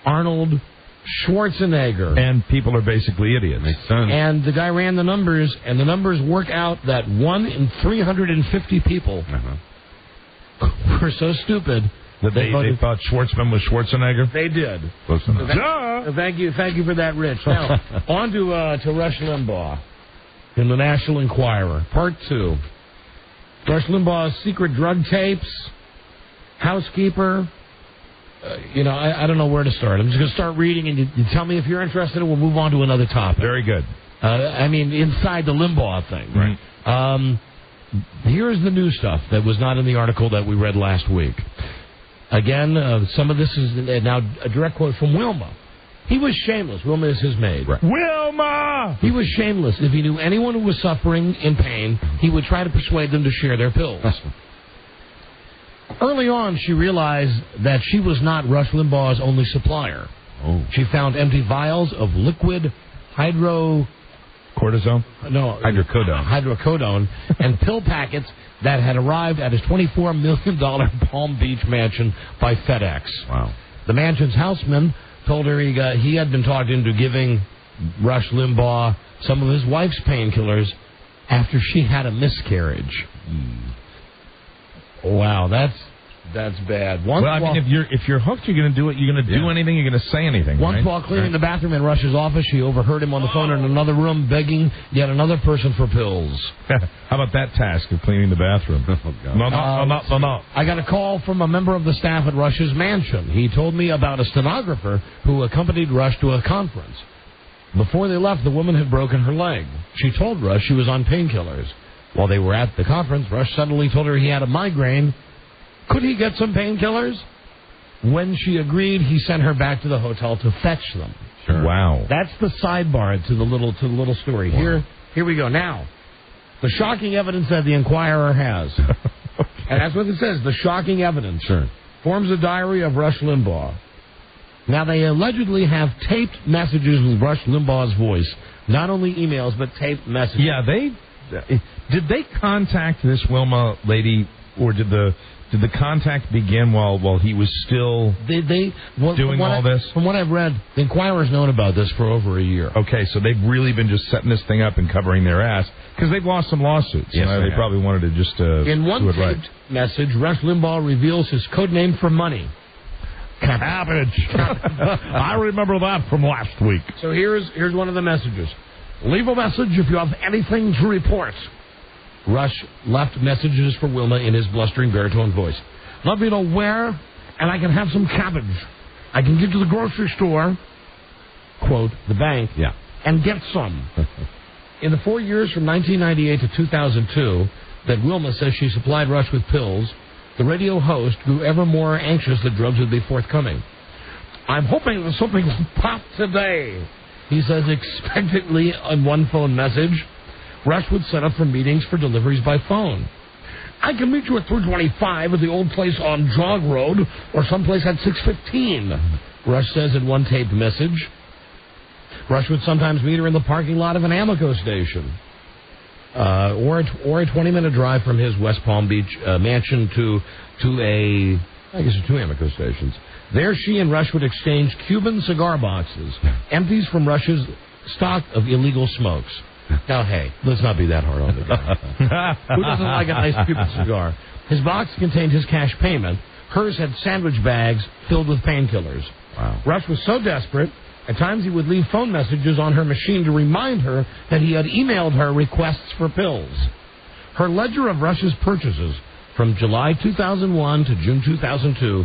Arnold Schwarzenegger.
And people are basically idiots. Makes sense.
And the guy ran the numbers, and the numbers work out that 1 in 350 people were so stupid
that they thought Schwartzman was Schwarzenegger?
They did.
Close enough.
Thank you for that, Rich. Now, on to Rush Limbaugh in the National Enquirer, Part 2. Rush Limbaugh's secret drug tapes, housekeeper. I don't know where to start. I'm just going to start reading, and you tell me if you're interested, and we'll move on to another topic.
Very good.
Inside the Limbaugh thing. Right. Here's the new stuff that was not in the article that we read last week. Again, some of this is now a direct quote from Wilma. He was shameless. Wilma is his maid.
Right. Wilma!
He was shameless. If he knew anyone who was suffering in pain, he would try to persuade them to share their pills. Early on, she realized that she was not Rush Limbaugh's only supplier. She found empty vials of liquid hydrocodone and pill packets that had arrived at his $24 million Palm Beach mansion by FedEx.
Wow.
The mansion's houseman told her he had been talked into giving Rush Limbaugh some of his wife's painkillers after she had a miscarriage. Wow, that's bad.
If you're hooked, you're going to do it. You're going to do anything. You're going to say anything.
Once while cleaning the bathroom in Rush's office, she overheard him on the phone in another room begging yet another person for pills.
How about that task of cleaning the bathroom? Oh, God. No.
I got a call from a member of the staff at Rush's mansion. He told me about a stenographer who accompanied Rush to a conference. Before they left, the woman had broken her leg. She told Rush she was on painkillers. While they were at the conference, Rush suddenly told her he had a migraine. Could he get some painkillers? When she agreed, he sent her back to the hotel to fetch them.
Sure. Wow.
That's the sidebar to the little story. Wow. Here we go. Now, the shocking evidence that the Enquirer has. Okay. And that's what it says, the shocking evidence.
Sure.
Forms a diary of Rush Limbaugh. Now, they allegedly have taped messages with Rush Limbaugh's voice. Not only emails, but taped messages.
Yeah, did they contact this Wilma lady, or did the contact begin while he was still doing all this?
From what I've read, the Enquirer's known about this for over a year.
Okay, so they've really been just setting this thing up and covering their ass because they've lost some lawsuits.
Yes,
they probably wanted to just
in one
do it
taped message, Rush Limbaugh reveals his code name for money.
Cabbage. I remember that from last week.
So here's one of the messages. Leave a message if you have anything to report. Rush left messages for Wilma in his blustering baritone voice. Let me know where, and I can have some cabbage. I can get to the grocery store, quote, the bank, and get some. In the 4 years from 1998 to 2002 that Wilma says she supplied Rush with pills, the radio host grew ever more anxious that drugs would be forthcoming. I'm hoping that something will pop today, he says expectantly on one phone message. Rush would set up for meetings for deliveries by phone. I can meet you at 325 at the old place on Jog Road or someplace at 615, Rush says in one taped message. Rush would sometimes meet her in the parking lot of an Amoco station or a 20-minute drive from his West Palm Beach mansion to two Amoco stations. There she and Rush would exchange Cuban cigar boxes, empties from Rush's stock of illegal smokes. Now, hey, let's not be that hard on the guy. Who doesn't like a nice Cuban cigar? His box contained his cash payment. Hers had sandwich bags filled with painkillers.
Wow.
Rush was so desperate At times, he would leave phone messages on her machine to remind her that he had emailed her requests for pills. Her ledger of Rush's purchases from July 2001 to June 2002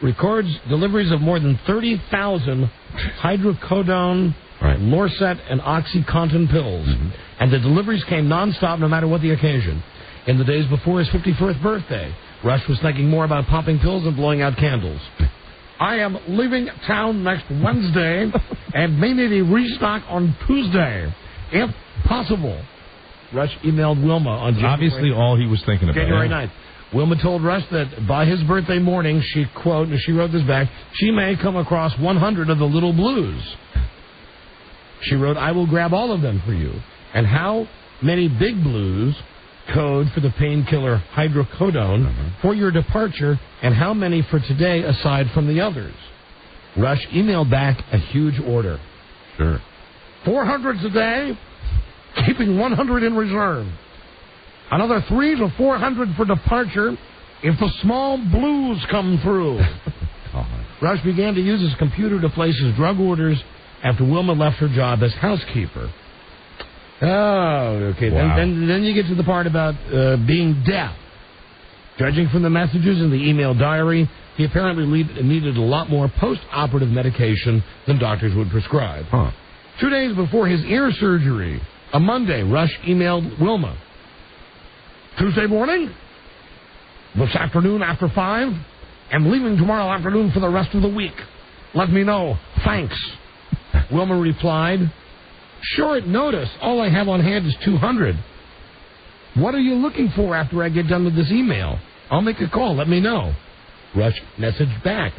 records deliveries of more than 30,000 hydrocodone, Lorcet, and OxyContin pills. And the deliveries came nonstop no matter what the occasion. In the days before his 51st birthday, Rush was thinking more about popping pills and blowing out candles. I am leaving town next Wednesday and may need a restock on Tuesday, if possible. Rush emailed Wilma on January.
Obviously, all he was thinking about.
January 9th. Wilma told Rush that by his birthday morning, she, quote, and she wrote this back, she may come across 100 of the little blues. She wrote, I will grab all of them for you. And how many big blues, code for the painkiller hydrocodone, for your departure, and how many for today aside from the others? Rush emailed back a huge order.
Sure.
400 today, keeping 100 in reserve. Another 300 to 400 for departure if the small blues come through. Rush began to use his computer to place his drug orders after Wilma left her job as housekeeper. Oh, okay.
Wow.
Then you get to the part about being deaf. Judging from the messages in the email diary, he apparently needed a lot more post-operative medication than doctors would prescribe. 2 days before his ear surgery, a Monday, Rush emailed Wilma. Tuesday morning, this afternoon after 5, I'm leaving tomorrow afternoon for the rest of the week. Let me know. Thanks. Wilma replied, short notice. All I have on hand is 200. What are you looking for after I get done with this email? I'll make a call. Let me know. Rush messaged back.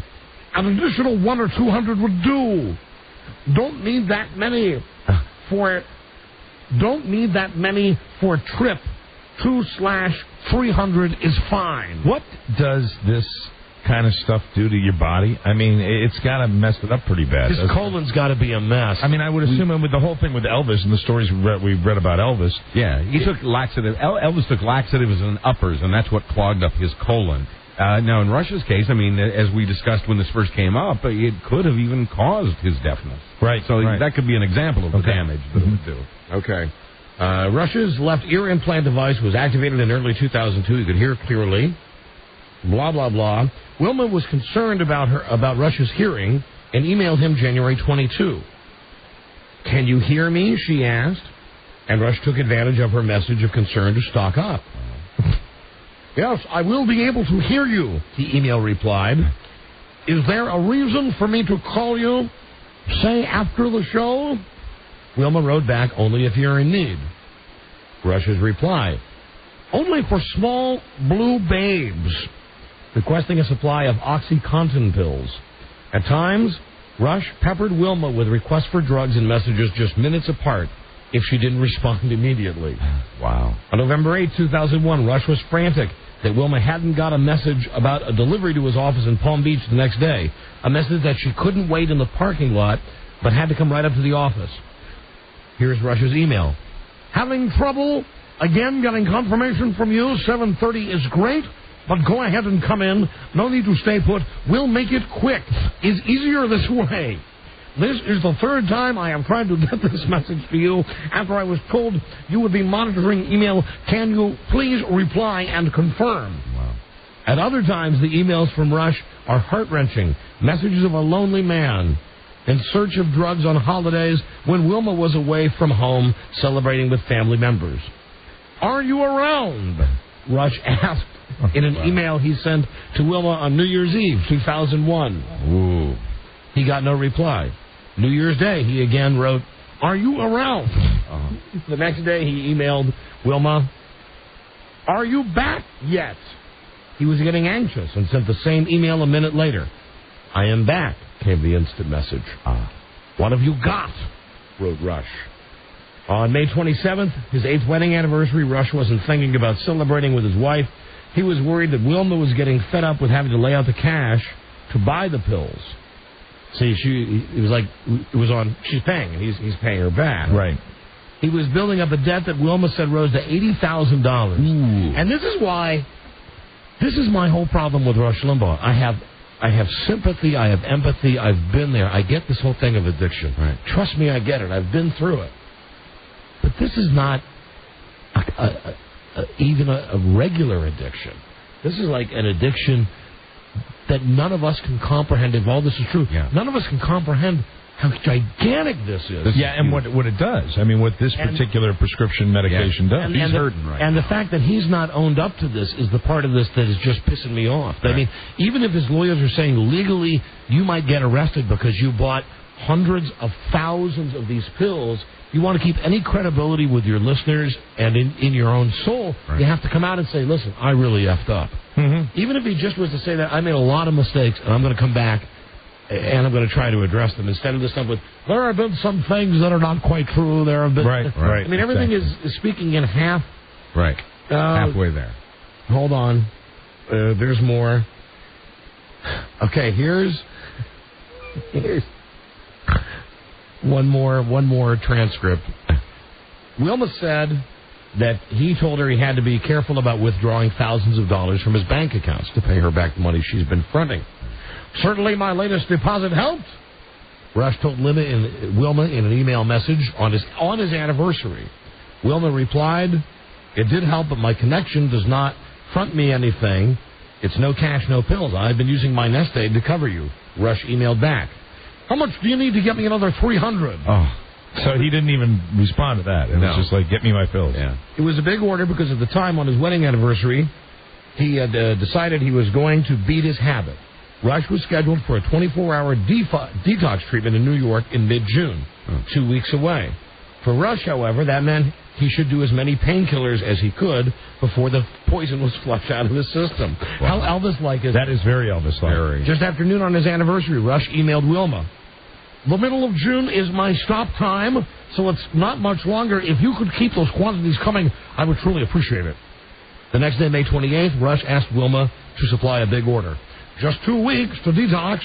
An additional 100 or 200 would do. Don't need that many for a trip. 2/300 is fine.
What does this kind of stuff do to your body? I mean, it's got to mess it up pretty bad.
His colon's got to be a mess.
I mean, I would assume with the whole thing with Elvis and the stories we read about Elvis.
Yeah, he took laxative. Elvis took laxatives and uppers, and that's what clogged up his colon. Now, in Rush's case, I mean, as we discussed when this first came up, it could have even caused his deafness.
Right.
So that could be an example of the damage that it would do.
Okay. Rush's left ear implant device was activated in early 2002. He could hear clearly. Blah, blah, blah. Wilma was concerned about Rush's hearing and emailed him January 22. Can you hear me? She asked. And Rush took advantage of her message of concern to stock up. Yes, I will be able to hear you, the email replied. Is there a reason for me to call you, say, after the show? Wilma wrote back, only if you're in need. Rush's reply, only for small blue babes, requesting a supply of OxyContin pills. At times, Rush peppered Wilma with requests for drugs and messages just minutes apart if she didn't respond immediately.
Wow.
On November 8, 2001, Rush was frantic that Wilma hadn't got a message about a delivery to his office in Palm Beach the next day, a message that she couldn't wait in the parking lot but had to come right up to the office. Here's Rush's email. Having trouble again getting confirmation from you. 7:30 is great, but go ahead and come in. No need to stay put. We'll make it quick. It's easier this way. This is the third time I have tried to get this message to you after I was told you would be monitoring email. Can you please reply and confirm? Wow. At other times, the emails from Rush are heart-wrenching. Messages of a lonely man in search of drugs on holidays when Wilma was away from home celebrating with family members. Are you around? Rush asked in an email he sent to Wilma on New Year's Eve, 2001.
Ooh.
He got no reply. New Year's Day, he again wrote, are you around? The next day, he emailed Wilma, are you back yet? He was getting anxious and sent the same email a minute later. I am back, came the instant message. What have you got? Wrote Rush. On May 27th, his 8th wedding anniversary, Rush wasn't thinking about celebrating with his wife. He was worried that Wilma was getting fed up with having to lay out the cash to buy the pills. See, she's paying, and he's paying her back.
Right.
He was building up a debt that Wilma said rose to $80,000. And this is my whole problem with Rush Limbaugh. I have I have sympathy. I have empathy. I've been there. I get this whole thing of addiction.
Right.
Trust me, I get it. I've been through it. But this is not even a regular addiction. This is like an addiction that none of us can comprehend. If all this is true, none of us can comprehend how gigantic this is.
And what it does. I mean, what this particular prescription medication does.
He's hurting right now. And the fact that he's not owned up to this is the part of this that is just pissing me off. Right. I mean, even if his lawyers are saying legally you might get arrested because you bought hundreds of thousands of these pills, you want to keep any credibility with your listeners and in your own soul, you have to come out and say, listen, I really effed up.
Mm-hmm.
Even if he just was to say that I made a lot of mistakes and I'm going to come back and I'm going to try to address them instead of the stuff with, there have been some things that are not quite true. There have been...
Right.
I mean, everything is speaking in half.
Right. Halfway there.
Hold on. There's more. Okay, here's one more transcript. Wilma said that he told her he had to be careful about withdrawing thousands of dollars from his bank accounts to pay her back the money she's been fronting. Certainly my latest deposit helped, Rush told Wilma in an email message on his anniversary. Wilma replied, it did help, but my connection does not front me anything. It's no cash, no pills. I've been using my Nest Egg to cover you. Rush emailed back. How much do you need to get me another $300?
Oh, so he didn't even respond to that. It was just like, get me my pills.
Yeah. It was a big order because at the time on his wedding anniversary, he had decided he was going to beat his habit. Rush was scheduled for a 24-hour detox treatment in New York in mid-June, 2 weeks away. For Rush, however, that meant he should do as many painkillers as he could before the poison was flushed out of his system. Wow. How Elvis-like is that?
That is very Elvis-like.
Just after noon on his anniversary, Rush emailed Wilma. The middle of June is my stop time, so it's not much longer. If you could keep those quantities coming, I would truly appreciate it. The next day, May 28th, Rush asked Wilma to supply a big order. Just 2 weeks to detox.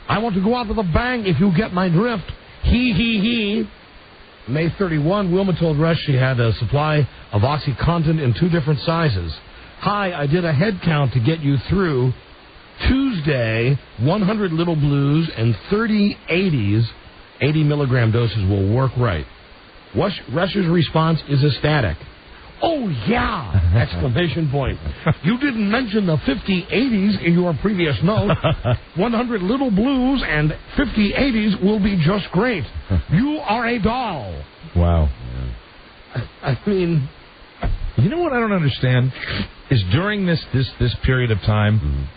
I want to go out with a bang if you get my drift. He. May 31, Wilma told Rush she had a supply of OxyContin in 2 different sizes. Hi, I did a head count to get you through. Tuesday, 100 Little Blues and 30 80s. 80 milligram doses will work right. Rush's response is ecstatic. Oh, yeah! Exclamation point. You didn't mention the 50 80s in your previous note. 100 Little Blues and 50 80s will be just great. You are a doll.
Wow.
I mean...
You know what I don't understand? Is during this period of time,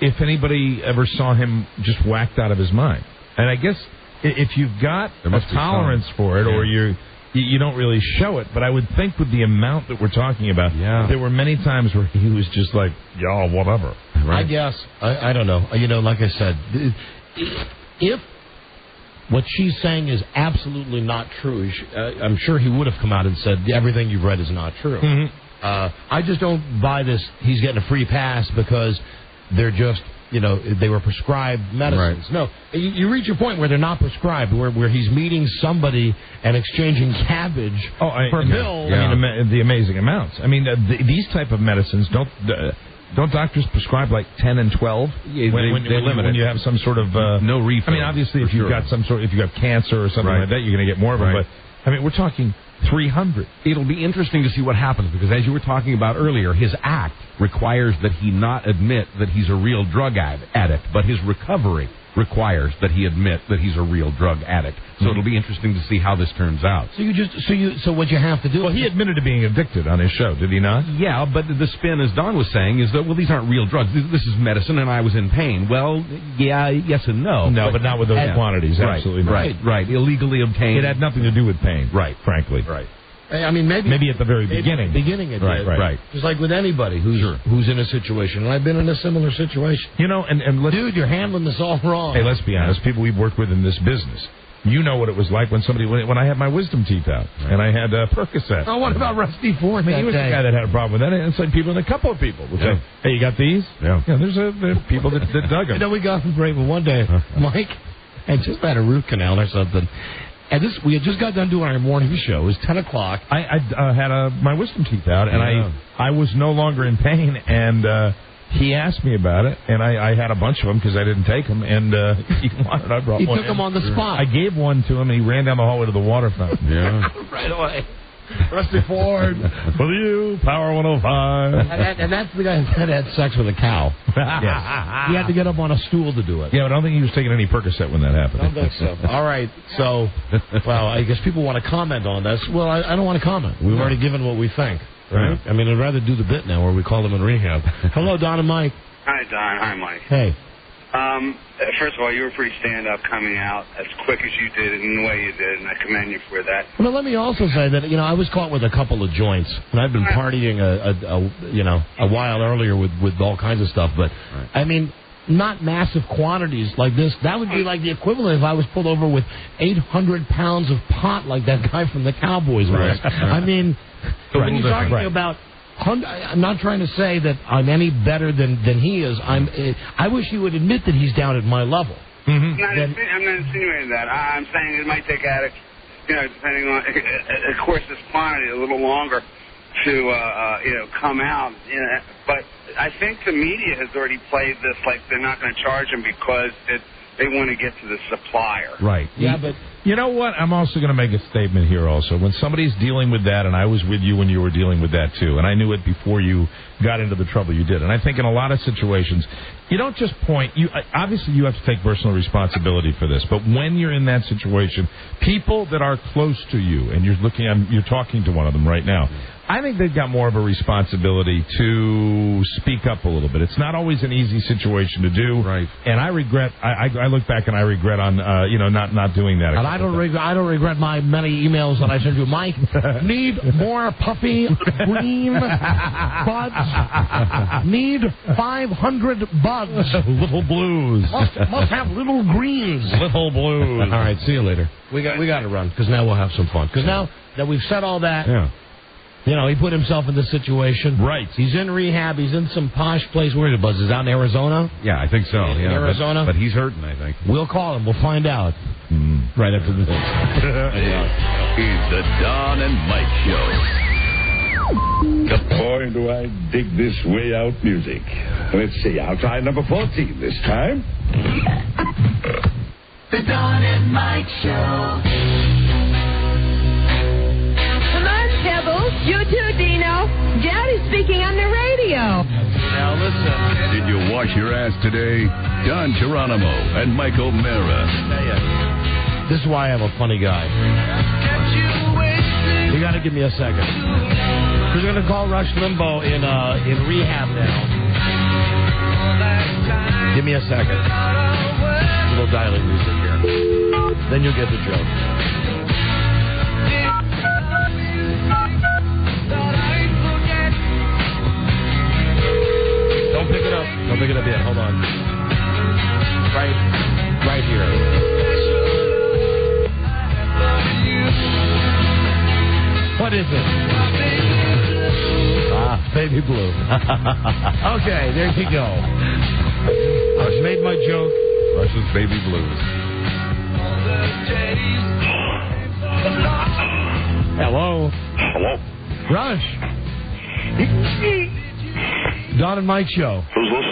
if anybody ever saw him just whacked out of his mind. And I guess if you've got a tolerance for it, or you don't really show it, but I would think with the amount that we're talking about, there were many times where he was just like, y'all, whatever.
Right? I guess. I don't know. You know, like I said, if what she's saying is absolutely not true, I'm sure he would have come out and said, everything you've read is not true.
Mm-hmm.
I just don't buy this, he's getting a free pass because they're just... You know, they were prescribed medicines. Right. No, you reach a point where they're not prescribed, where he's meeting somebody and exchanging cabbage for pills.
I mean, the amazing amounts. I mean, these type of medicines, don't doctors prescribe like 10 and 12?
Yeah,
when you have some sort of...
no refill.
I mean, obviously, if you've got if you've got cancer or something like that, you're going to get more of them. But, I mean, we're talking 300.
It'll be interesting to see what happens, because as you were talking about earlier, his act requires that he not admit that he's a real drug addict, but his recovery requires that he admit that he's a real drug addict. So it'll be interesting to see how this turns out.
So what you have to do...
Well, he admitted to being addicted on his show, did he not?
Yeah, but the spin, as Don was saying, is that, well, these aren't real drugs. This is medicine, and I was in pain. Well, yeah, yes and no.
No, but not with those quantities. Absolutely not.
Right. Illegally obtained.
It had nothing to do with pain.
Right.
Frankly.
Right.
I mean, maybe
at the very beginning.
It did.
Right.
Just like with anybody who's in a situation. And I've been in a similar situation.
You know, and
dude, you're handling this all wrong.
Hey, let's be honest. People we've worked with in this business, you know what it was like when I had my wisdom teeth out and I had Percocet.
Oh, what about Rusty Ford?
He was the guy that had a problem with that. And it's like a couple of people would say, "Hey, you got these?"
Yeah.
There's people that dug them.
You know, we got from break, but one day, Mike had just had a root canal or something. And we had just got done doing our morning show. It was 10 o'clock.
I had my wisdom teeth out, and I was no longer in pain, and he asked me about it, and I had a bunch of them because I didn't take them, and he wanted. I brought
He
one.
took them on the spot.
I gave one to him, and he ran down the hallway to the water fountain.
Yeah.
Right away.
Rusty Ford, for you, Power 105.
And that's the guy that had sex with a cow.
Yes.
He had to get up on a stool to do it.
Yeah, but I don't think he was taking any Percocet when that happened.
I don't think so. All right. So, well, I guess people want to comment on this. Well, I don't want to comment. We've already given what we think. Right? I mean, I'd rather do the bit now where we call them in rehab. Hello, Don and Mike.
Hi, Don. Hi, Mike.
Hey.
First of all, you were pretty stand-up coming out as quick as you did and the way you did, and I commend you for that.
Well, let me also say that, I was caught with a couple of joints, and I've been partying a while earlier with all kinds of stuff, but, I mean, not massive quantities like this. That would be like the equivalent if I was pulled over with 800 pounds of pot like that guy from the Cowboys was. I mean, when you're talking about... I'm not trying to say that I'm any better than he is. I wish he would admit that he's down at my level.
I'm not insinuating that. I'm saying it might take addicts, depending on, of course, this quantity a little longer to, come out. But I think the media has already played this like they're not going to charge him because they want to get to the supplier.
Right.
Yeah, but...
You know what? I'm also going to make a statement here also. When somebody's dealing with that, and I was with you when you were dealing with that too, and I knew it before you got into the trouble you did. And I think in a lot of situations, you don't just point. Obviously, you have to take personal responsibility for this. But when you're in that situation, people that are close to you, and you're talking to one of them right now, I think they've got more of a responsibility to speak up a little bit. It's not always an easy situation to do. Right. And I regret. I look back and I regret on not doing that.
And I don't regret my many emails that I sent you, Mike. Need more puffy green buds. Need 500 buds.
Little blues.
Must have little greens.
Little blues.
All right. See you later. We got to run because now we'll have some fun. Because now that we've said all that.
Yeah.
He put himself in this situation.
Right.
He's in rehab. He's in some posh place. Where is Buzz? Is out in Arizona?
Yeah, I think so.
In Arizona?
But he's hurting, I think.
We'll call him. We'll find out. Right after this.
It's the Don and Mike Show.
Boy, do I dig this way out music. Let's see. I'll try number 14 this time.
The Don and Mike Show.
Pebbles, you too, Dino. Daddy's speaking on the radio.
Now listen.
Did you wash your ass today? Don Geronimo and Mike O'Mara.
This is why I have a funny guy. You got to give me a second. We're going to call Rush Limbaugh in rehab now. Give me a second. A little dialing music here. Then you'll get the joke. Don't pick it up. Don't pick it up yet. Hold on. Right here. What is it? Baby Blue. Okay, there you go. I've made my joke.
Rush's Baby Blues.
Hello.
Hello.
Rush. Don and Mike Show.
Who's this?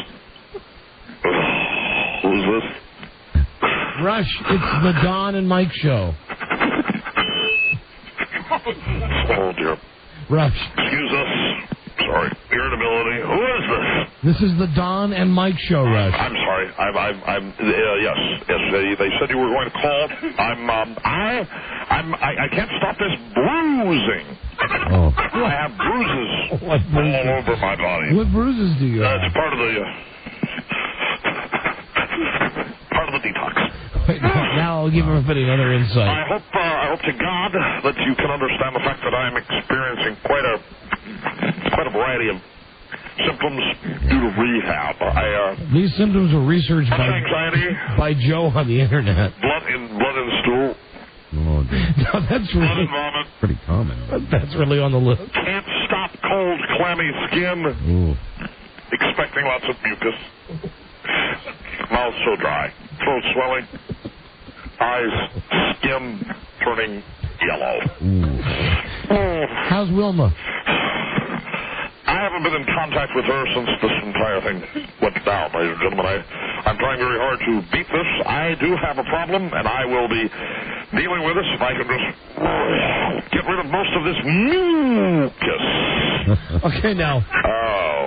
Who's this?
Rush, it's the Don and Mike Show.
Oh, dear.
Rush.
Excuse us. Sorry. Irritability. Who is this?
This is the Don and Mike Show, Rush.
I'm sorry. Yes. They said you were going to call. I can't stop this bruising.
Oh.
I have bruises all over my body.
What bruises do you have?
It's part of the detox.
Wait, now I'll give everybody another insight.
I hope to God that you can understand the fact that I am experiencing quite a variety of symptoms due to rehab.
These symptoms were researched by Joe on the internet.
Blood in stool.
Oh,
no, that's
blood
really
and vomit.
Pretty common.
That's really on the list.
Can't stop cold, clammy skin.
Ooh.
Expecting lots of mucus. Mouth so dry. Throat swelling. Eyes, skin turning yellow.
How's Wilma?
I have haven't been in contact with her since this entire thing went down, ladies and gentlemen. I'm trying very hard to beat this. I do have a problem, and I will be dealing with this if I can just get rid of most of this mucus.
Okay, now.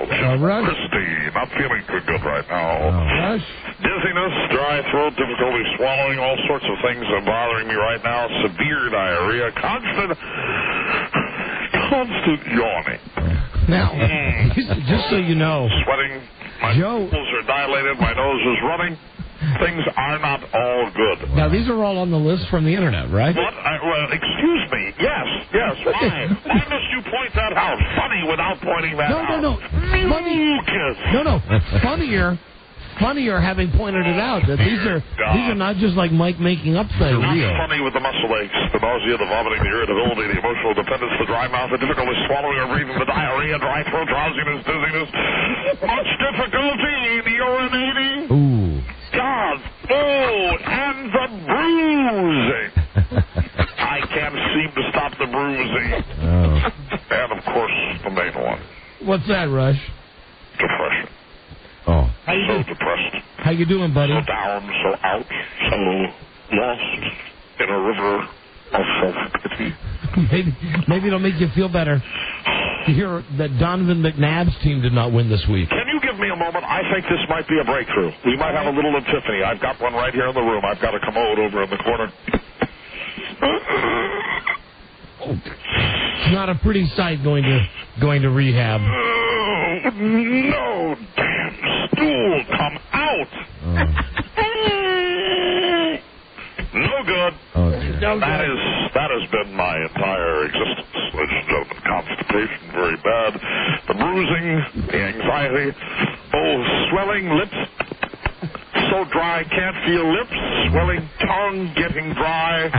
Christy, not feeling too good right now. Dizziness, dry throat, difficulty swallowing, all sorts of things are bothering me right now. Severe diarrhea, constant yawning.
Now, just so you know,
sweating, my pupils are dilated, my nose is running. Things are not all good.
Now, these are all on the list from the internet, right?
What? Well, excuse me. Yes. Why? Why must you point that out? Funny without pointing that out.
No. Funnier having pointed it out. That these are not just like Mike making up things.
Not funny with the muscle aches, the nausea, the vomiting, the irritability, the emotional dependence, the dry mouth, the difficulty swallowing or breathing, the diarrhea, dry throat, drowsiness, dizziness, much difficulty in urinating.
Ooh.
God, and the bruising. I can't seem to stop the bruising. And, of course, the main one.
What's that, Rush?
Depression.
Oh.
So depressed.
How you doing, buddy?
So down, so out, so lost in a river of self-pity.
Maybe it'll make you feel better to hear that Donovan McNabb's team did not win this week.
Can you give me a moment? I think this might be a breakthrough. We might have a little epiphany. I've got one right here in the room. I've got a commode over in the corner.
It's not a pretty sight going to rehab.
No, damn stool, come out. No good. That has been my entire existence, ladies and gentlemen. Constipation, very bad. The bruising, the anxiety. Swelling lips. So dry, can't feel lips. Swelling tongue, getting dry.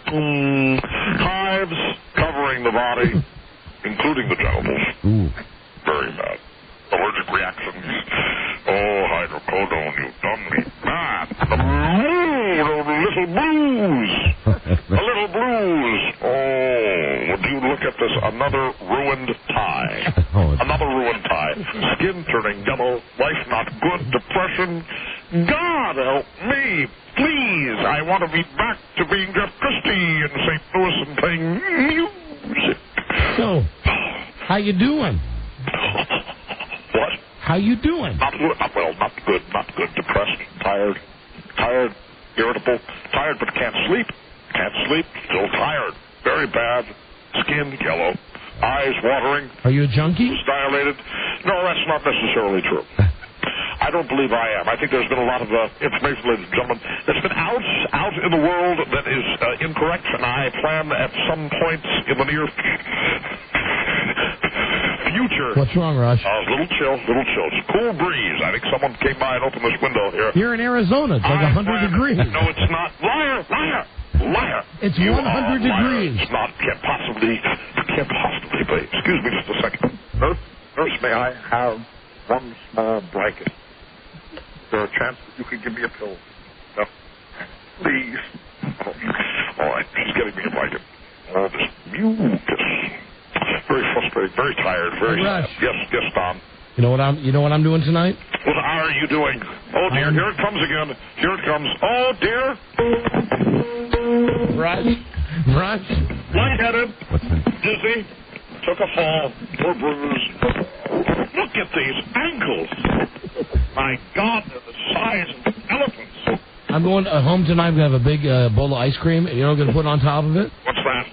Hives covering the body, including the genitals. Very bad. Allergic reactions. Hydrocodone, you've done me bad. A little blues. Would you look at this? Another ruined tie. Another ruined tie. Skin turning yellow. Life not good. Depression. God help me. Please. I want to be back to being Jeff Christie in St. Louis and playing music.
So, how you doing?
What?
How you doing?
Not good. Depressed, tired, irritable, tired but can't sleep. Still tired. Very bad. Skin yellow. Eyes watering.
Are you a junkie?
Dilated. No, that's not necessarily true. I don't believe I am. I think there's been a lot of information, ladies and gentlemen, that's been out in the world that is incorrect, and I plan at some point in the near future.
What's wrong, Rush?
Little chill. It's a cool breeze. I think someone came by and opened this window here.
You're in Arizona. It's like 100 degrees.
No, it's not. Liar.
It's 100 degrees.
It's not. Can't possibly be. Excuse me just a second. Nurse, may I have one small blanket? Is there a chance that you could give me a pill? No. Please. All right, she's getting me a blanket. This mucus. Very frustrating, very tired, very sad. Yes, Tom.
You know what I'm doing tonight?
What are you doing? Oh dear, here it comes again. Here it comes. Oh dear.
Rush.
Lightheaded. Dizzy. Took a fall. Poor bruise. Look at these ankles. My God, they're the size of elephants.
I'm going home tonight. I'm going to have a big bowl of ice cream. You know what I'm going to put on top of it?
What's that?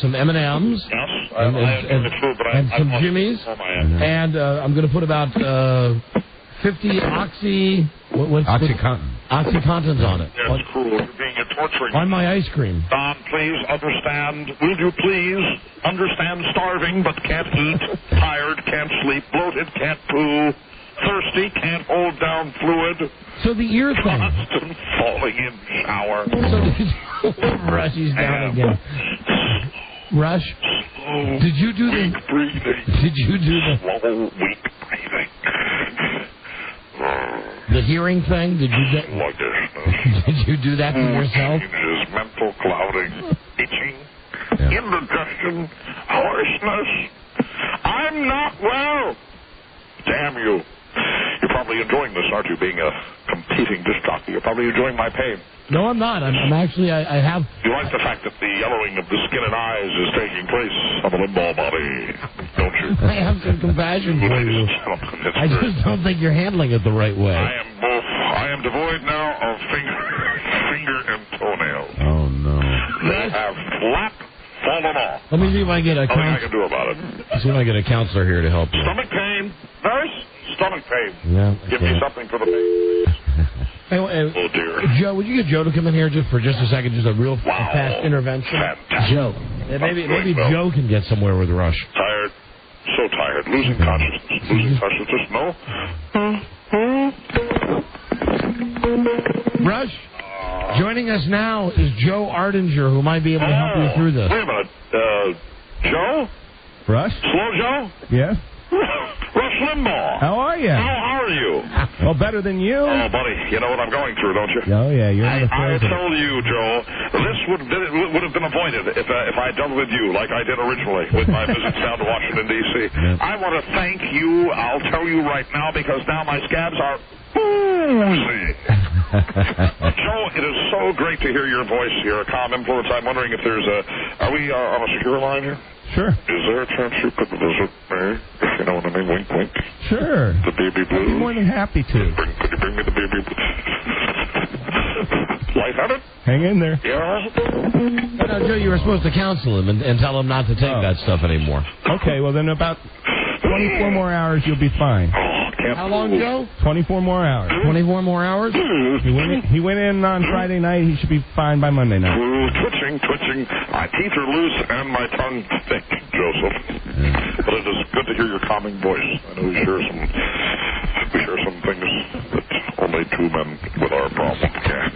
Some M&Ms.
Yes.
And some Jimmy's. And I'm going to put about 50 Oxycontins on it.
That's cruel. You're being torturing.
On my ice cream.
Don, please understand. Will you please understand? Starving but can't eat. Tired, can't sleep. Bloated, can't poo. Thirsty, can't hold down fluid.
So the ear thing.
Constant falling in shower.
Rush, he's down again. Rush, did you do the...
Slow, weak breathing.
The hearing thing? Did you do that to yourself?
Just mental clouding, itching, indigestion, hoarseness. I'm I'm not well. Damn you. You're probably enjoying this, aren't you, being a competing disc jockey? You're probably enjoying my pain.
No, I'm not. I'm actually, I have...
You like the fact that the yellowing of the skin and eyes is taking place on the Limbaugh body, don't you?
I have some compassion for you. I just don't think you're handling it the right way.
I am devoid now of finger and toenails.
Oh, no.
They have fallen off.
Let me see if I get a
Nothing I can do about it.
See if I get a counselor here to help you.
Stomach pain. Nurse, stomach pain.
Yeah.
Give me something for the pain.
Hey,
oh, dear.
Joe, would you get Joe to come in here just for just a second, just a real fast intervention?
Fantastic.
Joe. Maybe Joe can get somewhere with Rush.
Tired. So tired. Losing consciousness. No?
Rush, joining us now is Joe Ardinger, who might be able to help you through this.
Wait a minute. Joe?
Rush?
Slow Joe?
Yes?
Rush Limbaugh.
How are you?
How are you?
Well, better than you.
Oh, buddy, you know what I'm going through, don't you?
Oh, yeah, you're the
I
president.
told you, Joe, this would have been avoided if I dealt with you like I did originally with my visits down to Washington, D.C. I want to thank you, I'll tell you right now, because now my scabs are oozy. Joe, it is so great to hear your voice here, a calm influence. I'm wondering if there's are we on a secure line here?
Sure.
Is there a chance you could visit me? If you know what I mean, wink, wink.
Sure.
The baby blues.
I'd be more than happy to.
Could you bring me the baby blues? Lightheaded?
Hang in there.
Yeah.
No, Joe, you were supposed to counsel him and tell him not to take that stuff anymore.
Okay, well, then about 24 more hours, you'll be fine.
How long, Joe?
24 more hours.
24 more hours?
He went in on Friday night. He should be fine by Monday night.
Twitching. My teeth are loose and my tongue thick, Joseph. But it is good to hear your calming voice. I know we share some things that only two men with our problem can.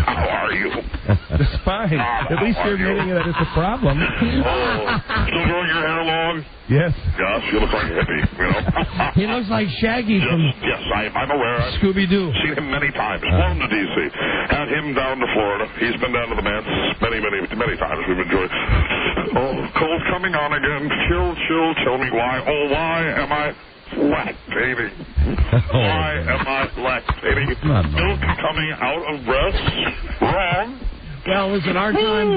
How are you?
It's fine. At least you're admitting that it's a problem.
Still growing your hair long?
Yes.
Yes, you look like a hippie, you know.
He looks like Shaggy from
Yes, I'm aware. I've
Scooby-Doo.
seen him many times. Flown to D.C. Had him down to Florida. He's been down to the manse many times. We've enjoyed. Oh, cold coming on again. Chill. Tell me why. Oh, why am I lactating? Why am I lactating? Milk coming out of breasts? Wrong.
Well, listen, our time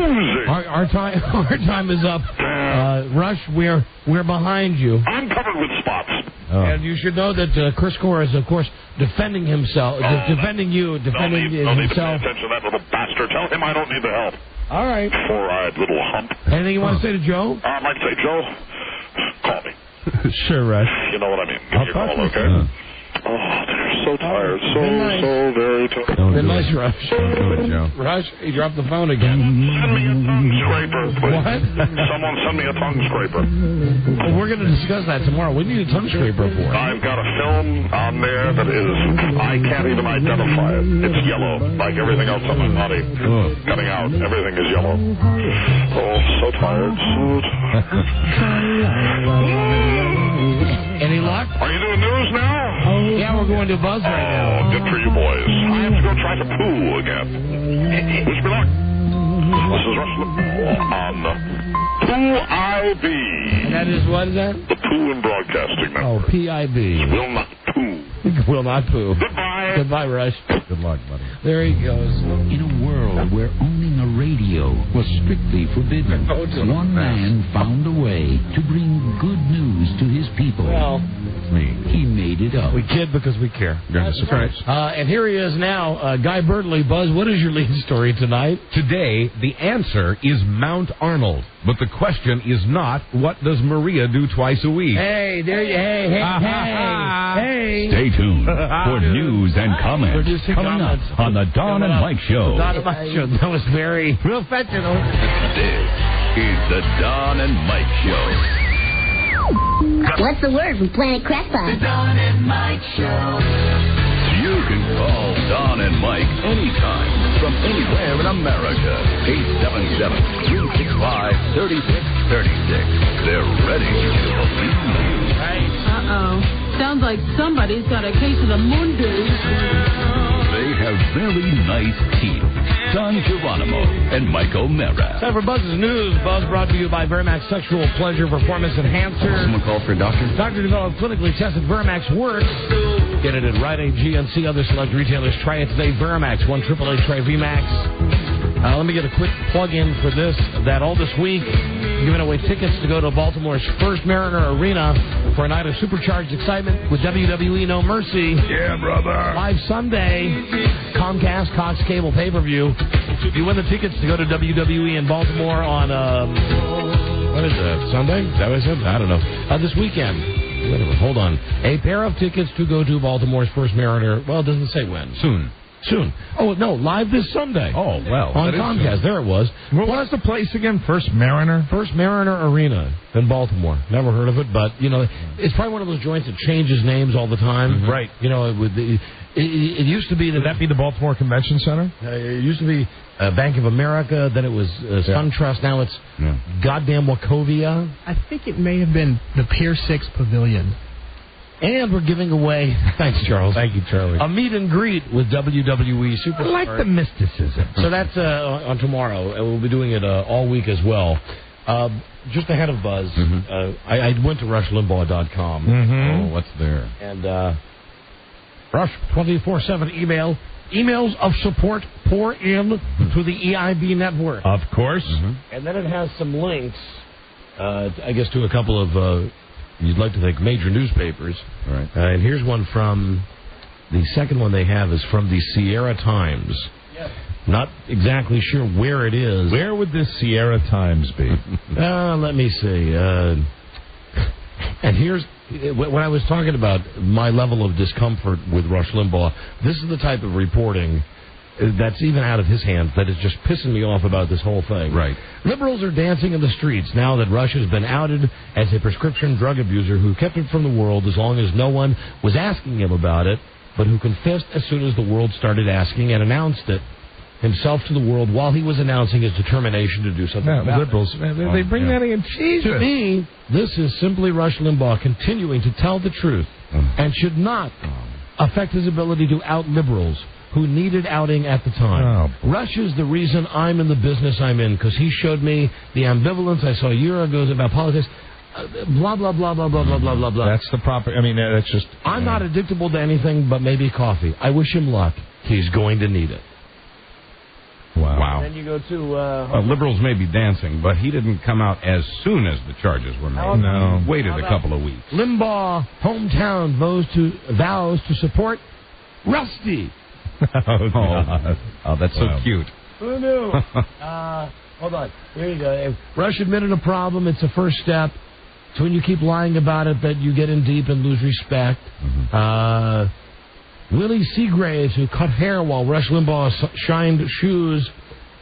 is up. Rush, we're behind you.
I'm covered with spots.
And you should know that Chris Core is, of course, defending himself, defending you, defending
No need to pay
himself.
attention to that little bastard. Tell him I don't need the help.
All right.
Four-eyed little hump.
Anything you want to say to Joe?
I'd like to say, Joe, call me.
Sure, Rush.
You know what I mean.
I'll
Give me a
talk
call,
to you
okay?
soon.
Oh, they're so tired. So very tired.
Been nice, Rush.
Don't do it, Joe.
Rush, he dropped the phone again.
Send me a tongue scraper, please.
What?
Someone send me a tongue scraper.
Well, we're going to discuss that tomorrow. What do you need a tongue scraper for?
I've got a film on there that is, I can't even identify it. It's yellow, like everything else on my body. Coming out, everything is yellow. Oh, so tired.
Any luck?
Are you doing news now?
Yeah, we're going to Buzz right now.
Good for you boys. I have to go try to poo again. Wish me luck. This is Rush on Poo-I-B.
And that is, what is that?
The Poo and Broadcasting Network.
Oh, P-I-B.
Will not poo.
Will not poo.
Goodbye.
Goodbye, Rush.
Good luck, buddy.
There he goes.
In a world where owning a radio was strictly forbidden, one man found a way to bring good news to his people.
Well,
he made it up.
we kid because we care.
That's right.
And here he is now, Guy Birdley. Buzz, what is your lead story tonight?
Today, the answer is Mount Arnold. But the question is not, what does Maria do twice a week?
Hey, there you, hey.
Stay tuned for news and comments coming up on the Don and Mike Show.
Don and Mike Show. That was very professional.
This is the Don and Mike Show.
What's the word from Planet Crackpot?
The Don and Mike Show. You can call Don and Mike anytime from anywhere in America. 877-365-3636. They're ready to believe you.
Uh-oh. Sounds like somebody's got a case of the moon blues.
They have very nice teeth. Don Geronimo and Mike O'Mara.
Time for Buzz's News. Buzz brought to you by Vermax Sexual Pleasure Performance Enhancer.
Someone call for a doctor?
Doctor developed clinically tested Vermax works. Get it at Rite Aid, GNC, other select retailers. Try it today. Vermax, 1-888 try VMAX. Let me get a quick plug-in for this. That all this week, giving away tickets to go to Baltimore's First Mariner Arena for a night of supercharged excitement with WWE No Mercy.
Yeah, brother.
Live Sunday, Comcast, Cox Cable pay-per-view. If you win the tickets to go to WWE in Baltimore on, what is that, Sunday? Is that what I said? I don't know. This weekend. Whatever, hold on. A pair of tickets to go to Baltimore's First Mariner. Well, it doesn't say when. Soon. Oh, no, live this Sunday.
Oh, well.
On Comcast. There it was.
Well, what's the place again? First Mariner?
First Mariner Arena in Baltimore. Never heard of it, but, you know, it's probably one of those joints that changes names all the time.
Mm-hmm. Right.
You know, it used to be...
Would that be the Baltimore Convention Center?
It used to be Bank of America, then it was SunTrust, now it's goddamn Wachovia.
I think it may have been the Pier 6 Pavilion.
And we're giving away, thanks, Charles.
Thank you, Charlie.
A meet and greet with WWE Superstar.
I like the mysticism.
So that's on tomorrow, and we'll be doing it all week as well. Just ahead of Buzz, I went to RushLimbaugh.com.
Oh, what's there?
And Rush 24/7 emails of support pour in to the EIB network.
Of course.
And then it has some links, I guess, to a couple of... you'd like to think major newspapers.
Right.
And here's one from, the second one they have is from the Sierra Times. Yes. Not exactly sure where it is.
Where would this Sierra Times be?
Let me see. And here's, when I was talking about my level of discomfort with Rush Limbaugh, this is the type of reporting that's even out of his hands that is just pissing me off about this whole thing.
Right.
Liberals are dancing in the streets now that Rush has been outed as a prescription drug abuser who kept it from the world as long as no one was asking him about it, but who confessed as soon as the world started asking and announced it himself to the world while he was announcing his determination to do something about
liberals,
it.
They bring that in. Jesus.
To me, this is simply Rush Limbaugh continuing to tell the truth and should not affect his ability to out liberals who needed outing at the time. Rush is the reason I'm in the business I'm in, because he showed me the ambivalence I saw a year ago about politics. Blah, blah, blah, blah, blah, blah, blah, blah, blah.
That's the proper... I mean, that's just...
I'm not addictable to anything but maybe coffee. I wish him luck. He's going to need it.
Wow.
And then you go to...
liberals may be dancing, but he didn't come out as soon as the charges were made.
No.
Waited a couple of weeks.
Limbaugh, hometown, vows to support Rusty.
Oh, that's so cute.
Who knew? Hold on. Here you go. If Rush admitted a problem. It's a first step. So when you keep lying about it, that you get in deep and lose respect. Willie Seagraves, who cut hair while Rush Limbaugh shined shoes,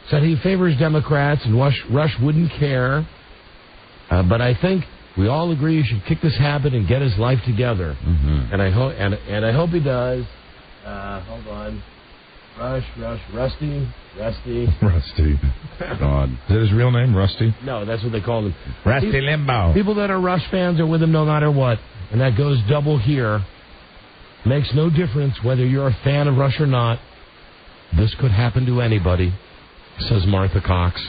said he favors Democrats and Rush wouldn't care. But I think we all agree he should kick this habit and get his life together. And I hope he does. Hold on. Rusty.
God. Is that his real name, Rusty?
No, that's what they call him.
Rusty Limbaugh.
People that are Rush fans are with him no matter what. And that goes double here. Makes no difference whether you're a fan of Rush or not. This could happen to anybody, says Martha Cox.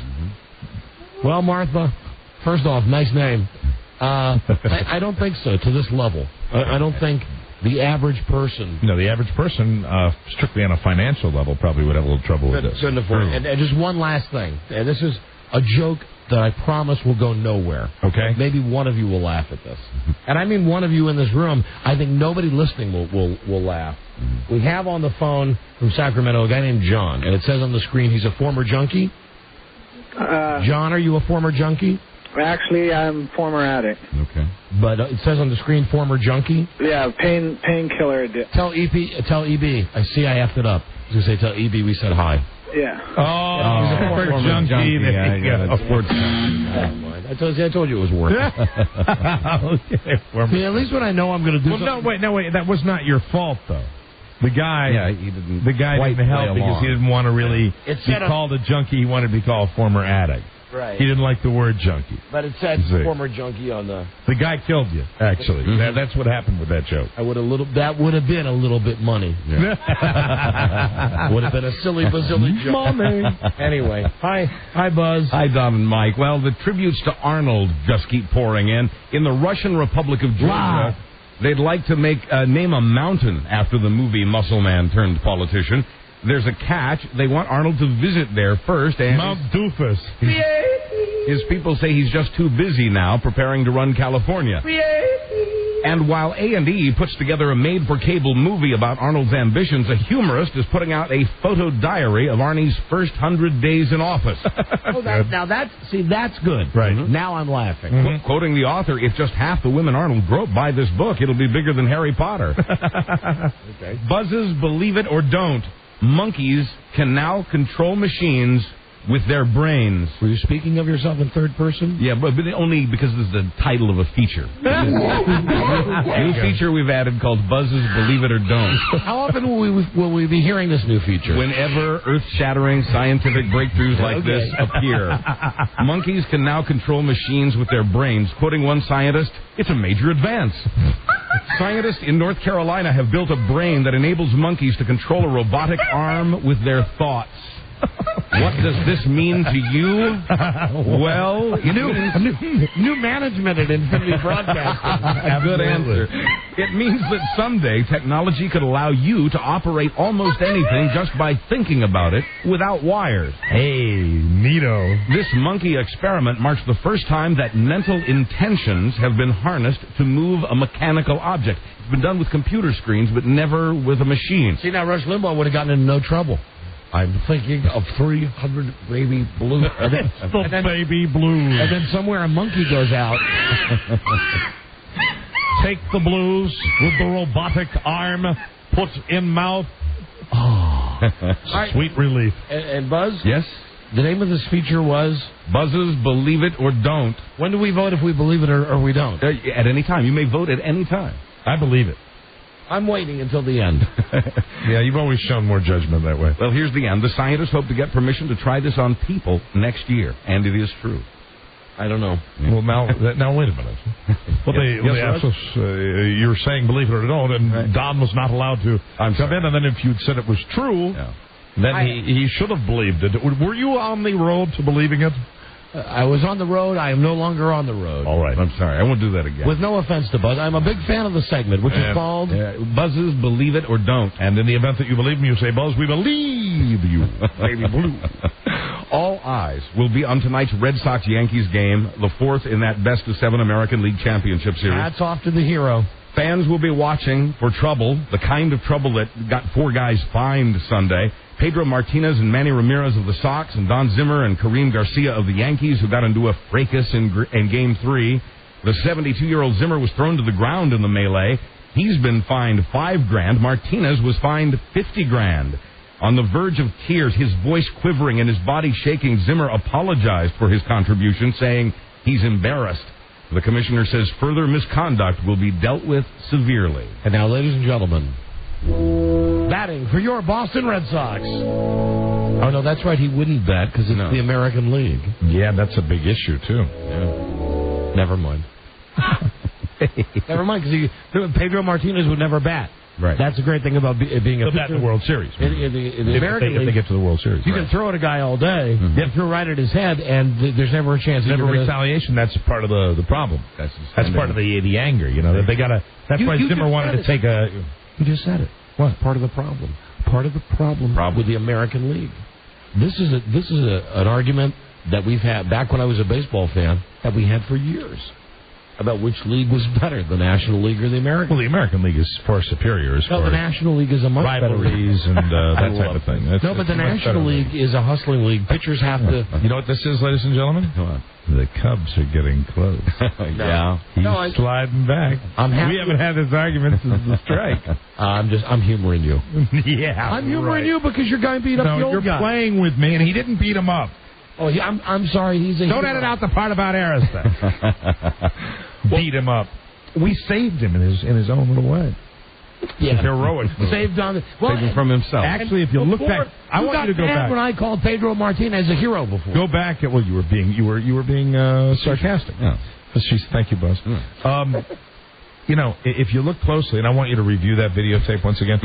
Well, Martha, first off, nice name. I don't think so, to this level. I don't think the average person...
No, the average person, strictly on a financial level, probably would have a little trouble with this.
Couldn't afford it. And just one last thing. And this is a joke that I promise will go nowhere.
Okay.
Maybe one of you will laugh at this. And I mean one of you in this room. I think nobody listening will laugh. We have on the phone from Sacramento a guy named John. And it says on the screen he's a former junkie. John, are you a former junkie?
Actually, I'm a former addict.
Okay.
But it says on the screen former junkie?
Yeah, painkiller addict.
Tell EB. I see I effed it up. I was going to say tell EB we said hi.
Yeah.
Oh, he's a former junkie.
I told you it was worth it.
Okay.
At least when I know I'm going to do something.
No, wait. That was not your fault, though. The guy didn't help because he didn't want to really be called a junkie. He wanted to be called a former addict.
Right.
He didn't like the word junkie.
But it said
See.
former junkie on the...
The guy killed you, actually. That's what happened with that joke.
That would have been a little bit money. Would have been a silly bazilly joke.
Money.
Anyway, hi Buzz.
Hi, Don and Mike. Well, the tributes to Arnold just keep pouring in. In the Russian Republic of Georgia, they'd like to name a mountain after the movie Muscle Man turned politician. There's a catch. They want Arnold to visit there first. And
Mount Doofus.
His people say he's just too busy now preparing to run California. And while A&E puts together a made-for-cable movie about Arnold's ambitions, a humorist is putting out a photo diary of Arnie's first 100 days in office.
That's good.
Right.
Now I'm laughing.
Quoting the author, if just half the women Arnold grew up buy this book, it'll be bigger than Harry Potter.
Okay.
Buzzes, believe it or don't, monkeys can now control machines with their brains.
Were you speaking of yourself in third person?
Yeah, but only because this is the title of a feature. New feature we've added called Buzzes, Believe It or Don't.
How often will we be hearing this new feature?
Whenever earth-shattering scientific breakthroughs like this appear. Monkeys can now control machines with their brains. Quoting one scientist, it's a major advance. Scientists in North Carolina have built a brain that enables monkeys to control a robotic arm with their thoughts. What does this mean to you? Well,
new management at Infinity Broadcasting.
Good answer. It means that someday technology could allow you to operate almost anything just by thinking about it without wires.
Hey, neato.
This monkey experiment marks the first time that mental intentions have been harnessed to move a mechanical object. It's been done with computer screens, but never with a machine.
See, now Rush Limbaugh would have gotten into no trouble. I'm thinking of 300 baby blue. And then
baby blues.
And then somewhere a monkey goes out.
Take the blues with the robotic arm, put in mouth. Oh, sweet relief.
And Buzz?
Yes?
The name of this feature was?
Buzzes, Believe It or Don't.
When do we vote if we believe it or we don't?
At any time. You may vote at any time.
I believe it.
I'm waiting until the end.
Yeah, you've always shown more judgment that way.
Well, here's the end. The scientists hope to get permission to try this on people next year, and it is true.
I don't know.
Well, now wait a minute. Well, they asked us, you were saying believe it or don't, and right. Don was not allowed to come in, and then if you'd said it was true, then he should have believed it. Were you on the road to believing it?
I was on the road. I am no longer on the road.
All right.
I'm sorry. I won't do that again.
With no offense to Buzz, I'm a big fan of the segment, which is called
Buzzes, Believe It or Don't.
And in the event that you believe me, you say, Buzz, we believe you. Baby blue.
All eyes will be on tonight's Red Sox-Yankees game, the fourth in that best-of-7 American League Championship Series.
Hats off to the hero.
Fans will be watching for trouble, the kind of trouble that got 4 guys fined Sunday. Pedro Martinez and Manny Ramirez of the Sox, and Don Zimmer and Kareem Garcia of the Yankees, who got into a fracas in Game 3. The 72-year-old Zimmer was thrown to the ground in the melee. He's been fined $5,000. Martinez was fined $50,000. On the verge of tears, his voice quivering and his body shaking, Zimmer apologized for his contribution, saying he's embarrassed. The commissioner says further misconduct will be dealt with severely.
And now, ladies and gentlemen, batting for your Boston Red Sox. Oh, no, that's right. He wouldn't bet because it's the American League.
Yeah, that's a big issue, too.
Yeah. Never mind. Never mind, because Pedro Martinez would never bat.
Right.
That's the great thing about being a
bat in the World Series.
In the American League,
if they get to the World Series.
You can throw at a guy all day, you throw right at his head, and there's never a chance.
Never retaliation. That's part of the problem. That's part of the anger. You know that they gotta. That's why Zimmer wanted to take a.
You just said it. What? Part of the problem. Part of the problem with the American League. This is an argument that we've had back when I was a baseball fan that we had for years about which league was better, the National League or the American.
Well, the American League is far superior as far
the National League is a much
rivalries
better
and that type of thing.
But the National League is a hustling league. Pitchers have to.
You know what this is, ladies and gentlemen? The Cubs are getting close. He's sliding back. We haven't had this argument since the strike.
I'm humoring you.
Yeah,
I'm humoring you because your guy beat up the old guy.
You're playing with me, and he didn't beat him up.
Oh, I'm sorry.
Don't edit out the part about Arista. Beat him up. We saved him in his own little way.
Yeah.
Heroic move.
Saved Don.
Save him from himself.
Actually, if you look back, I want you to go back.
When I called Pedro Martinez a hero before.
Go back. Well, you were being sarcastic.
Yeah.
Thank you, Buzz. If you look closely, and I want you to review that videotape once again.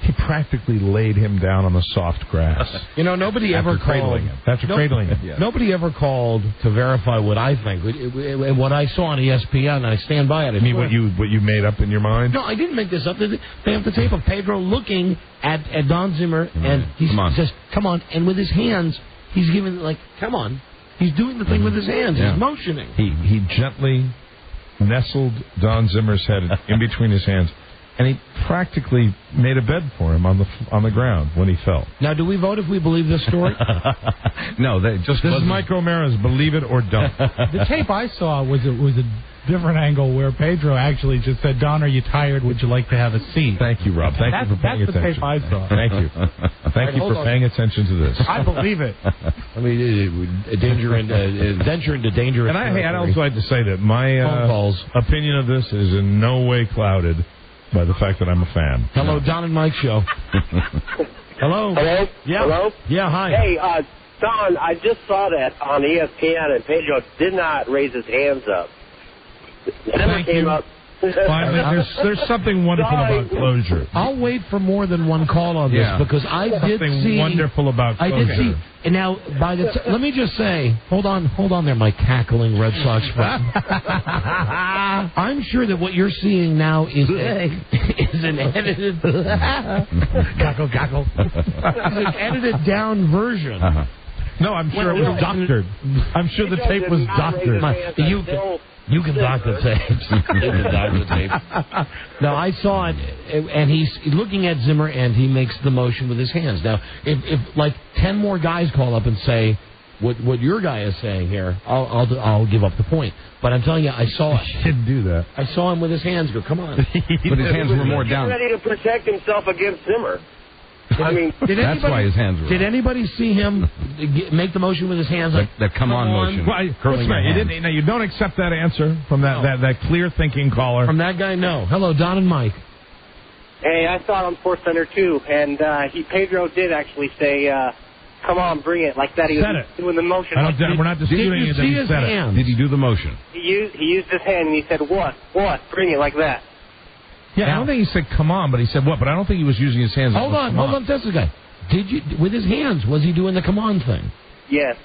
He practically laid him down on the soft grass.
Nobody ever called.
After cradling him.
Yeah. Nobody ever called to verify what I think. What I saw on ESPN, and I stand by it.
You mean what you made up in your mind?
No, I didn't make this up. They have the tape of Pedro looking at Don Zimmer, and he says, "Come on," and with his hands, he's giving "Come on." He's doing the thing with his hands.
Yeah.
He's motioning.
He gently nestled Don Zimmer's head in between his hands. And he practically made a bed for him on the ground when he fell.
Now, do we vote if we believe this story?
No, this is Mike O'Mara's Believe It or Don't.
The tape I saw was a different angle where Pedro actually just said, "Don, are you tired? Would you like to have a seat?"
Thank you, Rob. Thank you for paying attention.
That's the tape I saw.
Thank you. Thank you for paying attention to this.
I believe it. I mean, venture into dangerous.
And I'd also like to say that my opinion of this is in no way clouded by the fact that I'm a fan.
Hello, Don and Mike show. Hello.
Hello?
Yeah.
Hello?
Yeah, hi.
Hey, Don, I just saw that on ESPN, and Pedro did not raise his hands up. Zimmer came up.
Finally, there's something wonderful about closure.
I'll wait for more than one call on this because I did see
something wonderful about closure.
I did see. And now, let me just say, hold on there, my cackling Red Sox friend. I'm sure that what you're seeing now is an edited cackle. Is an edited down version.
No, I'm sure it was doctored. I'm sure the tape was doctored.
You can doctor tapes. Now, I saw it, and he's looking at Zimmer, and he makes the motion with his hands. Now, if like 10 more guys call up and say what your guy is saying here, I'll give up the point. But I'm telling you, I saw it.
He didn't do that.
I saw him with his hands go, come on.
But his hands were more down.
He's ready to protect himself against Zimmer. I mean,
that's why his hands were.
Did anybody see him make the motion with his hands?
That come on motion.
Well, you don't accept that answer from that clear thinking caller.
From that guy, no. Hello, Don and Mike.
Hey, I saw it on SportsCenter too, and Pedro did actually say, "Come on, bring it," like that. He was doing the motion.
We're not disputing that he said it.
Did he do the motion?
He used his hand, and he said, "What? Bring it," like that.
Yeah, I don't think he said "come on," but he said what? But I don't think he was using his hands.
Hold on, that's the guy. Did you with his hands? Was he doing the "come on" thing?
Yes.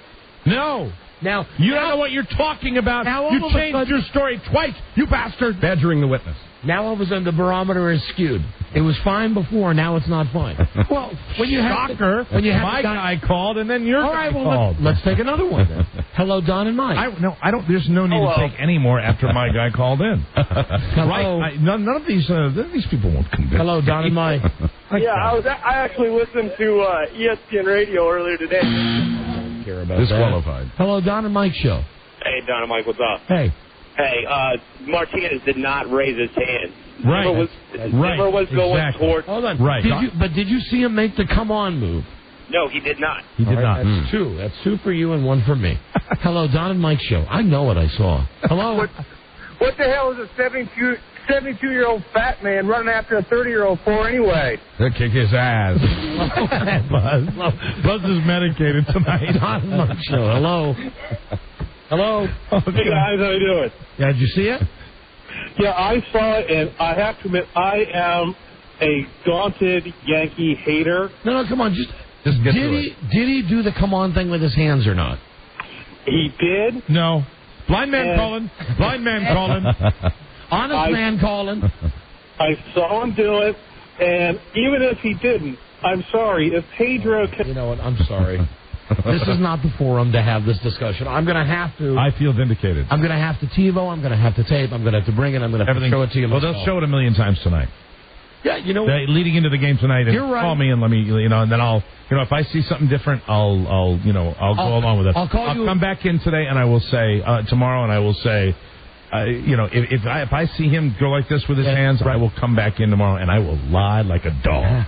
No.
Now
you don't know what you're talking about. You changed your story twice, you bastard.
Badgering the witness.
Now all of a sudden the barometer is skewed. It was fine before, now it's not fine. Well, when you have
my guy called and then your guy called.
Let's take another one then. Hello, Don and Mike.
I don't. There's no need to take any more after my guy called in. Right? None of these people won't convince.
Hello, Don and Mike.
I actually listened to ESPN Radio earlier today.
Care about
disqualified.
That. Hello, Don and Mike show.
Hey, Don and Mike, what's up?
Hey.
Hey, Martinez did not raise his hand.
Right.
Zimmer was going toward.
Hold on.
Right.
Did you see him make the come on move?
No, he did not.
He did not.
That's two. That's two for you and one for me. Hello, Don and Mike show. I know what I saw. Hello.
What the hell is a 72-year-old fat man running after a 30-year-old for anyway?
They'll kick his ass. Buzz is medicated tonight.
Don and Mike show. Hello. Hello.
Hey guys, how you doing?
Yeah, did you see it?
Yeah, I saw it, and I have to admit, I am a daunted Yankee hater.
No, come on, just get to it. Did he do the come on thing with his hands or not?
He did.
No. Blind man calling. Blind man calling.
Honest man calling.
I saw him do it, and even if he didn't, I'm sorry. If Pedro can...
You know what? I'm sorry. This is not the forum to have this discussion. I'm going to have to...
I feel vindicated.
I'm going to have to TiVo. I'm going to have to tape. I'm going to have to bring it. I'm going to have to show it to you myself.
Well, they'll show it 1,000,000 times tonight.
Yeah, you know...
leading into the game tonight, and
you're right.
Call me and let me, and then I'll, if I see something different, I'll go along with it.
I'll
come back in today, and I will say, tomorrow, and I will say... if I see him go like this with his hands, I will come back in tomorrow and I will lie like a dog.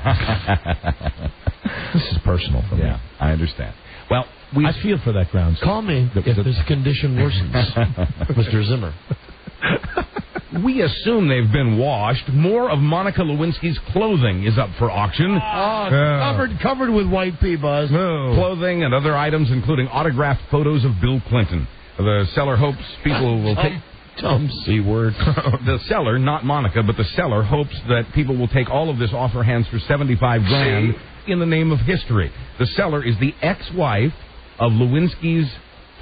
This is personal for me.
Yeah, I understand. Well,
I feel for that grounds.
Call me if this condition worsens, Mr. Zimmer.
We assume they've been washed. More of Monica Lewinsky's clothing is up for auction.
Covered with white pea, Buzz.
Clothing and other items, including autographed photos of Bill Clinton. The seller hopes people will take...
Dumb C word.
The seller, not Monica, but the seller hopes that people will take all of this off her hands for $75,000 in the name of history. The seller is the ex-wife of Lewinsky's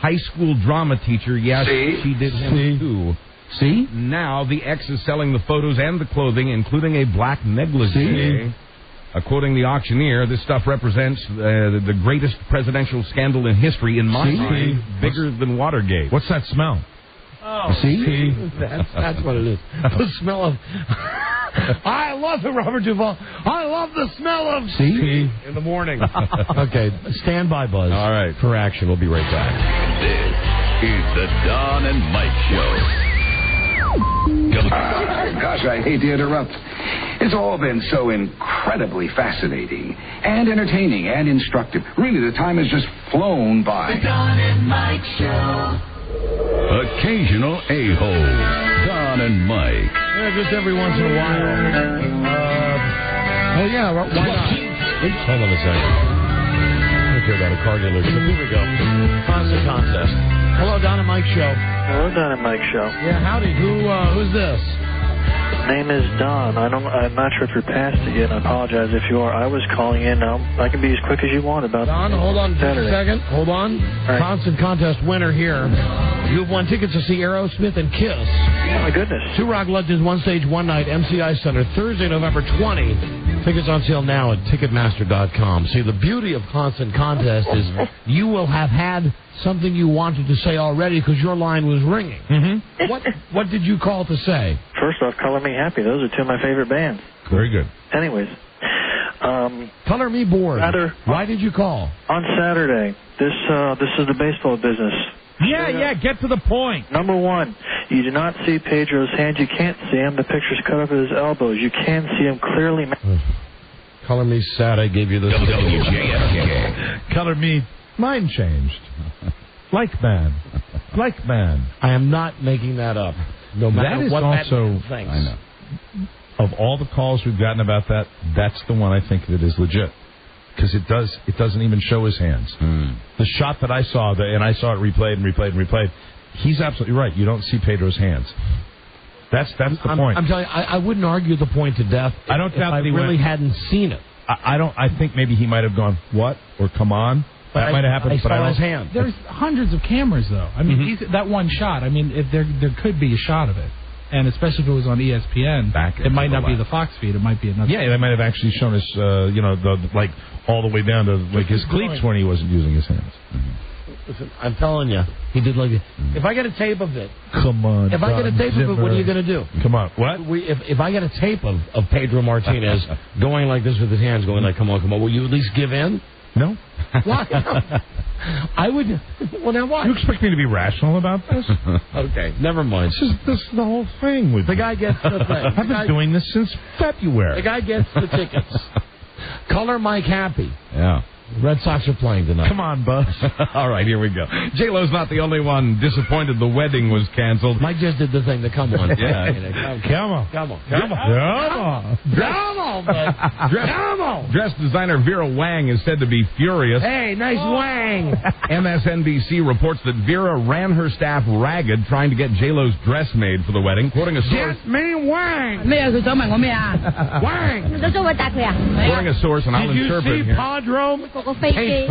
high school drama teacher. Yes, she did him too.
See?
Now the ex is selling the photos and the clothing, including a black negligee. Quoting the auctioneer, this stuff represents the greatest presidential scandal in history, in my mind, bigger than Watergate.
What's that smell?
Oh, see? That's what it is. The smell of... I love it, Robert Duvall. I love the smell of...
See? In the morning.
Okay, stand by, Buzz.
All right.
For action. We'll be right back.
This is the Don and Mike Show.
Gosh, I hate to interrupt. It's all been so incredibly fascinating and entertaining and instructive. Really, the time has just flown by.
The Don and Mike Show. Occasional a-holes. Don and Mike.
Yeah, just every once in a while. Why not? Oops, hold on a second. I don't care about a car dealership. Here we go. Constant contest. Hello, Don and Mike Show.
Hello, Don and Mike Show.
Yeah, howdy. Who's this?
Name is Don. I'm not sure if you're past it yet. I apologize if you are. I was calling in now. I can be as quick as you want about
Don, hold on just
Saturday.
a second. Hold on.
Right.
Constant contest winner here. You've won tickets to see Aerosmith and Kiss.
Oh, my goodness.
Two Rock Legends, one stage, one night, MCI Center, Thursday, November 20. Tickets on sale now at Ticketmaster.com. See, the beauty of Constant Contest is you will have had something you wanted to say already because your line was ringing. Mm-hmm. What did you call to say?
First off, Color Me Happy. Those are two of my favorite bands.
Very good.
Anyways.
Color Me Bored. Why did you call?
On Saturday. This is the baseball business.
Yeah, get to the point.
Number one, you do not see Pedro's hands. You can't see him. The picture's cut off at his elbows. You can see him clearly.
Color Me Sad. I gave you this.
WJFK.
Color Me Mind Changed. Like man.
I am not making that up. No matter
that is
what
also,
that thinks.
I know. Of all the calls we've gotten about that, that's the one I think that is legit. Because it doesn't even show his hands. The shot that I saw, and I saw it replayed, he's absolutely right. You don't see Pedro's hands. That's the point.
I'm telling you, I wouldn't argue the point to death.
I don't doubt that he
really hadn't seen it.
I think maybe he might have gone, what? Or come on? That might have happened, but I don't.
His hand.
There's hundreds of cameras, though. I mean, that one shot. I mean, if there could be a shot of it. And especially if it was on ESPN, it might not be the Fox feed. It might be another.
Yeah, they might have actually shown us, like all the way down to like his cleats when he wasn't using his hands.
Listen, I'm telling you, he did like it. If I get a tape of it,
come on.
If I get a tape of it, what are you going to do?
Come on, what?
If I get a tape of Pedro Martinez going like this with his hands, going like, come on, will you at least give in?
No.
Why? I would. Well, now what?
You expect me to be rational about this?
Okay, never mind.
This is the whole thing with
the guy gets the thing.
I've been doing this since February.
The guy gets the tickets. Color Mike happy.
Yeah.
Red Sox are playing tonight.
Come on, Buzz.
All right, here we go. J-Lo's not the only one disappointed the wedding was canceled.
Mike just did the thing to come on.
Come on.
Dress designer Vera Wang is said to be furious.
Hey, nice Wang.
MSNBC reports that Vera ran her staff ragged trying to get J-Lo's dress made for the wedding. Quoting a source...
Just me Wang.
Wang. Quoting a source, and I'll interpret here.
Did you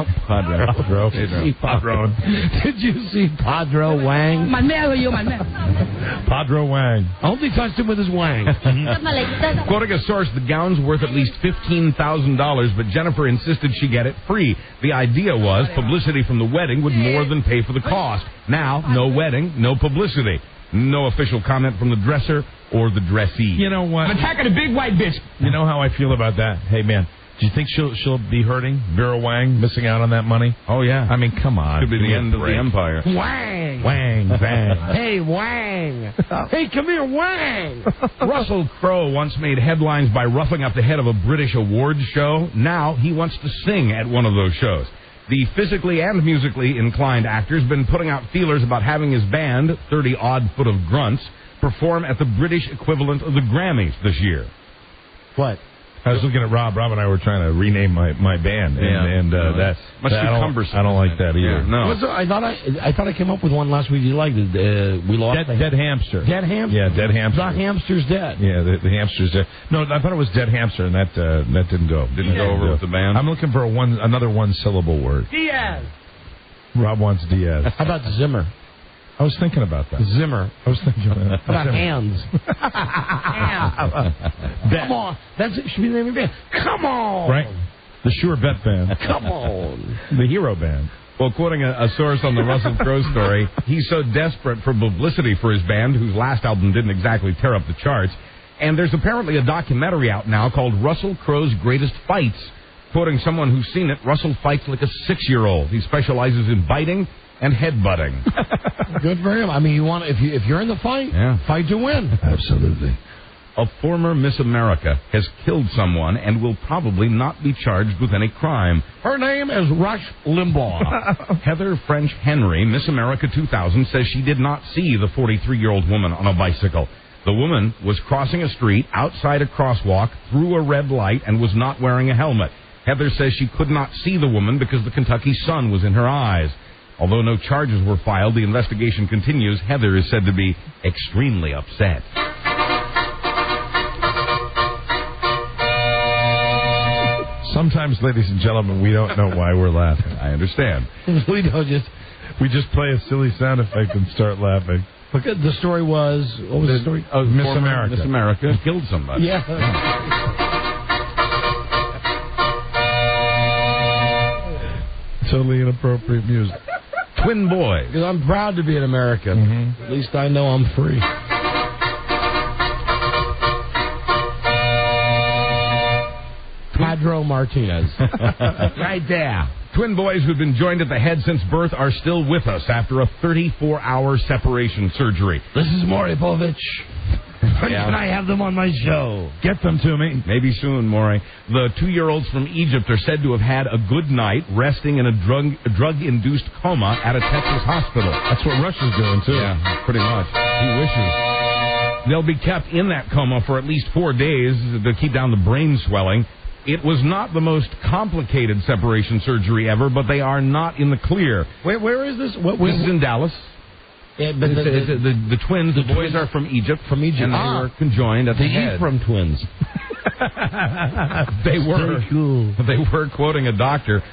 see Padro? Did you see Padro Wang?
Padro Wang.
I hope he touched him with his wang.
Quoting a source, the gown's worth at least $15,000, but Jennifer insisted she get it free. The idea was publicity from the wedding would more than pay for the cost. Now, no wedding, no publicity. No official comment from the dresser or the dressee.
You know what?
I'm attacking a big white bitch.
You know how I feel about that? Hey, man. Do you think she'll be hurting? Vera Wang missing out on that money?
Oh, yeah.
I mean, come on.
Could be the end of the empire.
Wang!
Bang.
Hey, Wang! Hey, come here, Wang!
Russell Crowe once made headlines by roughing up the head of a British awards show. Now he wants to sing at one of those shows. The physically and musically inclined actor's been putting out feelers about having his band, 30-odd Foot of Grunts, perform at the British equivalent of the Grammys this year?
What? I was looking at Rob. Rob and I were trying to rename my band, and that
must be cumbersome.
I don't like that either.
Yeah, no,
I thought I came up with one last week. You liked it. We lost
Dead Hamster.
Dead Hamster.
Yeah, Dead Hamster.
The hamster's dead.
Yeah, the hamster's dead. No, I thought it was Dead Hamster, and that didn't go.
Didn't go over with the band.
I'm looking for another one-syllable word.
Diaz.
Rob wants Diaz.
How about Zimmer?
I was thinking about that.
Zimmer.
I was thinking about that.
How about Hands? Come on. That should be the name of the band. Come on.
Right? The Sure Bet Band.
Come on.
The Hero Band.
Well, quoting a source on the Russell Crowe story, he's so desperate for publicity for his band, whose last album didn't exactly tear up the charts, and there's apparently a documentary out now called Russell Crowe's Greatest Fights. Quoting someone who's seen it, Russell fights like a 6-year-old. He specializes in biting and headbutting.
Good for him. I mean, if you're in the fight, fight to win.
Absolutely.
A former Miss America has killed someone and will probably not be charged with any crime.
Her name is Rush Limbaugh.
Heather French Henry, Miss America 2000, says she did not see the 43-year-old woman on a bicycle. The woman was crossing a street outside a crosswalk through a red light and was not wearing a helmet. Heather says she could not see the woman because the Kentucky sun was in her eyes. Although no charges were filed, the investigation continues. Heather is said to be extremely upset.
Sometimes, ladies and gentlemen, we don't know why we're laughing.
I understand.
We just play a silly sound effect and start laughing.
But the story was, what was the story?
Miss America.
Miss America killed somebody.
Yeah.
Totally inappropriate music.
Twin boys.
Because I'm proud to be an American. Mm-hmm. At least I know I'm free. Pedro Martinez.
Right there. Twin boys who've been joined at the head since birth are still with us after a 34-hour separation surgery.
This is Maury Povich. When
Yeah.
can I have them on my show?
Get them to me.
Maybe soon, Maury. The 2-year-olds from Egypt are said to have had a good night resting in a drug-induced coma at a Texas hospital.
That's what Russia's doing, too.
Yeah, pretty much. He wishes. They'll be kept in that coma for at least 4 days to keep down the brain swelling. It was not the most complicated separation surgery ever, but they are not in the clear.
Where is this?
This is in Dallas.
Yeah, but
the twins, the boys are from Egypt.
From Egypt.
And they were conjoined at the head.
From twins.
They were.
Very cool.
They were quoting a doctor.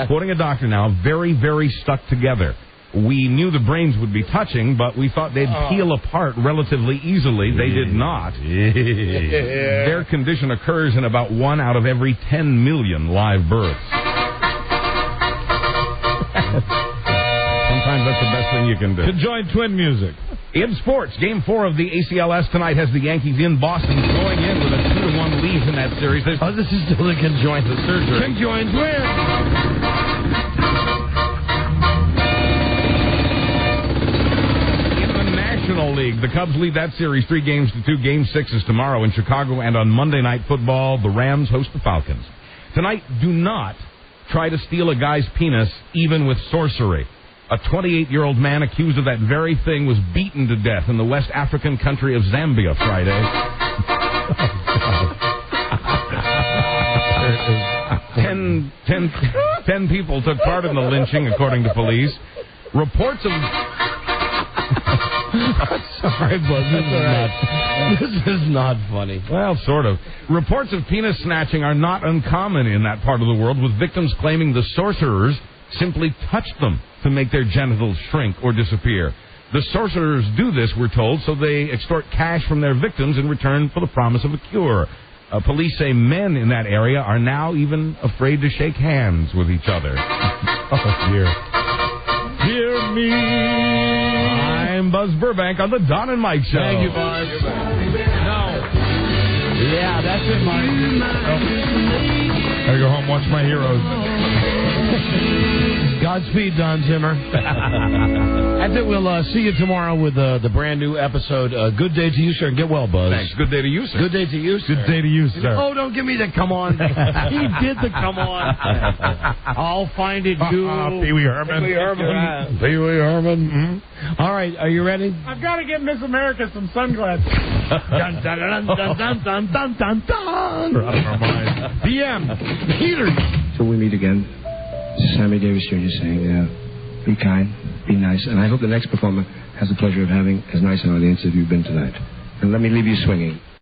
Quoting a doctor now, very, very stuck together. We knew the brains would be touching, but we thought they'd peel apart relatively easily. They did not. Their condition occurs in about 1 out of every 10 million live births. Sometimes that's the best thing you can do.
Conjoined twin music.
In sports, Game 4 of the ACLS tonight has the Yankees in Boston going in with a 2-1 lead in that series.
This is still the conjoined surgery.
Conjoined win. League. The Cubs lead that series 3-2. Game 6 is tomorrow in Chicago, and on Monday Night Football, the Rams host the Falcons. Tonight, do not try to steal a guy's penis, even with sorcery. A 28-year-old man accused of that very thing was beaten to death in the West African country of Zambia Friday. 10 people took part in the lynching, according to police. Reports of...
Sorry, Buzz. This is not funny.
Well, sort of. Reports of penis snatching are not uncommon in that part of the world, with victims claiming the sorcerers simply touched them to make their genitals shrink or disappear. The sorcerers do this, we're told, so they extort cash from their victims in return for the promise of a cure. Police say men in that area are now even afraid to shake hands with each other.
Oh, dear. Dear me.
I'm Buzz Burbank on the Don and Mike Show.
Thank you, Buzz. No. Yeah, that's it, Mike.
Gotta go home, watch my heroes.
Godspeed, Don Zimmer. That's it. We'll see you tomorrow with the brand new episode. Good day to you, sir, and get well, Buzz.
Thanks. Good day to you, sir.
Good day to you, sir.
Good day to you, sir.
Oh, don't give me the come on. He did the come on. I'll find it, too.
Pee Wee Herman.
Pee Wee Herman.
Pee Wee Herman. Mm-hmm.
All right, are you ready?
I've got to get Miss America some sunglasses.
Dun, dun, dun, dun, dun, dun, dun, dun, dun.
We're out of our minds. PM. Heaters.
Till we meet again, this is Sammy Davis Jr. saying, be kind, be nice, and I hope the next performer has the pleasure of having as nice an audience as you've been tonight. And let me leave you swinging.